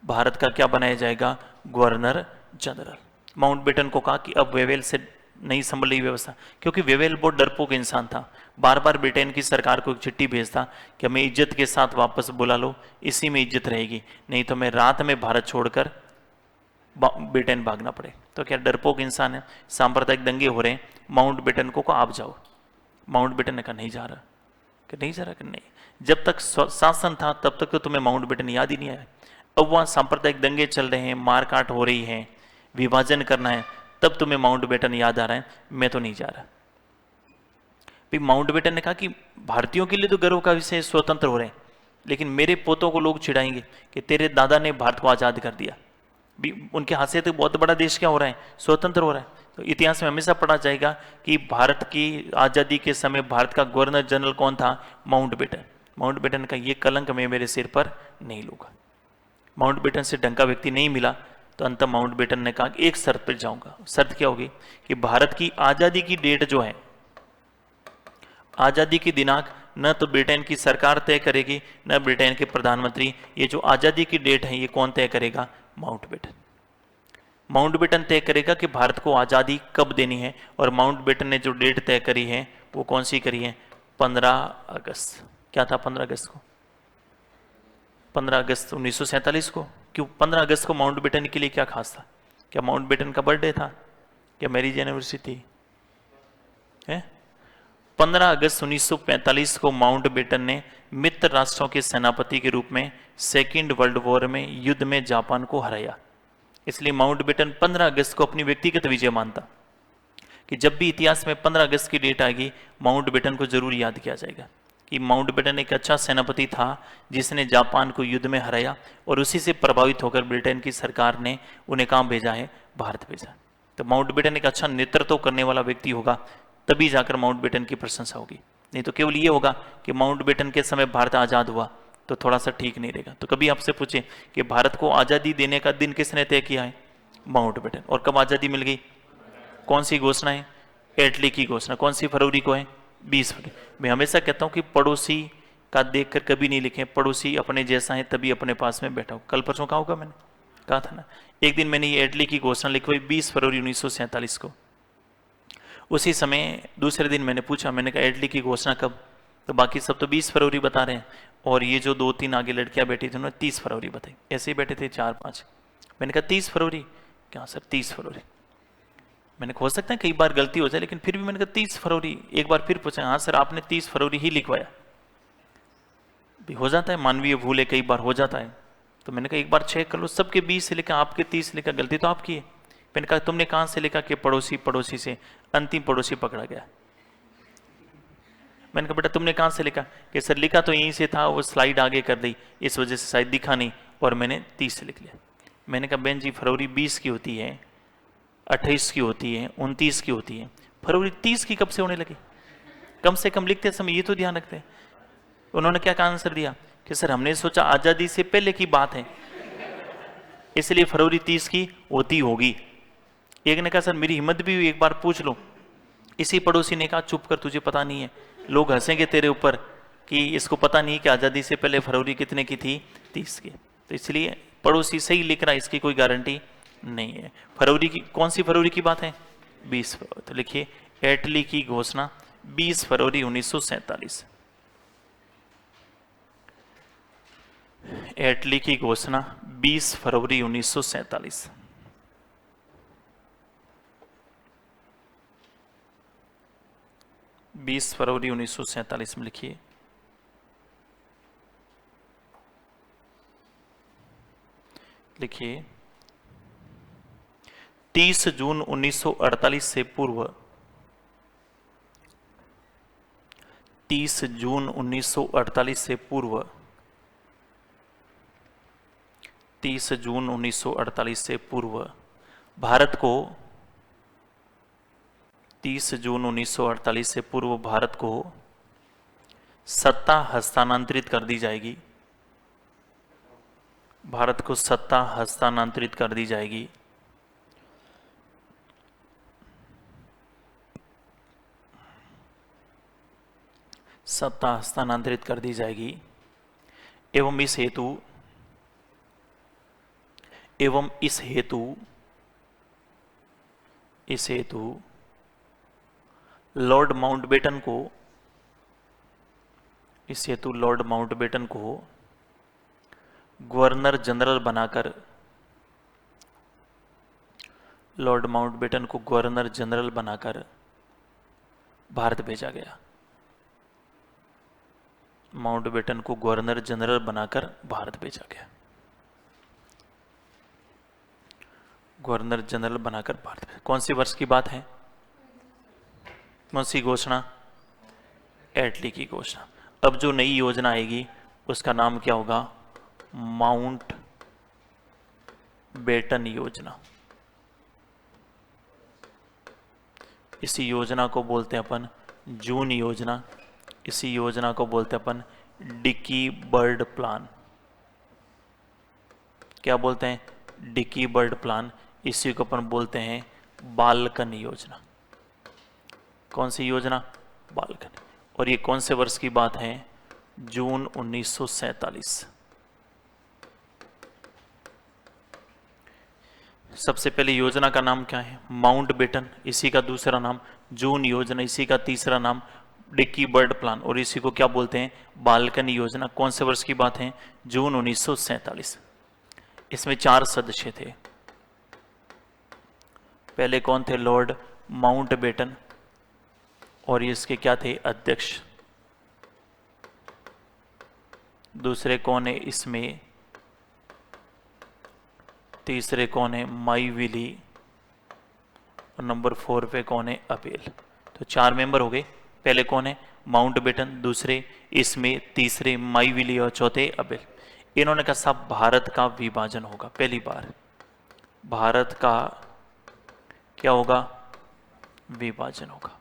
भारत का क्या बनाया जाएगा? Governor general. माउंटबेटन को कहा कि अब वेवेल से नहीं संभल रही व्यवस्था, क्योंकि वेवेल बहुत डरपोक इंसान था। बार बार ब्रिटेन की सरकार को एक चिट्ठी भेजता कि हमें इज्जत के साथ वापस बुला लो, इसी में इज्जत रहेगी, नहीं तो मैं रात में भारत छोड़कर ब्रिटेन भागना पड़े। तो क्या डरपोक इंसान है। सांप्रदायिक दंगे हो रहे हैं, माउंट बेटन को आप जाओ। माउंट बेटन ने कहा नहीं जा रहा, कि नहीं जा रहा, कि नहीं, जब तक शासन था तब तक तो तुम्हें माउंट बेटन याद ही नहीं आया। अब वहाँ सांप्रदायिक दंगे चल रहे हैं, मारकाट हो रही है, विभाजन करना है, तब तुम्हें माउंट बेटन याद आ रहा है, मैं तो नहीं जा रहा। फिर माउंट बेटन ने कहा कि भारतीयों के लिए तो गर्व का विषय स्वतंत्र हो रहे हैं, लेकिन मेरे पोतों को लोग चिढ़ाएंगे कि तेरे दादा ने भारत को आज़ाद कर दिया। भी उनके हाथ से तो बहुत बड़ा देश क्या हो रहा है, स्वतंत्र हो रहा है। तो इतिहास में हमेशा पढ़ा जाएगा कि भारत की आज़ादी के समय भारत का गवर्नर जनरल कौन था, माउंट बेटन। माउंट बेटन का ये कलंक मैं मेरे सिर पर नहीं लूंगा। माउंट बेटन से ढंग का व्यक्ति नहीं मिला, तो अंत माउंट बेटन ने कहा कि एक शर्त पर जाऊंगा। शर्त क्या होगी कि भारत की आज़ादी की डेट जो है, आज़ादी की दिनांक न तो ब्रिटेन की सरकार तय करेगी, न ब्रिटेन के प्रधानमंत्री। ये जो आज़ादी की डेट है ये कौन तय करेगा, माउंट बेटन। माउंट बेटन तय करेगा कि भारत को आज़ादी कब देनी है। और माउंट बेटन ने जो डेट तय करी है वो कौन सी करी है, 15 अगस्त। क्या था 15 अगस्त को, 15 अगस्त 1947 को। क्यों 15 अगस्त को माउंट बेटन के लिए क्या खास था? क्या माउंट बेटन का बर्थडे था, क्या मैरिज एनिवर्सरी है? 15 अगस्त 1945 को माउंट बेटन ने मित्र राष्ट्रों के सेनापति के रूप में सेकेंड वर्ल्ड वॉर में युद्ध में जापान को हराया। इसलिए माउंट बेटन 15 अगस्त को अपनी व्यक्तिगत विजय मानता कि जब भी इतिहास में 15 अगस्त की डेट आएगी, माउंट बेटन को जरूर याद किया जाएगा कि माउंट बेटन एक अच्छा सेनापति था जिसने जापान को युद्ध में हराया, और उसी से प्रभावित होकर ब्रिटेन की सरकार ने उन्हें कहाँ भेजा है, भारत भेजा। तो माउंट बेटन एक अच्छा नेतृत्व करने वाला व्यक्ति होगा, तभी जाकर माउंट बेटन की प्रशंसा होगी। नहीं तो केवल ये होगा कि माउंट बेटन के समय भारत आज़ाद हुआ, तो थोड़ा सा ठीक नहीं रहेगा। तो कभी आपसे पूछे कि भारत को आज़ादी देने का दिन किसने तय किया है, माउंट बेटन। और कब आज़ादी मिल गई, कौन सी घोषणा है, एटली की घोषणा। कौन सी फरवरी को है, 20 फरवरी। मैं हमेशा कहता हूँ कि पड़ोसी का देखकर कभी नहीं लिखें, पड़ोसी अपने जैसा है तभी अपने पास में बैठा हो। कल परसों कहा होगा, मैंने कहा था ना। एक दिन मैंने ये एटली की घोषणा लिखवाई 20 फरवरी 1947 को। उसी समय दूसरे दिन मैंने पूछा, मैंने कहा एटली की घोषणा कब? तो बाकी सब तो 20 फरवरी बता रहे हैं, और ये जो 2-3 आगे लड़कियां बैठी थी उन्होंने 30 फरवरी बताई। ऐसे ही बैठे थे 4-5। मैंने कहा 30 फरवरी, क्या सर 30 फरवरी? मैंने हो सकता है कई बार गलती हो जाए, लेकिन फिर भी मैंने कहा 30 फरवरी। एक बार फिर पूछा, हाँ सर आपने 30 फरवरी ही लिखवाया। भी हो जाता है, मानवीय भूल है, कई बार हो जाता है। तो मैंने कहा एक बार चेक कर लो, सबके 20 से लिखा, आपके 30 से लिखा, गलती तो आपकी है। मैंने कहा तुमने कहां से लिखा कि पड़ोसी, पड़ोसी से अंतिम पड़ोसी पकड़ा गया। मैंने कहा बेटा तुमने कहां से लिखा? कि सर लिखा तो यहीं से था, वो स्लाइड आगे कर दी, इस वजह से शायद दिखा नहीं, और मैंने 30 से लिख लिया। मैंने कहा बहन जी फरवरी 20 की होती है, 28 की होती है, 29 की होती है, फरवरी 30 की कब से होने लगी? कम से कम लिखते समय ये तो ध्यान रखते हैं। उन्होंने क्या आंसर दिया कि सर हमने सोचा आजादी से पहले की बात है, इसलिए फरवरी 30 की होती होगी। एक ने कहा सर मेरी हिम्मत भी हुई, एक बार पूछ लो। इसी पड़ोसी ने कहा चुप कर, तुझे पता नहीं है, लोग हंसेंगे तेरे ऊपर कि इसको पता नहीं कि आज़ादी से पहले फरवरी कितने की थी, 30 की। तो इसलिए पड़ोसी सही लिख रहा है, इसकी कोई गारंटी नहीं है। फरवरी की कौन सी फरवरी की बात है, 20 फरवरी। तो लिखिए एटली की घोषणा 20 फरवरी 1947। एटली की घोषणा 20 फरवरी 1947। बीस फरवरी 1947 में लिखिए। लिखिए 30 जून 1948 से पूर्व, 30 जून 1948 से पूर्व, 30 जून 1948 से पूर्व भारत को, 30 जून 1948 से पूर्व भारत को सत्ता हस्तांतरित कर दी जाएगी। भारत को सत्ता हस्तांतरित कर दी जाएगी। सत्ता हस्तांतरित कर दी जाएगी एवं इस हेतु, एवं इस हेतु, इस हेतु लॉर्ड माउंटबेटन को, इस हेतु लॉर्ड माउंटबेटन को गवर्नर जनरल बनाकर, लॉर्ड माउंटबेटन को गवर्नर जनरल बनाकर भारत भेजा गया। माउंटबेटन को गवर्नर जनरल बनाकर भारत भेजा गया। गवर्नर जनरल बनाकर भारत भेजा। कौन सी वर्ष की बात है? कौन सी घोषणा? एटली की घोषणा। अब जो नई योजना आएगी उसका नाम क्या होगा? माउंट बेटन योजना। इसी योजना को बोलते हैं अपन जून योजना। इसी योजना को बोलते हैं अपन डिकी बर्ड प्लान। क्या बोलते हैं? Dickie Bird plan. इसी को अपन बोलते हैं बाल्कन योजना। कौन सी योजना? बाल्कन। और ये कौन से वर्ष की बात है? जून 1947। सबसे पहले योजना का नाम क्या है? Mountbatten. इसी का दूसरा नाम जून योजना। इसी का तीसरा नाम डिक्की बर्ड प्लान। और इसी को क्या बोलते हैं? बाल्कन योजना। कौन से वर्ष की बात है? जून 1947। इसमें 4 सदस्य थे। पहले कौन थे? Lord Mountbatten. और इसके क्या थे? अध्यक्ष। दूसरे कौन है इसमें? तीसरे कौन है? माई विली। और नंबर 4 पे कौन है? अबेल। तो 4 मेंबर हो गए। पहले कौन है? Mountbatten. दूसरे इसमें, तीसरे माई विली और चौथे अबेल। इन्होंने कहा साहब भारत का विभाजन होगा। पहली बार भारत का क्या होगा? विभाजन होगा।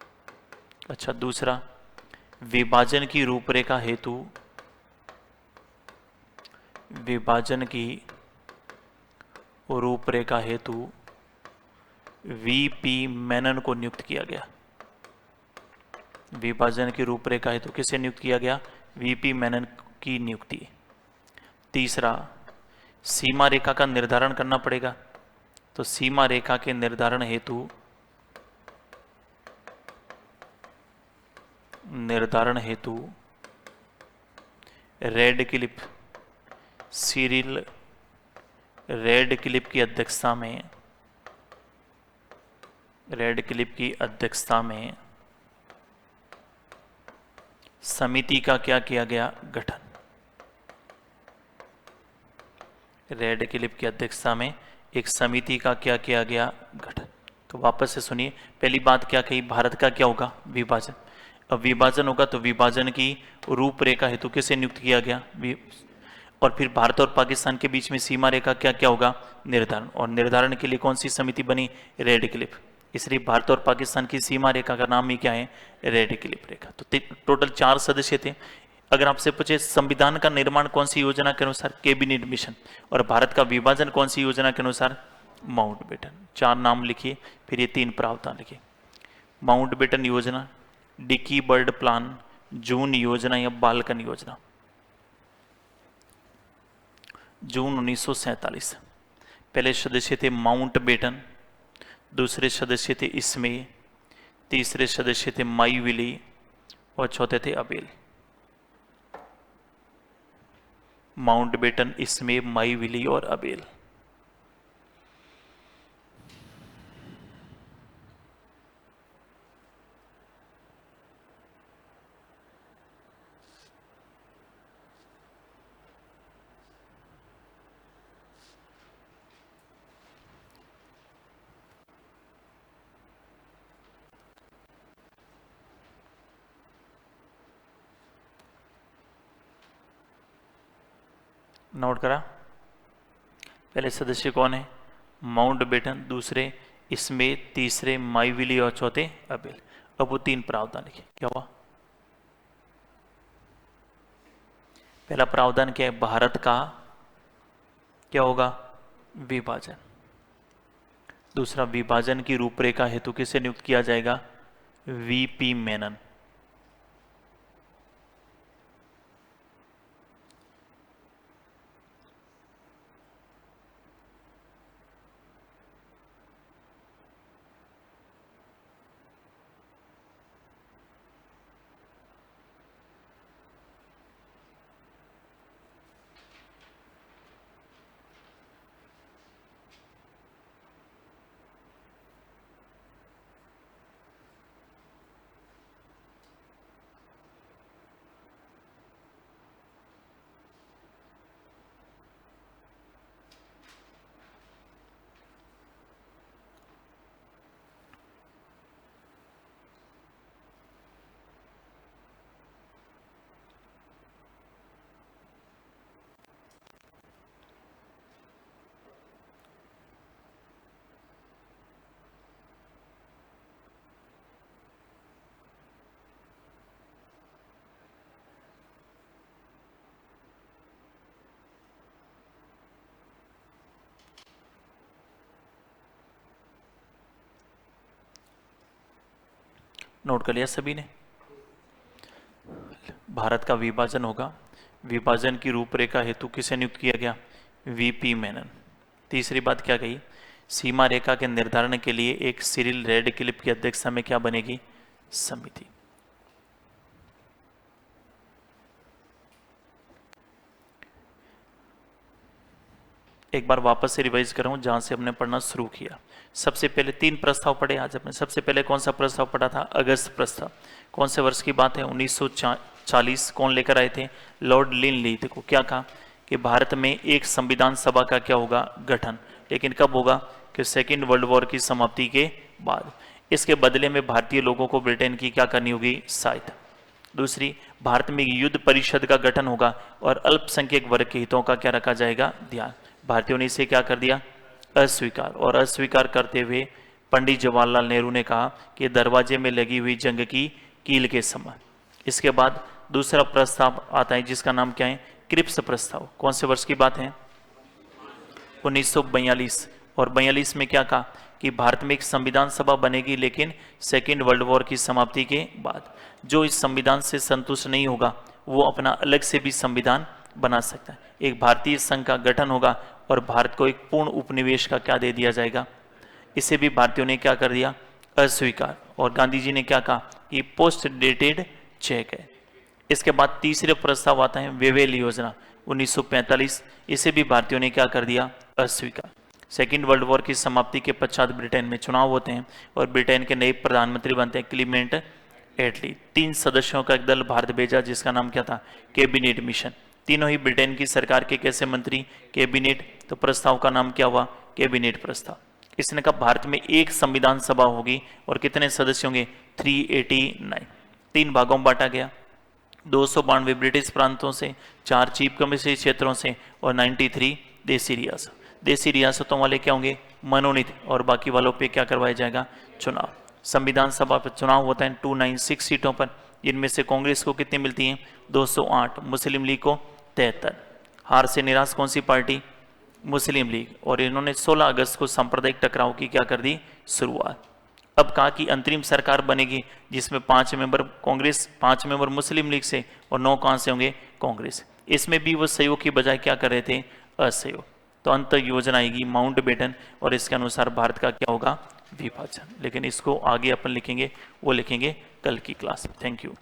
अच्छा, दूसरा विभाजन की रूपरेखा हेतु, विभाजन की रूपरेखा हेतु वीपी मेनन को नियुक्त किया गया। विभाजन की रूपरेखा हेतु किसे नियुक्त किया गया? वीपी मेनन की नियुक्ति। तीसरा, सीमा रेखा का निर्धारण करना पड़ेगा। तो सीमा रेखा के निर्धारण हेतु, रेडक्लिफ, सिरिल रेडक्लिफ की अध्यक्षता में, समिति का क्या किया गया? गठन। रेडक्लिफ की अध्यक्षता में एक समिति का क्या किया गया? गठन। तो वापस से सुनिए, पहली बात क्या कही? भारत का क्या होगा? विभाजन। अब विभाजन होगा तो विभाजन की रूपरेखा हेतु किसे नियुक्त किया गया? और फिर भारत और पाकिस्तान के बीच में सीमा रेखा क्या क्या होगा? निर्धारण। और निर्धारण के लिए कौन सी समिति बनी? रेडक्लिफ। इसलिए भारत और पाकिस्तान की सीमा रेखा का नाम ही क्या है? रेडक्लिफ रेखा। तो टोटल 4 सदस्य थे। अगर आपसे पूछे संविधान का निर्माण कौन सी योजना के अनुसार? Cabinet mission. और भारत का विभाजन कौन सी योजना के अनुसार? Mount batten. 4 नाम लिखिए, फिर ये 3 प्रावधान लिखिए। माउंट बेटन योजना, डिकी बर्ड प्लान, जून योजना या बाल्कन योजना। जून 1947। पहले सदस्य थे माउंट बेटन, दूसरे सदस्य थे इसमें, तीसरे सदस्य थे माई विली और चौथे थे अबेल। माउंट बेटन, इसमें, माई विली और अबेल। नोट करा? पहले सदस्य कौन है? माउंट बेटन, दूसरे इसमें, तीसरे माई विली और चौथे अबेल। अब वो 3 प्रावधान लिखे। क्या हुआ? पहला प्रावधान क्या है? भारत का क्या होगा? विभाजन। दूसरा, विभाजन की रूपरेखा हेतु किसे नियुक्त किया जाएगा? वीपी मेनन। नोट कर लिया सभी ने? भारत का विभाजन होगा, विभाजन की रूपरेखा हेतु किसे नियुक्त किया गया? वीपी मेनन। तीसरी बात क्या कही? सीमा रेखा के निर्धारण के लिए एक सिरिल रेडक्लिफ की अध्यक्षता में क्या बनेगी? समिति। एक बार वापस से रिवाइज कर रहा हूं जहां से हमने पढ़ना शुरू किया। सबसे पहले 3 प्रस्ताव पढ़े आज अपने। सबसे पहले कौन सा प्रस्ताव पढ़ा था? अगस्त प्रस्ताव। कौन से वर्ष की बात है? 1940। कौन लेकर आए थे? लॉर्ड लिनली। देखो क्या कहा कि भारत में एक संविधान सभा का क्या होगा? गठन। लेकिन कब होगा? कि सेकेंड वर्ल्ड वॉर की समाप्ति के बाद। इसके बदले में भारतीय लोगों को ब्रिटेन की क्या करनी होगी? सहायता। दूसरी, भारत में युद्ध परिषद का गठन होगा और अल्पसंख्यक वर्ग के हितों का क्या रखा जाएगा? ध्यान। भारतीयों ने इसे क्या कर दिया? अस्वीकार। और अस्वीकार करते हुए पंडित जवाहरलाल नेहरू ने कहा कि दरवाजे में लगी हुई जंग की कील के समान। इसके बाद दूसरा प्रस्ताव आता है जिसका नाम क्या है? क्रिप्स प्रस्ताव। कौन से वर्ष की बात है? 1942। और 42 में क्या कहा कि भारत में एक संविधान सभा बनेगी, लेकिन सेकेंड वर्ल्ड वॉर की समाप्ति के बाद। जो इस संविधान से संतुष्ट नहीं होगा वो अपना अलग से भी संविधान बना सकता है। एक भारतीय संघ का गठन होगा और भारत को एक पूर्ण उपनिवेश का क्या दे दिया जाएगा? इसे भी भारतीयों ने क्या कर दिया? अस्वीकार। और गांधी जी ने क्या कहा कि पोस्ट डेटेड चेक है। इसके बाद तीसरे प्रस्ताव आता है वेवेल योजना 1945। इसे भी भारतीयों ने क्या कर दिया? अस्वीकार। सेकेंड वर्ल्ड वॉर की समाप्ति के पश्चात ब्रिटेन में चुनाव होते हैं और ब्रिटेन के नए प्रधानमंत्री बनते हैं क्लीमेंट एटली। 3 सदस्यों का एक दल भारत भेजा जिसका नाम क्या था? Cabinet mission. तीनों ही ब्रिटेन की सरकार के कैसे मंत्री? कैबिनेट। तो प्रस्ताव का नाम क्या हुआ? कैबिनेट प्रस्ताव। इसने कहा भारत में एक संविधान सभा होगी और कितने सदस्य होंगे? 389। 3 भागों में बांटा गया। 292 ब्रिटिश प्रांतों से, 4 चीफ कमिश्नरी क्षेत्रों से और 93 देसी रियासत। देसी रियासतों वाले क्या होंगे? मनोनीत। और बाकी वालों पे क्या करवाया जाएगा? चुनाव। संविधान सभा पर चुनाव होता है 296 सीटों पर। इनमें से कांग्रेस को कितनी मिलती हैं? 208। मुस्लिम लीग को 73। हार से निराश कौन सी पार्टी? मुस्लिम लीग। और इन्होंने 16 अगस्त को सांप्रदायिक टकराव की क्या कर दी? शुरुआत। अब कहा कि अंतरिम सरकार बनेगी जिसमें 5 मेंबर कांग्रेस, 5 मेंबर मुस्लिम लीग से और 9 कहां से होंगे? कांग्रेस। इसमें भी वो सहयोग की बजाय क्या कर रहे थे? असहयोग। तो अंत योजना आएगी माउंटबेटन और इसके अनुसार भारत का क्या होगा? विभाजन। लेकिन इसको आगे अपन लिखेंगे, वो लिखेंगे कल की क्लास में। Thank you.